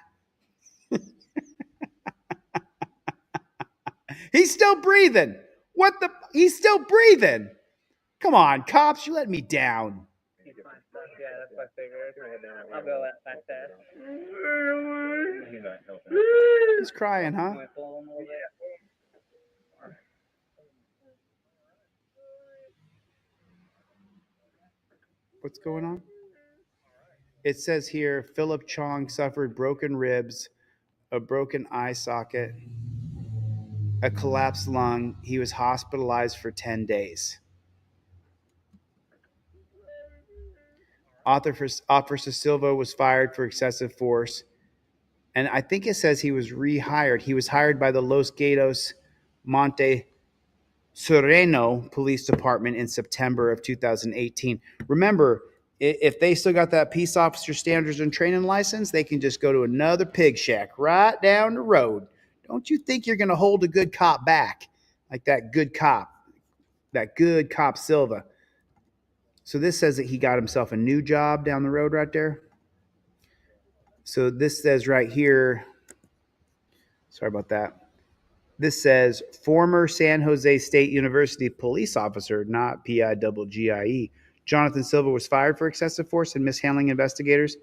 He's still breathing. He's still breathing. Come on, cops, you let me down. Yeah, that's my favorite. I'll go that fast. He's crying, huh? What's going on? It says here, Philip Chong suffered broken ribs, a broken eye socket, a collapsed lung. He was hospitalized for 10 days. Officer Silva was fired for excessive force. And I think it says he was rehired. He was hired by the Los Gatos Monte Sereno Police Department in September of 2018. Remember, if they still got that peace officer standards and training license, they can just go to another pig shack right down the road. Don't you think you're going to hold a good cop back like that good cop Silva? So this says that he got himself a new job down the road right there. So this says right here, sorry about that. This says former San Jose State University police officer, not PIGGIE, Jonathan Silva was fired for excessive force and mishandling investigators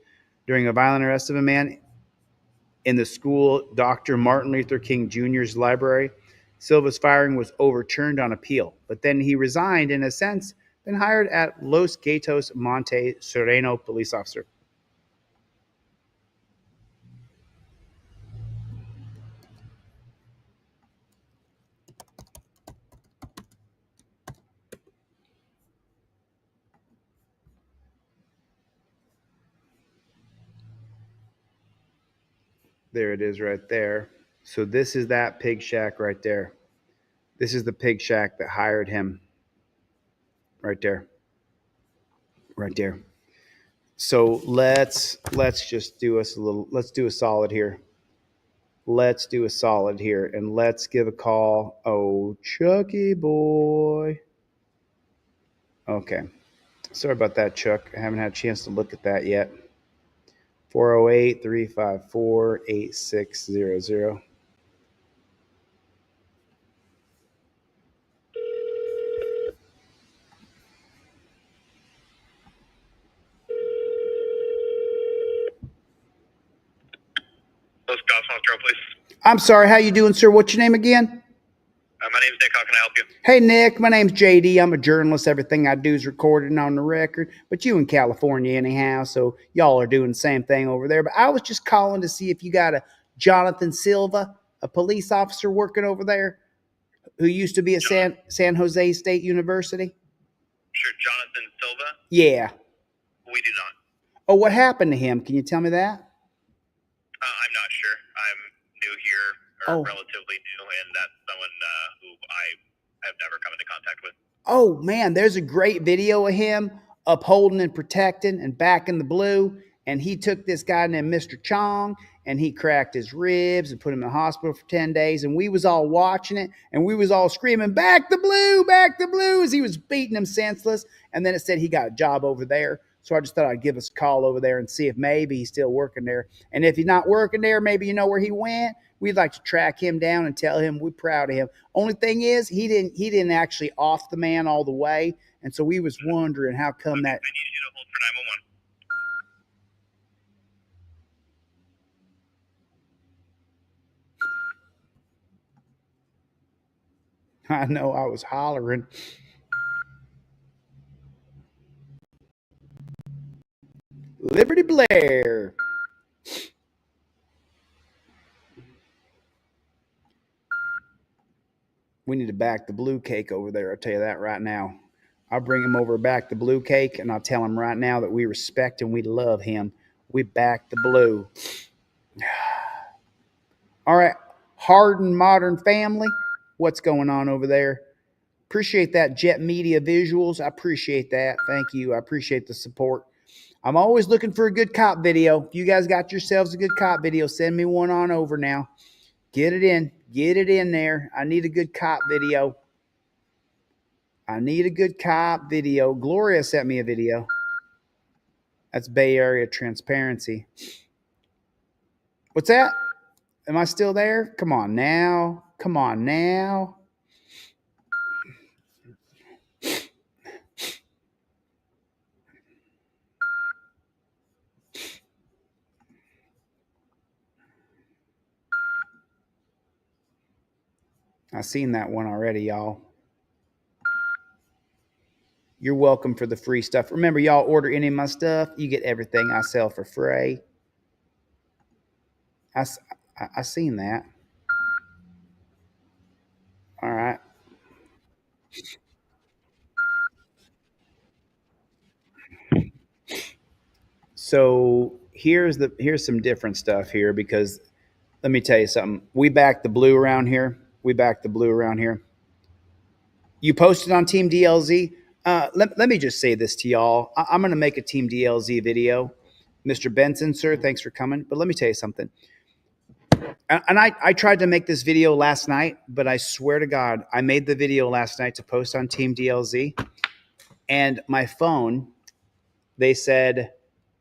during a violent arrest of a man in the school Dr. Martin Luther King Jr.'s library. Silva's firing was overturned on appeal, but then he resigned and, in a sense, been hired at Los Gatos Monte Sereno police officer. There it is right there. So this is that pig shack right there. This is the pig shack that hired him. Right there. Right there. So let's just do us a little, let's do a solid here. Let's do a solid here and let's give a call. Oh, Chucky boy. Okay. Sorry about that, Chuck. I haven't had a chance to look at that yet. 408-354-8600. I'm sorry, how you doing, sir? What's your name again? My name's Nick. How can I help you? Hey, Nick. My name's JD. I'm a journalist. Everything I do is recorded and on the record. But you in California anyhow, so y'all are doing the same thing over there. But I was just calling to see if you got a Jonathan Silva, a police officer working over there who used to be at San Jose State University. Sure, Jonathan Silva? Yeah. We do not. Oh, what happened to him? Can you tell me that? I'm not sure. I'm relatively new, and that's someone who I have never come into contact with. Oh man, there's a great video of him upholding and protecting and back in the blue. And he took this guy named Mr. Chong and he cracked his ribs and put him in the hospital for 10 days. And we was all watching it and we was all screaming, back the blue, as he was beating him senseless. And then it said he got a job over there. So I just thought I'd give us a call over there and see if maybe he's still working there. And if he's not working there, maybe you know where he went. We'd like to track him down and tell him we're proud of him. Only thing is, he didn't actually off the man all the way. And so we was wondering how come that. I need you to hold for 911. I know I was hollering. Liberty Blair. We need to back the blue cake over there. I'll tell you that right now. I'll bring him over back the blue cake, and I'll tell him right now that we respect and we love him. We back the blue. All right, Hardened Modern Family, what's going on over there? Appreciate that, Jet Media Visuals. I appreciate that. Thank you. I appreciate the support. I'm always looking for a good cop video. If you guys got yourselves a good cop video, send me one on over now. Get it in. Get it in there. I need a good cop video. I need a good cop video. Gloria sent me a video. That's Bay Area transparency. What's that? Am I still there? Come on now. Come on now. I seen that one already, y'all. You're welcome for the free stuff. Remember, y'all order any of my stuff, you get everything I sell for free. I seen that. All right. So here's some different stuff here, because let me tell you something. We back the blue around here. You posted on Team DLZ. Let me just say this to y'all. I'm going to make a Team DLZ video. Mr. Benson, sir, thanks for coming. But let me tell you something. And I tried to make this video last night, but I swear to God, I made the video last night to post on Team DLZ. And my phone, they said,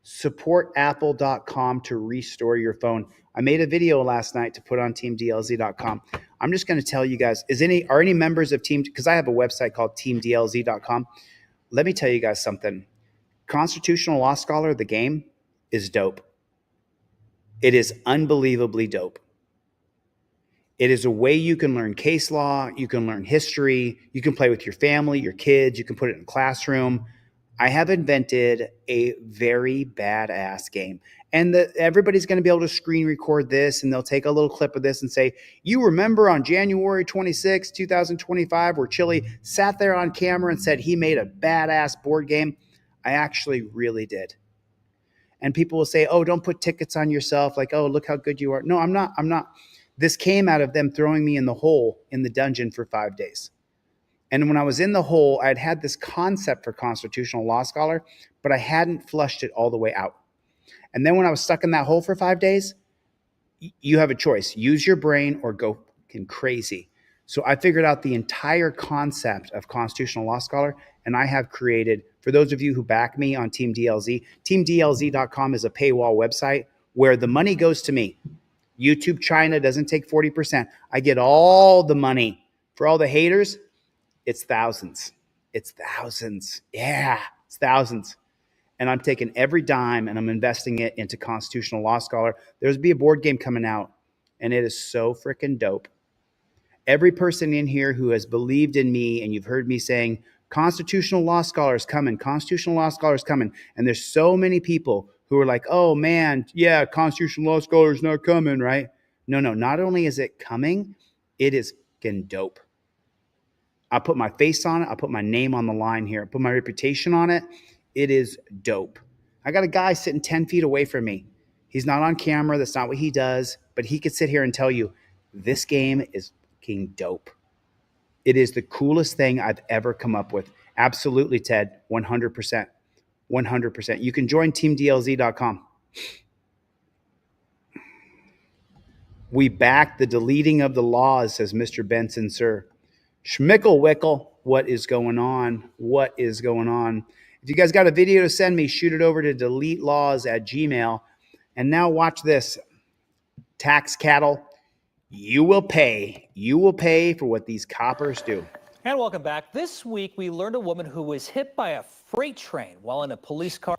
supportapple.com to restore your phone. I made a video last night to put on teamdlz.com. I'm just going to tell you guys, are any members of Team, because I have a website called teamdlz.com. Let me tell you guys something. Constitutional Law Scholar, the game, is dope. It is unbelievably dope. It is a way you can learn case law, you can learn history, you can play with your family, your kids, you can put it in a classroom. I have invented a very badass game. And everybody's going to be able to screen record this, and they'll take a little clip of this and say, you remember on January 26, 2025, where Chili sat there on camera and said he made a badass board game? I actually really did. And people will say, oh, don't put tickets on yourself. Like, oh, look how good you are. No, I'm not. This came out of them throwing me in the hole in the dungeon for 5 days. And when I was in the hole, I'd had this concept for Constitutional Law Scholar, but I hadn't flushed it all the way out. And then when I was stuck in that hole for 5 days, you have a choice. Use your brain or go fucking crazy. So I figured out the entire concept of Constitutional Law Scholar, and I have created, for those of you who back me on Team DLZ, teamdlz.com is a paywall website where the money goes to me. YouTube China doesn't take 40%. I get all the money. For all the haters, it's thousands. It's thousands. Yeah, it's thousands. And I'm taking every dime and I'm investing it into Constitutional Law Scholar. There's be a board game coming out, and it is so freaking dope. Every person in here who has believed in me, and you've heard me saying, Constitutional Law Scholar is coming, Constitutional Law Scholar is coming. And there's so many people who are like, oh man, yeah, Constitutional Law Scholar is not coming, right? No, not only is it coming, it is fucking dope. I put my face on it. I put my name on the line here. I put my reputation on it. It is dope. I got a guy sitting 10 feet away from me. He's not on camera. That's not what he does. But he could sit here and tell you, This game is fucking dope. It is the coolest thing I've ever come up with. Absolutely, Ted. 100%. 100%. You can join teamdlz.com. We back the deleting of the laws, says Mr. Benson, sir. Schmickle-wickle. What is going on? What is going on? If you guys got a video to send me, shoot it over to deletelaws@gmail. And now watch this. Tax cattle. You will pay. You will pay for what these coppers do. And welcome back. This week, we learned a woman who was hit by a freight train while in a police car.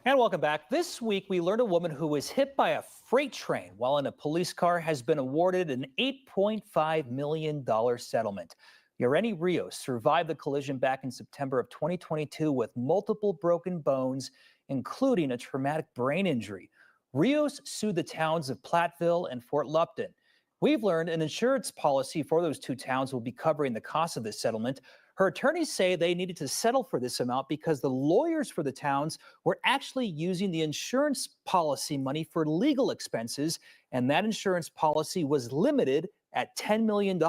And welcome back. This week, we learned a woman who was hit by a freight train while in a police car has been awarded an $8.5 million settlement. Yoreni Rios survived the collision back in September of 2022 with multiple broken bones, including a traumatic brain injury. Rios sued the towns of Platteville and Fort Lupton. We've learned an insurance policy for those two towns will be covering the cost of this settlement. Her attorneys say they needed to settle for this amount because the lawyers for the towns were actually using the insurance policy money for legal expenses, and that insurance policy was limited at $10 million.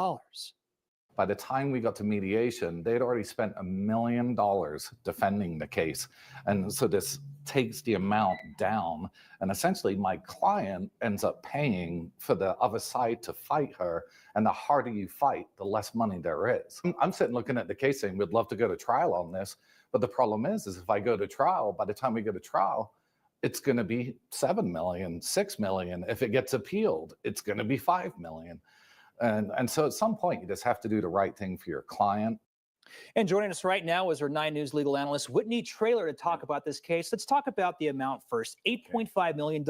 By the time we got to mediation, they had already spent $1 million defending the case. And so this takes the amount down. And essentially, my client ends up paying for the other side to fight her. And the harder you fight, the less money there is. I'm sitting looking at the case saying, we'd love to go to trial on this. But the problem is if I go to trial, by the time we go to trial, it's going to be $7 million, $6 million. If it gets appealed, it's going to be $5 million. And so at some point, you just have to do the right thing for your client. And joining us right now is our 9 News legal analyst, Whitney Traylor, to talk about this case. Let's talk about the amount first, $8.5 million.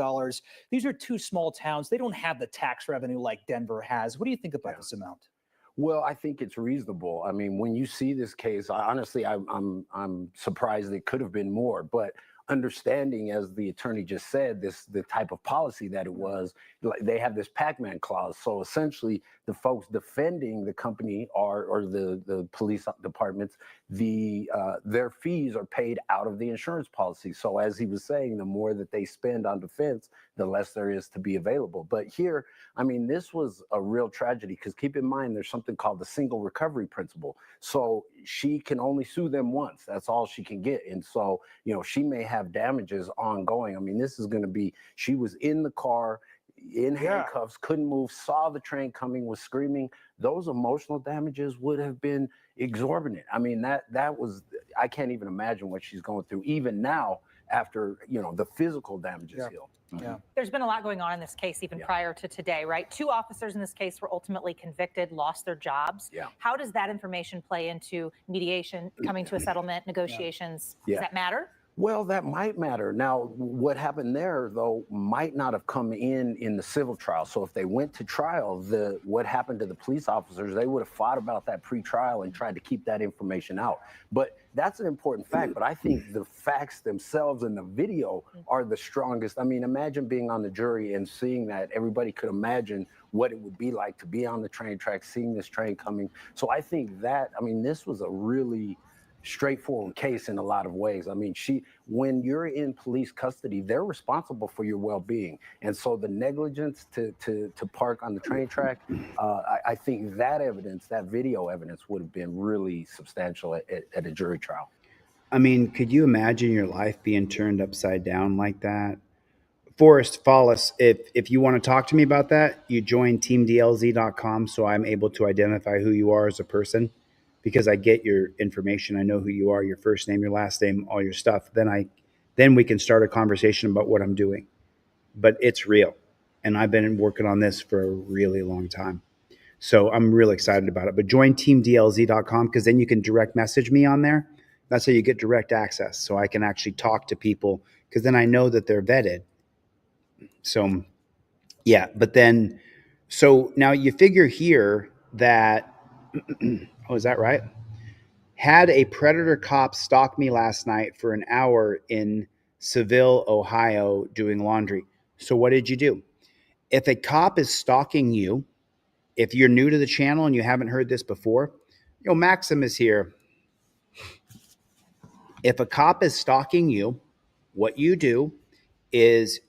These are two small towns. They don't have the tax revenue like Denver has. What do you think about this amount? Well, I think it's reasonable. I mean, when you see this case, honestly, I'm surprised it could have been more, but understanding, as the attorney just said, the type of policy that it was, like they have this Pac-Man clause. So essentially, the folks defending the company or the police departments, their fees are paid out of the insurance policy. So as he was saying, the more that they spend on defense, the less there is to be available. But here, I mean, this was a real tragedy because keep in mind, there's something called the single recovery principle. So she can only sue them once. That's all she can get. And so, she may have damages ongoing. I mean, this is going to be, she was in the car, in handcuffs, couldn't move, saw the train coming, was screaming. Those emotional damages would have been exorbitant. I mean, that was, I can't even imagine what she's going through, even now after, the physical damages healed. Yeah. There's been a lot going on in this case, even prior to today, right? 2 officers in this case were ultimately convicted, lost their jobs. Yeah. How does that information play into mediation, coming to a settlement, negotiations? Does that matter? Well, that might matter. Now, what happened there, though, might not have come in the civil trial. So if they went to trial, what happened to the police officers, they would have fought about that pre-trial and tried to keep that information out. But that's an important fact. But I think the facts themselves in the video are the strongest. I mean, imagine being on the jury and seeing that. Everybody could imagine what it would be like to be on the train track, seeing this train coming. So I think this was a really straightforward case in a lot of ways. I mean, when you're in police custody, they're responsible for your well-being. And so the negligence to park on the train track, I think that video evidence would have been really substantial at a jury trial. I mean, could you imagine your life being turned upside down like that? Forrest Follis, if you want to talk to me about that, you join teamdlz.com so I'm able to identify who you are as a person. Because I get your information, I know who you are, your first name, your last name, all your stuff. Then we can start a conversation about what I'm doing. But it's real, and I've been working on this for a really long time. So I'm really excited about it. But join teamdlz.com because then you can direct message me on there. That's how you get direct access, so I can actually talk to people because then I know that they're vetted. So, yeah. But then, so now you figure here that. Oh, is that right? Had a predator cop stalk me last night for an hour in Seville, Ohio, doing laundry. So what did you do? If a cop is stalking you, if you're new to the channel and you haven't heard this before, Maxim is here. If a cop is stalking you, what you do is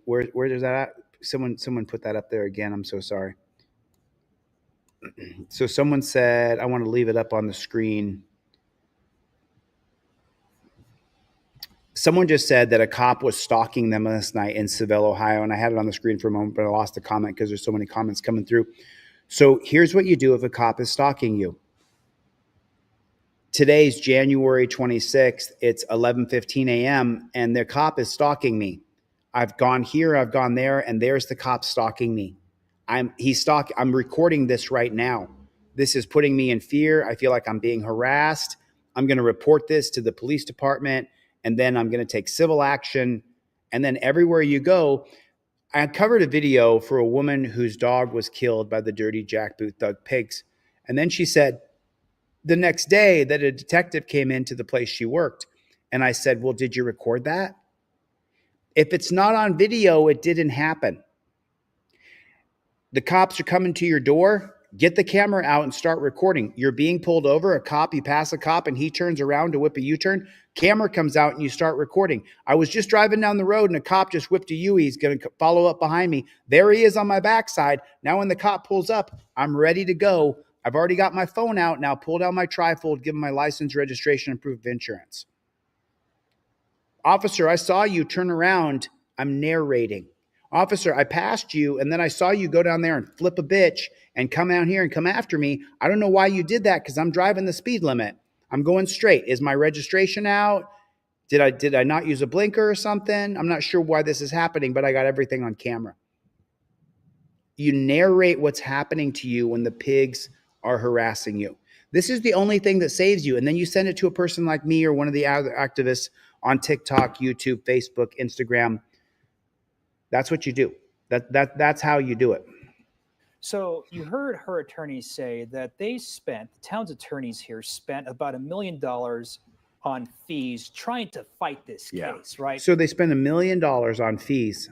where is that at? Someone put that up there again. I'm so sorry. So someone said, I want to leave it up on the screen. Someone just said that a cop was stalking them last night in Seville, Ohio. And I had it on the screen for a moment, but I lost the comment because there's so many comments coming through. So here's what you do if a cop is stalking you. Today's January 26th. It's 11:15 a.m. and the cop is stalking me. I've gone here, I've gone there, and there's the cop stalking me. I'm recording this right now. This is putting me in fear. I feel like I'm being harassed. I'm going to report this to the police department, and then I'm going to take civil action. And then everywhere you go, I covered a video for a woman whose dog was killed by the dirty jackboot thug pigs. And then she said the next day that a detective came into the place she worked. And I said, well, did you record that? If it's not on video, it didn't happen. The cops are coming to your door. Get the camera out and start recording. You're being pulled over, a cop, you pass a cop and he turns around to whip a U-turn. Camera comes out and you start recording. I was just driving down the road and a cop just whipped a U. He's going to follow up behind me. There he is on my backside. Now when the cop pulls up, I'm ready to go. I've already got my phone out. Now pull down my trifold, give him my license, registration, and proof of insurance. Officer, I saw you turn around. I'm narrating. Officer, I passed you, and then I saw you go down there and flip a bitch and come out here and come after me. I don't know why you did that because I'm driving the speed limit. I'm going straight. Is my registration out? Did I not use a blinker or something? I'm not sure why this is happening, but I got everything on camera. You narrate what's happening to you when the pigs are harassing you. This is the only thing that saves you. And then you send it to a person like me or one of the other activists on TikTok, YouTube, Facebook, Instagram. That's what you do. That's how you do it. So you heard her attorneys say that the town's attorneys here spent about $1 million on fees trying to fight this case, right? So they spend $1 million on fees.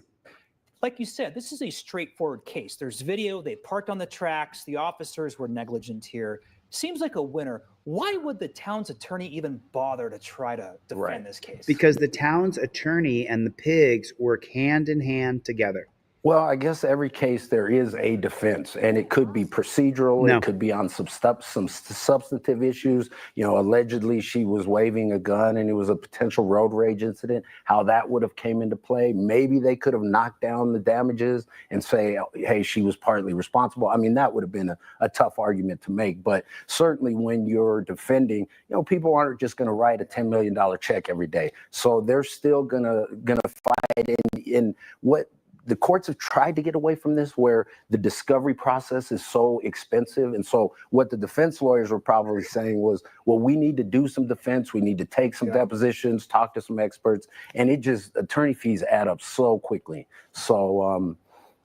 Like you said, this is a straightforward case. There's video, they parked on the tracks, the officers were negligent here. Seems like a winner. Why would the town's attorney even bother to try to defend this case? Because the town's attorney and the pigs work hand in hand together. Well, I guess every case there is a defense, and it could be procedural. No. It could be on some substantive issues. You know, allegedly she was waving a gun and it was a potential road rage incident. How that would have came into play. Maybe they could have knocked down the damages and say, hey, she was partly responsible. I mean, that would have been a tough argument to make. But certainly when you're defending, you know, people aren't just going to write a $10 million check every day. So they're still gonna fight in what the courts have tried to get away from this, where the discovery process is so expensive. And so what the defense lawyers were probably saying was, well, we need to do some defense. We need to take some depositions, talk to some experts. And attorney fees add up so quickly. So,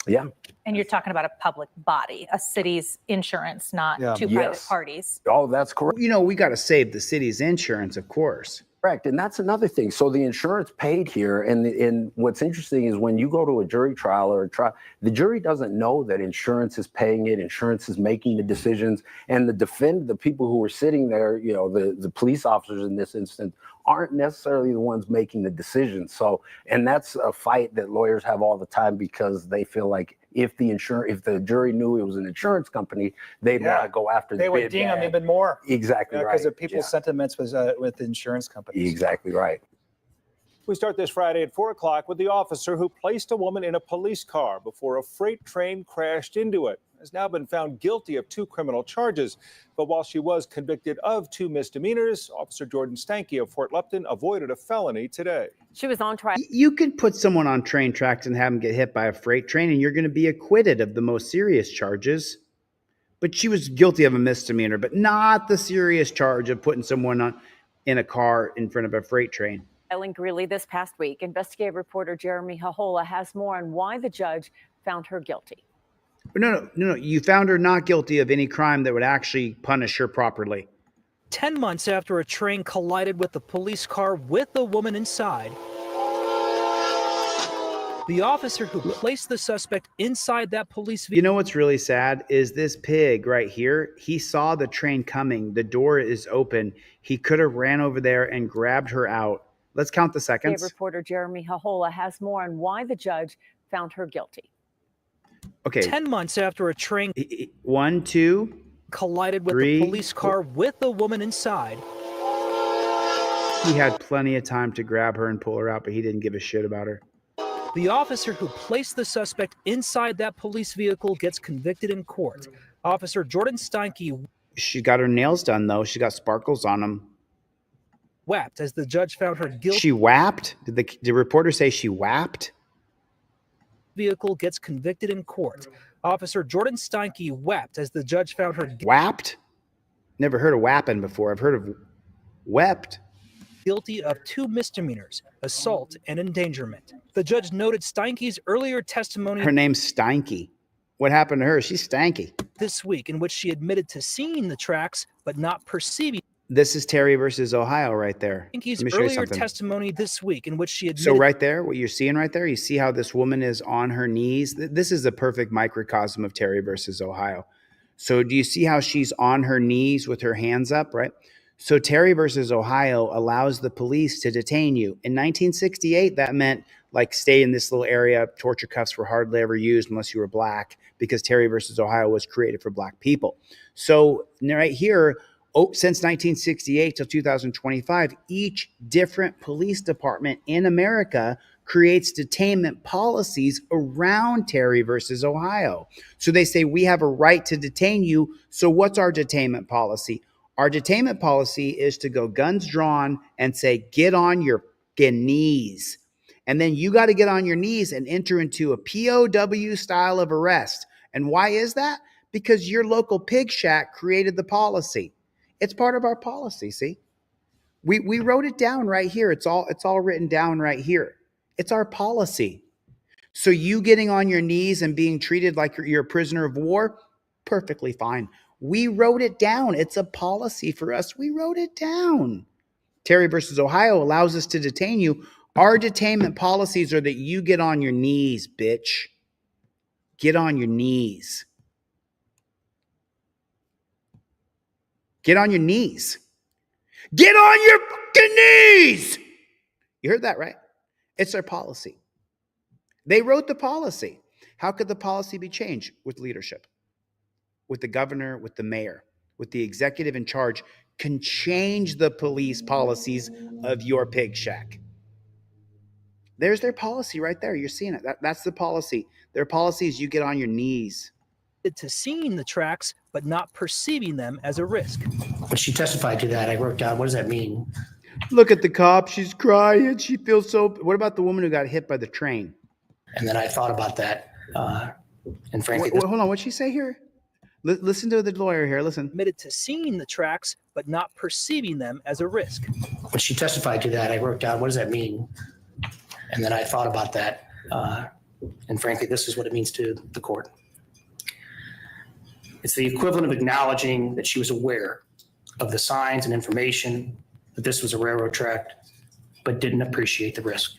yeah. And you're talking about a public body, a city's insurance, not two private parties. Oh, that's correct. You know, we got to save the city's insurance, of course. Correct. And that's another thing. So the insurance paid here. And what's interesting is when you go to a jury trial or a trial, the jury doesn't know that insurance is paying it. Insurance is making the decisions. And the people who were sitting there, you know, the police officers in this instance aren't necessarily the ones making the decisions. So, and that's a fight that lawyers have all the time because they feel like if the jury knew it was an insurance company, they'd want to go after the bid. They would ding them even more. Exactly right. Because of people's sentiments with insurance companies. Exactly right. We start this Friday at 4 o'clock with the officer who placed a woman in a police car before a freight train crashed into it. Has now been found guilty of 2 criminal charges. But while she was convicted of 2 misdemeanors, Officer Jordan Stanky of Fort Lupton avoided a felony today. She was on trial. You could put someone on train tracks and have them get hit by a freight train, and you're going to be acquitted of the most serious charges. But she was guilty of a misdemeanor, but not the serious charge of putting someone in a car in front of a freight train. In Greeley this past week, investigative reporter Jeremy Hahola has more on why the judge found her guilty. No. You found her not guilty of any crime that would actually punish her properly. 10 months after a train collided with the police car with the woman inside, the officer who placed the suspect inside that police vehicle. You know what's really sad is this pig right here. He saw the train coming. The door is open. He could have ran over there and grabbed her out. Let's count the seconds. Reporter Jeremy Hahola has more on why the judge found her guilty. Okay. 10 months after a train 1, 2, collided with 3, a police car with a woman inside. He had plenty of time to grab her and pull her out, but he didn't give a shit about her. The officer who placed the suspect inside that police vehicle gets convicted in court. Officer Jordan Steinke She got her nails done, though. She got sparkles on them. wept as the judge found her guilty. She whapped? Did the reporter say she whapped? Vehicle gets convicted in court. Officer Jordan Steinke wept as the judge found her whapped. Never heard of whapping before. I've heard of wept. Guilty of 2 misdemeanors, assault and endangerment. The judge noted Steinke's earlier testimony. Her name's Steinke. What happened to her? She's stanky. This week, in which she admitted to seeing the tracks but not perceiving. This is Terry versus Ohio right there. Steinke's Let me show you earlier something. testimony this week, in which she admitted. So right there, what you're seeing right there, you see how this woman is on her knees? This is a perfect microcosm of Terry versus Ohio. So do you see how she's on her knees with her hands up, right? So Terry versus Ohio allows the police to detain you. In 1968, that meant like stay in this little area. Torture cuffs were hardly ever used unless you were black, because Terry versus Ohio was created for black people. So right here, since 1968 till 2025, each different police department in America creates detainment policies around Terry versus Ohio. So they say, we have a right to detain you. So what's our detainment policy? Our detainment policy is to go guns drawn and say, get on your knees. And then you got to get on your knees and enter into a POW style of arrest. And why is that? Because your local pig shack created the policy. It's part of our policy, see? We wrote it down right here. It's all written down right here. It's our policy. So you getting on your knees and being treated like you're a prisoner of war, perfectly fine. We wrote it down. It's a policy for us. We wrote it down. Terry versus Ohio allows us to detain you. Our detainment policies are that you get on your knees, bitch. Get on your knees. Get on your knees. Get on your fucking knees. You heard that, right? It's their policy. They wrote the policy. How could the policy be changed? With leadership, with the governor, with the mayor, with the executive in charge, can change the police policies of your pig shack. There's their policy right there. You're seeing it. That's the policy. Their policy is you get on your knees. To seeing the tracks, but not perceiving them as a risk. But she testified to that. I wrote down, what does that mean? Look at the cop. She's crying. She feels so. What about the woman who got hit by the train? And then I thought about that. And frankly, hold on. What'd she say here? Listen to the lawyer here. Listen. Admitted to seeing the tracks, but not perceiving them as a risk. But she testified to that. I wrote down, what does that mean? And then I thought about that. And frankly, this is what it means to the court. It's the equivalent of acknowledging that she was aware of the signs and information that this was a railroad track, but didn't appreciate the risk.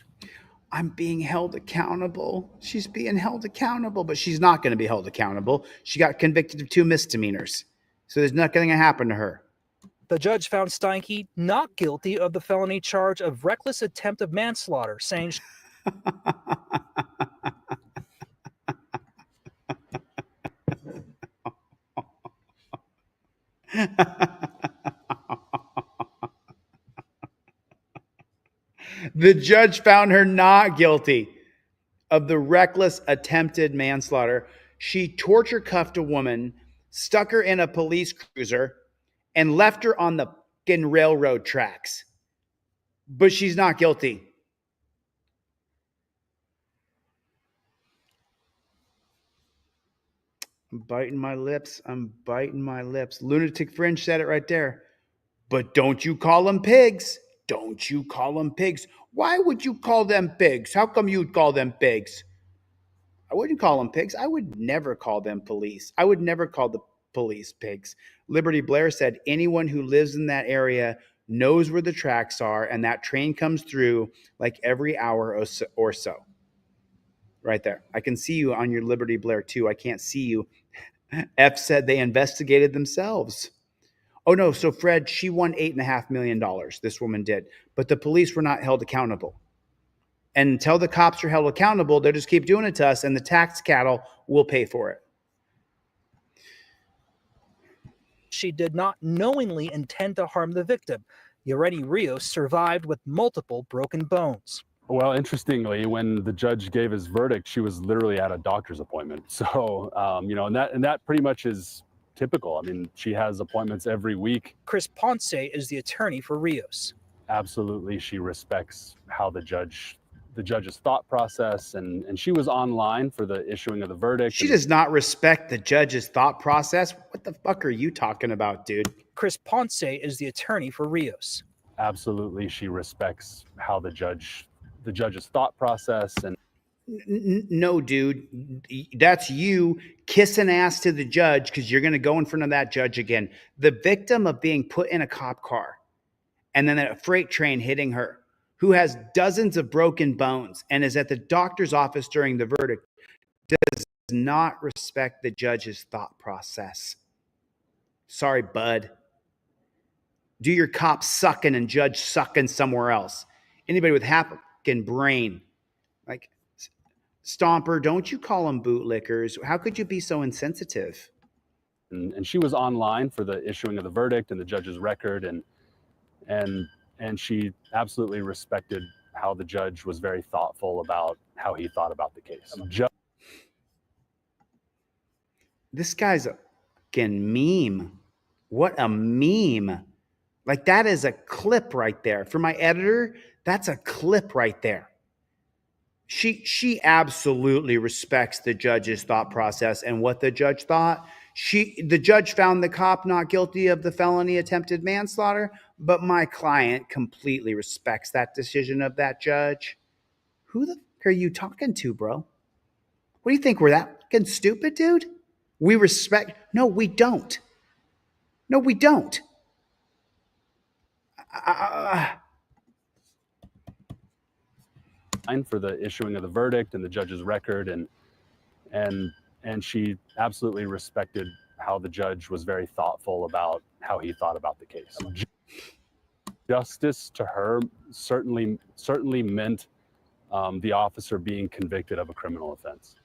I'm being held accountable. She's being held accountable, but she's not going to be held accountable. She got convicted of 2 misdemeanors. So there's nothing going to happen to her. The judge found Steinke not guilty of the felony charge of reckless attempt of manslaughter, saying the judge found her not guilty of the reckless attempted manslaughter. She torture cuffed a woman, stuck her in a police cruiser, and left her on the fucking railroad tracks. But she's not guilty. I'm biting my lips. I'm biting my lips. Lunatic Fringe said it right there. But don't you call them pigs. Don't you call them pigs. Why would you call them pigs? How come you'd call them pigs? I wouldn't call them pigs. I would never call them police. I would never call the police pigs. Liberty Blair said anyone who lives in that area knows where the tracks are, and that train comes through like every hour or so. Right there. I can see you on your Liberty Blair too. I can't see you. F said they investigated themselves. Oh no, so Fred, she won $8.5 million. This woman did, but the police were not held accountable. And until the cops are held accountable, they'll just keep doing it to us, and the tax cattle will pay for it. She did not knowingly intend to harm the victim. Yoreni Rios survived with multiple broken bones. Well, interestingly, when the judge gave his verdict, she was literally at a doctor's appointment. So, and that pretty much is typical. I mean, she has appointments every week. Chris Ponce is the attorney for Rios. Absolutely, she respects how the judge's thought process, and she was online for the issuing of the verdict. She does not respect the judge's thought process. What the fuck are you talking about, dude? Chris Ponce is the attorney for Rios. Absolutely, she respects how the judge's thought process and. No, dude, that's you kissing ass to the judge because you're going to go in front of that judge again. The victim of being put in a cop car and then a freight train hitting her, who has dozens of broken bones and is at the doctor's office during the verdict, does not respect the judge's thought process. Sorry, bud. Do your cop sucking and judge sucking somewhere else. Anybody with half a brain, like, Stomper, don't you call them bootlickers? How could you be so insensitive? And she was online for the issuing of the verdict and the judge's record, and she absolutely respected how the judge was very thoughtful about how he thought about the case. This guy's a fucking meme. What a meme. Like, that is a clip right there. For my editor, that's a clip right there. She absolutely respects the judge's thought process and what the judge thought. The judge found the cop not guilty of the felony attempted manslaughter, but my client completely respects that decision of that judge. Who the fuck are you talking to, bro? What do you think? We're that fucking stupid, dude? We respect. No, we don't. No, we don't. For the issuing of the verdict and the judge's record, and she absolutely respected how the judge was very thoughtful about how he thought about the case. Justice to her certainly meant the officer being convicted of a criminal offense.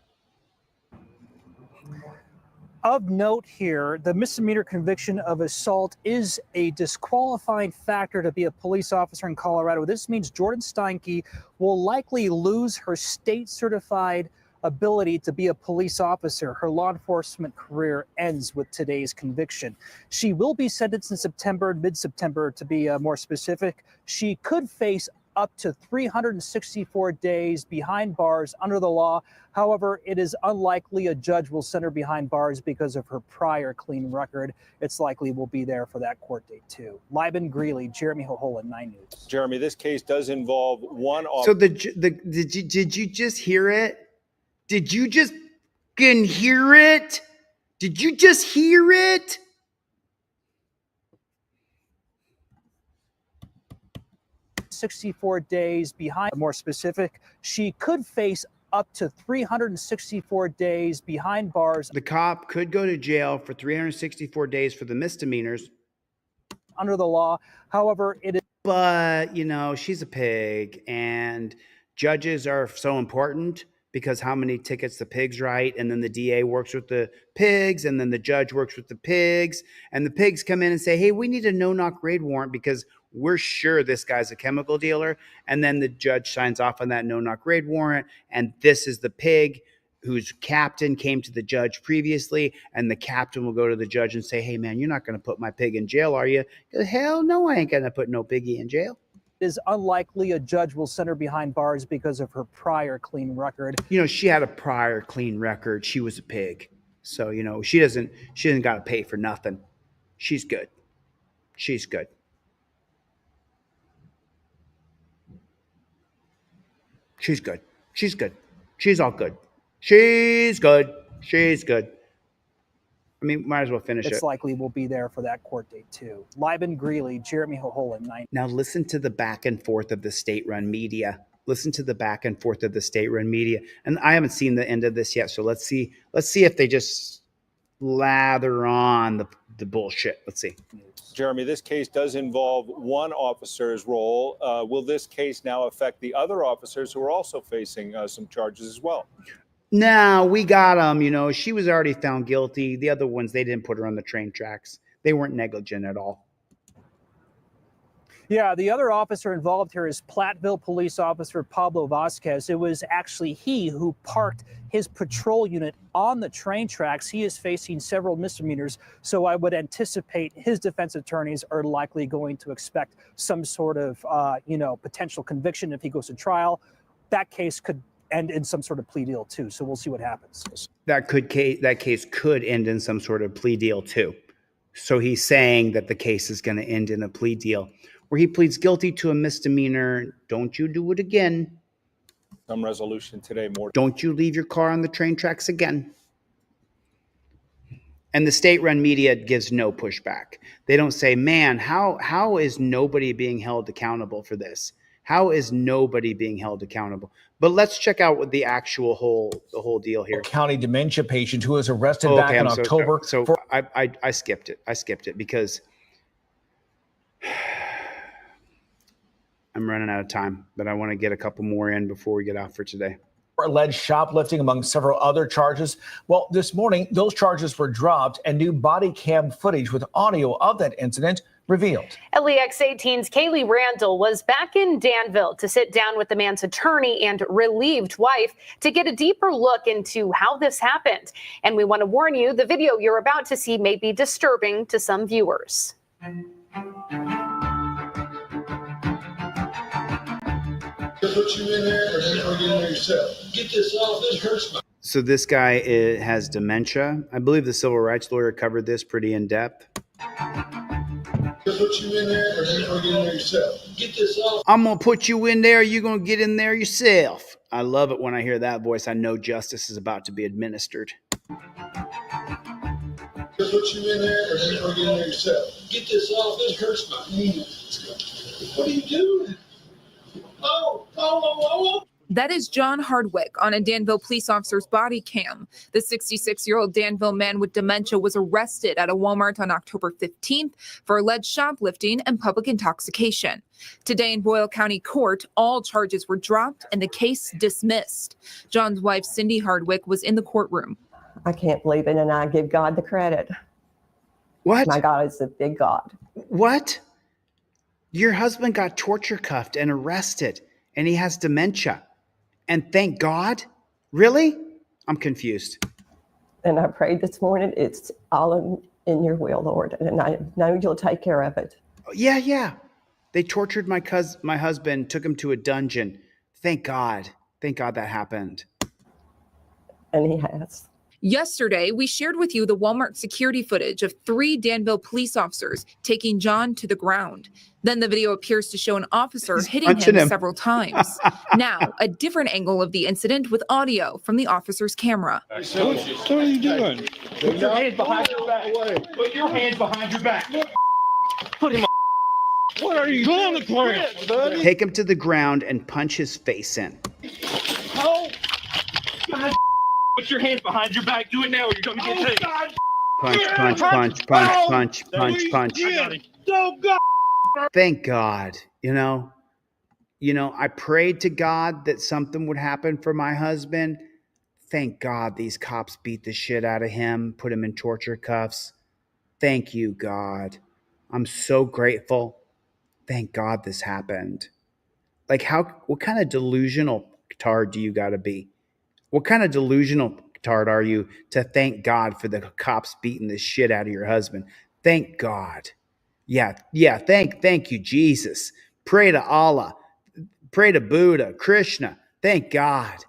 Of note here, the misdemeanor conviction of assault is a disqualifying factor to be a police officer in Colorado. This means Jordan Steinke will likely lose her state-certified ability to be a police officer. Her law enforcement career ends with today's conviction. She will be sentenced in September, mid-September to be more specific. She could face up to 364 days behind bars under the law. However, it is unlikely a judge will send her behind bars because of her prior clean record. It's likely we'll be there for that court date too. Liban Greeley, Jeremy Hohola, 9 News. Jeremy, this case does involve one officer. So did you just hear it? Did you just fucking hear it? Did you just hear it? $64 days behind. More specific, she could face up to 364 days behind bars. The cop could go to jail for 364 days for the misdemeanors. Under the law. However, it is. But, she's a pig, and judges are so important because how many tickets the pigs write, and then the DA works with the pigs, and then the judge works with the pigs, and the pigs come in and say, hey, we need a no-knock raid warrant because we're sure this guy's a chemical dealer. And then the judge signs off on that no-knock raid warrant, and this is the pig whose captain came to the judge previously, and the captain will go to the judge and say, hey, man, you're not going to put my pig in jail, are you? Hell no, I ain't going to put no piggy in jail. It is unlikely a judge will send her behind bars because of her prior clean record. She had a prior clean record. She was a pig. So, she doesn't got to pay for nothing. She's good. She's good. She's good. She's good. She's all good. She's good. She's good. I mean, might as well finish it. It's likely we'll be there for that court date too. Liban Greeley, Jeremy Hohola, 9. Now listen to the back and forth of the state-run media. Listen to the back and forth of the state-run media. And I haven't seen the end of this yet, so let's see if they just lather on the bullshit. Let's see. Jeremy, this case does involve one officer's role. Will this case now affect the other officers who are also facing some charges as well? No, we got them. You know, she was already found guilty. The other ones, they didn't put her on the train tracks. They weren't negligent at all. Yeah, the other officer involved here is Platteville police officer Pablo Vasquez. It was actually he who parked his patrol unit on the train tracks. He is facing several misdemeanors, so I would anticipate his defense attorneys are likely going to expect some sort of, potential conviction if he goes to trial. That case could end in some sort of plea deal too, so we'll see what happens. That case could end in some sort of plea deal too. So he's saying that the case is going to end in a plea deal where he pleads guilty to a misdemeanor. Don't you do it again. Some resolution today. More. Don't you leave your car on the train tracks again. And the state-run media gives no pushback. They don't say, man, how is nobody being held accountable for this? How is nobody being held accountable? But let's check out what the actual whole deal here. County dementia patient who was arrested back in October. So I skipped it. I skipped it because I'm running out of time, but I want to get a couple more in before we get out for today. Alleged shoplifting among several other charges. Well, this morning, those charges were dropped and new body cam footage with audio of that incident revealed. LEX18's Kaylee Randall was back in Danville to sit down with the man's attorney and relieved wife to get a deeper look into how this happened. And we want to warn you, the video you're about to see may be disturbing to some viewers. Put you in there, or you're gonna get in there yourself. Get this off. This hurts my. So this guy has dementia. I believe the civil rights lawyer covered this pretty in depth. Put you in there, or you're gonna get in there yourself. Get this off. I'm gonna put you in there. You're gonna get in there yourself. I love it when I hear that voice. I know justice is about to be administered. Put you in there, or you're gonna get in there yourself. Get this off. This hurts my feelings. What are you doing? That is John Hardwick on a Danville police officer's body cam. The 66-year-old Danville man with dementia was arrested at a Walmart on October 15th for alleged shoplifting and public intoxication. Today in Boyle County Court, all charges were dropped and the case dismissed. John's wife, Cindy Hardwick, was in the courtroom. I can't believe it, and I give God the credit. What? My God is a big God. What? Your husband got torture cuffed and arrested, and he has dementia. And thank God? Really? I'm confused. And I prayed this morning, it's all in your will, Lord, and I know you'll take care of it. Yeah. They tortured my husband, took him to a dungeon. Thank God. Thank God that happened. And he has. Yesterday, we shared with you the Walmart security footage of 3 Danville police officers taking John to the ground. Then the video appears to show an officer hitting him several times. Now, a different angle of the incident with audio from the officer's camera. What are you doing? Put your hands behind your back. Put your hands behind your back. Put him on. What are you doing on the ground, buddy? Take him to the ground and punch his face in. Oh, God. Put your hands behind your back. Do it now or you're going to get taken. Punch. Oh, God. Thank God. You know, I prayed to God that something would happen for my husband. Thank God these cops beat the shit out of him, put him in torture cuffs. Thank you, God. I'm so grateful. Thank God this happened. Like, what kind of delusional tard do you got to be? What kind of delusional tard are you to thank God for the cops beating the shit out of your husband? Thank God. Yeah. Thank you, Jesus. Pray to Allah. Pray to Buddha, Krishna. Thank God.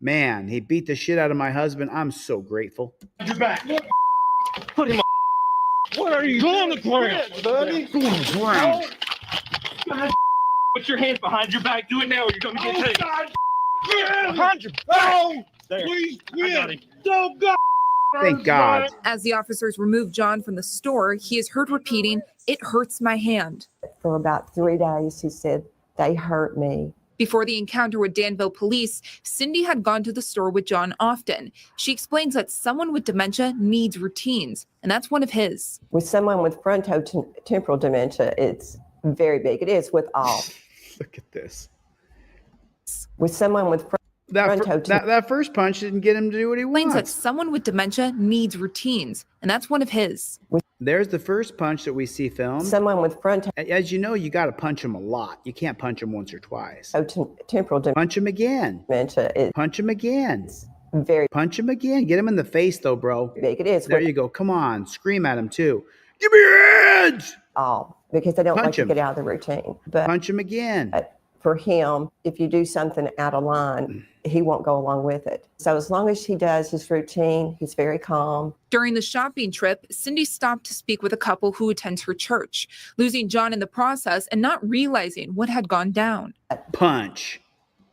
Man, he beat the shit out of my husband. I'm so grateful. Your back. Put him on. What are you doing on the ground, buddy? Go on the ground. God. Put your hands behind your back. Do it now or you're going to get taken. Behind your back. Please, oh, God. Thank God. As the officers removed John from the store, he is heard repeating, "It hurts my hand." For about 3 days, he said, they hurt me. Before the encounter with Danville police, Cindy had gone to the store with John often. She explains that someone with dementia needs routines, and that's one of his. With someone with frontotemporal dementia, it's very big. It is with all. Look at this. With someone with that first punch didn't get him to do what he Explains that wants. someone with dementia needs routines, and that's one of his. There's the first punch that we see filmed. Someone with As you know, you got to punch him a lot. You can't punch him once or twice. temporal Punch him again. dementia, Punch him again. very Punch him again. Get him in the face, though, bro. big. It is There with you go. Come on. Scream at him, too. Give me your hands! all because they don't Punch like to him. get out of the routine. But Punch him again. for him, if you do something out of line, he won't go along with it. So as long as he does his routine, he's very calm. During the shopping trip, Cindy stopped to speak with a couple who attends her church, losing John in the process and not realizing what had gone down. Punch.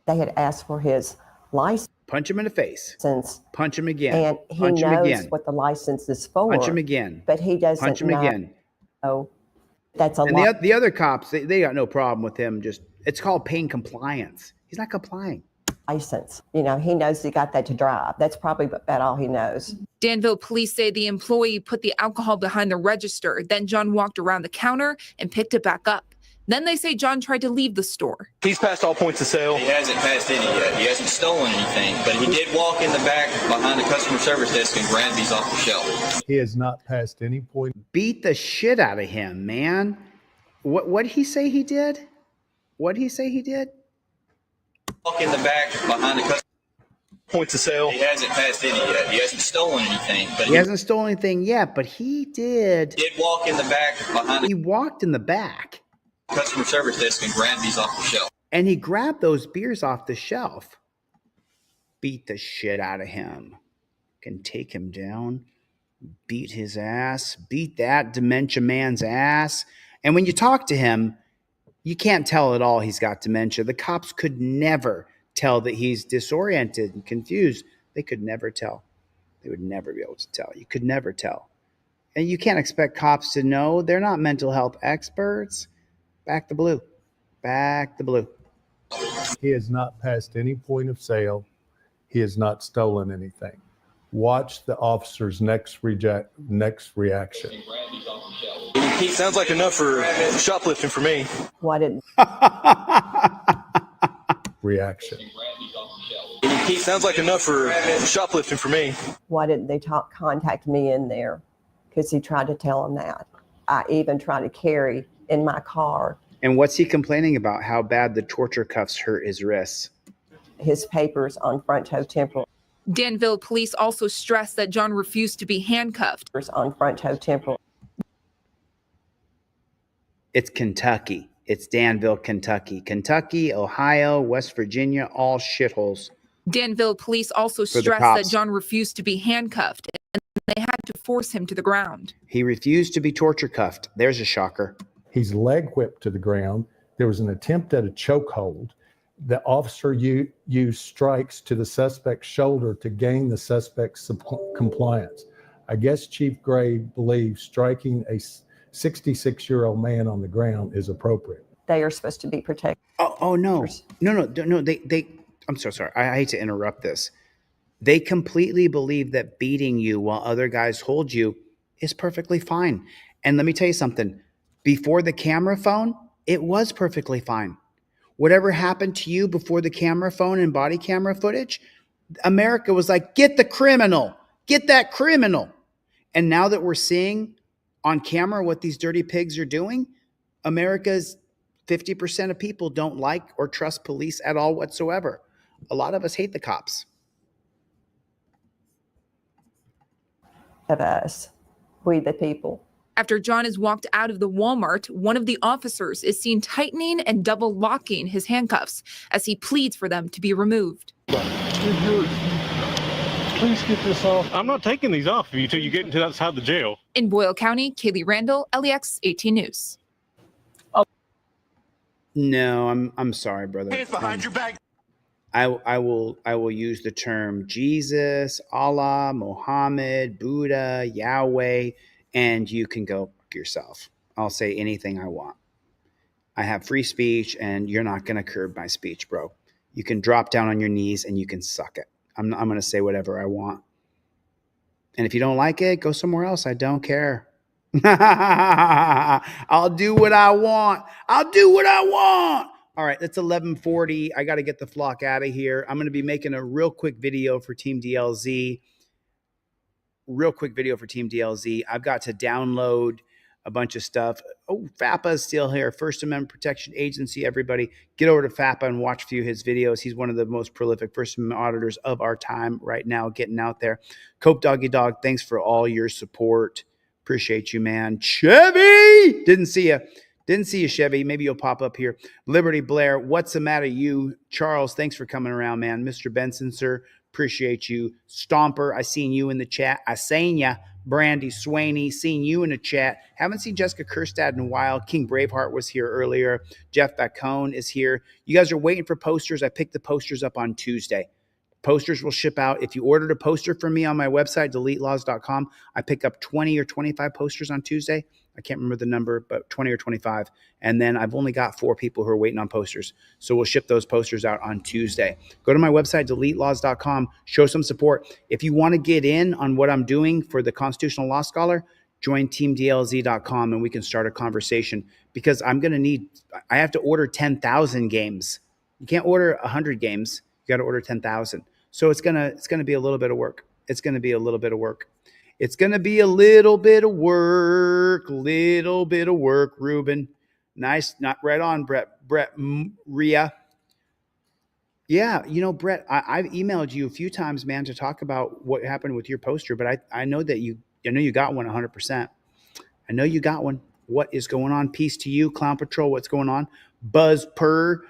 They had asked for his license. Punch him in the face. Punch him again. And he Punch him knows again. what the license is for. Punch him again. But he doesn't Punch him know. again. Oh, that's a And lot. the other cops, they got no problem with him. It's called paying compliance. He's not complying. License. You know, he knows he got that to drive. That's probably about all he knows. Danville police say the employee put the alcohol behind the register. Then John walked around the counter and picked it back up. Then they say John tried to leave the store. He's passed all points of sale. He hasn't passed any yet. He hasn't stolen anything, but he did walk in the back behind the customer service desk and grab these off the shelf. He has not passed any point. Beat the shit out of him, man. What did he say he did? What did he say he did? Walk in the back behind the customer points of sale. He hasn't passed any yet. He hasn't stolen anything, but He hasn't stolen anything yet, but he did. did walk in the back behind He the walked in the back customer service desk and grab these off the shelf. and he grabbed those beers off the shelf. Beat the shit out of him. Can take him down. Beat his ass. Beat that dementia man's ass. And when you talk to him, you can't tell at all he's got dementia. The cops could never tell that he's disoriented and confused. They could never tell. They would never be able to tell. You could never tell. And you can't expect cops to know. They're not mental health experts. Back the blue. Back the blue. He has not passed any point of sale. He has not stolen anything. Watch the officer's next reaction. He sounds like enough for shoplifting for me. Why didn't Reaction. He sounds like enough for shoplifting for me. Why didn't they contact me in there? Because he tried to tell him that. I even tried to carry in my car And what's he complaining about? How bad the torture cuffs hurt his wrists. his papers on frontotemporal. Danville police also stressed that John refused to be handcuffed. On frontotemporal. It's Kentucky. It's Danville, Kentucky. Kentucky, Ohio, West Virginia, all shitholes. Danville police also For the stressed that cops. John refused to be handcuffed, and they had to force him to the ground. He refused to be torture cuffed. There's a shocker. He's leg whipped to the ground. There was an attempt at a chokehold. The officer used strikes to the suspect's shoulder to gain the suspect's compliance. I guess Chief Gray believes striking a 66-year-old man on the ground is appropriate. They are supposed to be protected. Oh no. No. They I'm so sorry. I hate to interrupt this. They completely believe that beating you while other guys hold you is perfectly fine. And let me tell you something. Before the camera phone, it was perfectly fine. Whatever happened to you before the camera phone and body camera footage, America was like, get the criminal, get that criminal. And now that we're seeing on camera what these dirty pigs are doing, America's 50% of people don't like or trust police at all whatsoever. A lot of us hate the cops. Of us, we the people. After John is walked out of the Walmart, one of the officers is seen tightening and double locking his handcuffs as he pleads for them to be removed. Please get this off. I'm not taking these off of you until you get into that side of the jail. In Boyle County, Kaylee Randall, LEX 18 News. No, I'm sorry, brother. Hands behind your back. I will use the term Jesus, Allah, Muhammad, Buddha, Yahweh, and you can go fuck yourself. I'll say anything I want. I have free speech, and you're not going to curb my speech, bro. You can drop down on your knees and you can suck it. I'm going to say whatever I want. And if you don't like it, go somewhere else. I don't care. I'll do what I want. I'll do what I want. All right, it's 11:40. I got to get the flock out of here. I'm going to be making a real quick video for Team DLZ. I've got to download a bunch of stuff. Oh, FAPA is still here. First Amendment Protection Agency, everybody. Get over to FAPA and watch a few of his videos. He's one of the most prolific First Amendment auditors of our time right now, getting out there. Cope Doggy Dog, thanks for all your support. Appreciate you, man. Chevy! Didn't see you, Chevy. Maybe you'll pop up here. Liberty Blair, what's the matter, you? Charles, thanks for coming around, man. Mr. Benson, sir, appreciate you. Stomper, I seen you in the chat. I seen ya. Brandy Swaney, seen you in the chat. Haven't seen Jessica Kerstad in a while. King Braveheart was here earlier. Jeff Bacone is here. You guys are waiting for posters. I picked the posters up on Tuesday. Posters will ship out. If you ordered a poster from me on my website, deletelaws.com, I pick up 20 or 25 posters on Tuesday. I can't remember the number, but 20 or 25. And then I've only got 4 people who are waiting on posters. So we'll ship those posters out on Tuesday. Go to my website, deletelaws.com. Show some support. If you want to get in on what I'm doing for the Constitutional Law Scholar, join teamdlz.com and we can start a conversation, because I have to order 10,000 games. You can't order 100 games. You got to order 10,000. So it's gonna be a little bit of work. It's going to be a little bit of work. Ruben. Nice. Not right on, Brett. Ria. Yeah, Brett, I've emailed you a few times, man, to talk about what happened with your poster, but I know that you got one 100%. I know you got one. What is going on? Peace to you, Clown Patrol. What's going on? Buzz Purr.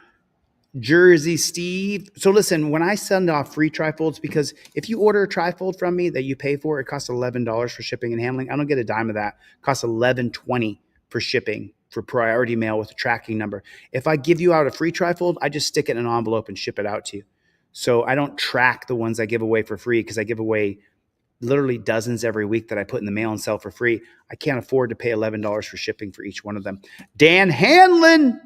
Jersey Steve. So listen, when I send off free trifolds, because if you order a trifold from me that you pay for, it costs $11 for shipping and handling. I don't get a dime of that. It costs $11.20 for shipping for priority mail with a tracking number. If I give you out a free trifold, I just stick it in an envelope and ship it out to you. So I don't track the ones I give away for free, because I give away literally dozens every week that I put in the mail and sell for free. I can't afford to pay $11 for shipping for each one of them. Dan Hanlon,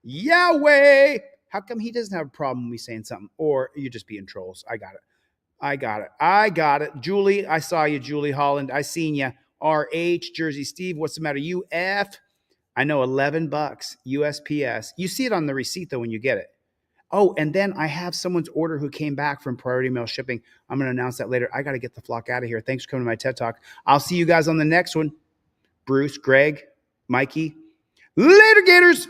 Yahweh. How come he doesn't have a problem with me saying something? Or you just being trolls? I got it. Julie, I saw you, Julie Holland. I seen you. RH, Jersey Steve, what's the matter? UF, I know, $11, USPS. You see it on the receipt though when you get it. Oh, and then I have someone's order who came back from priority mail shipping. I'm going to announce that later. I got to get the flock out of here. Thanks for coming to my TED Talk. I'll see you guys on the next one. Bruce, Greg, Mikey. Later, Gators.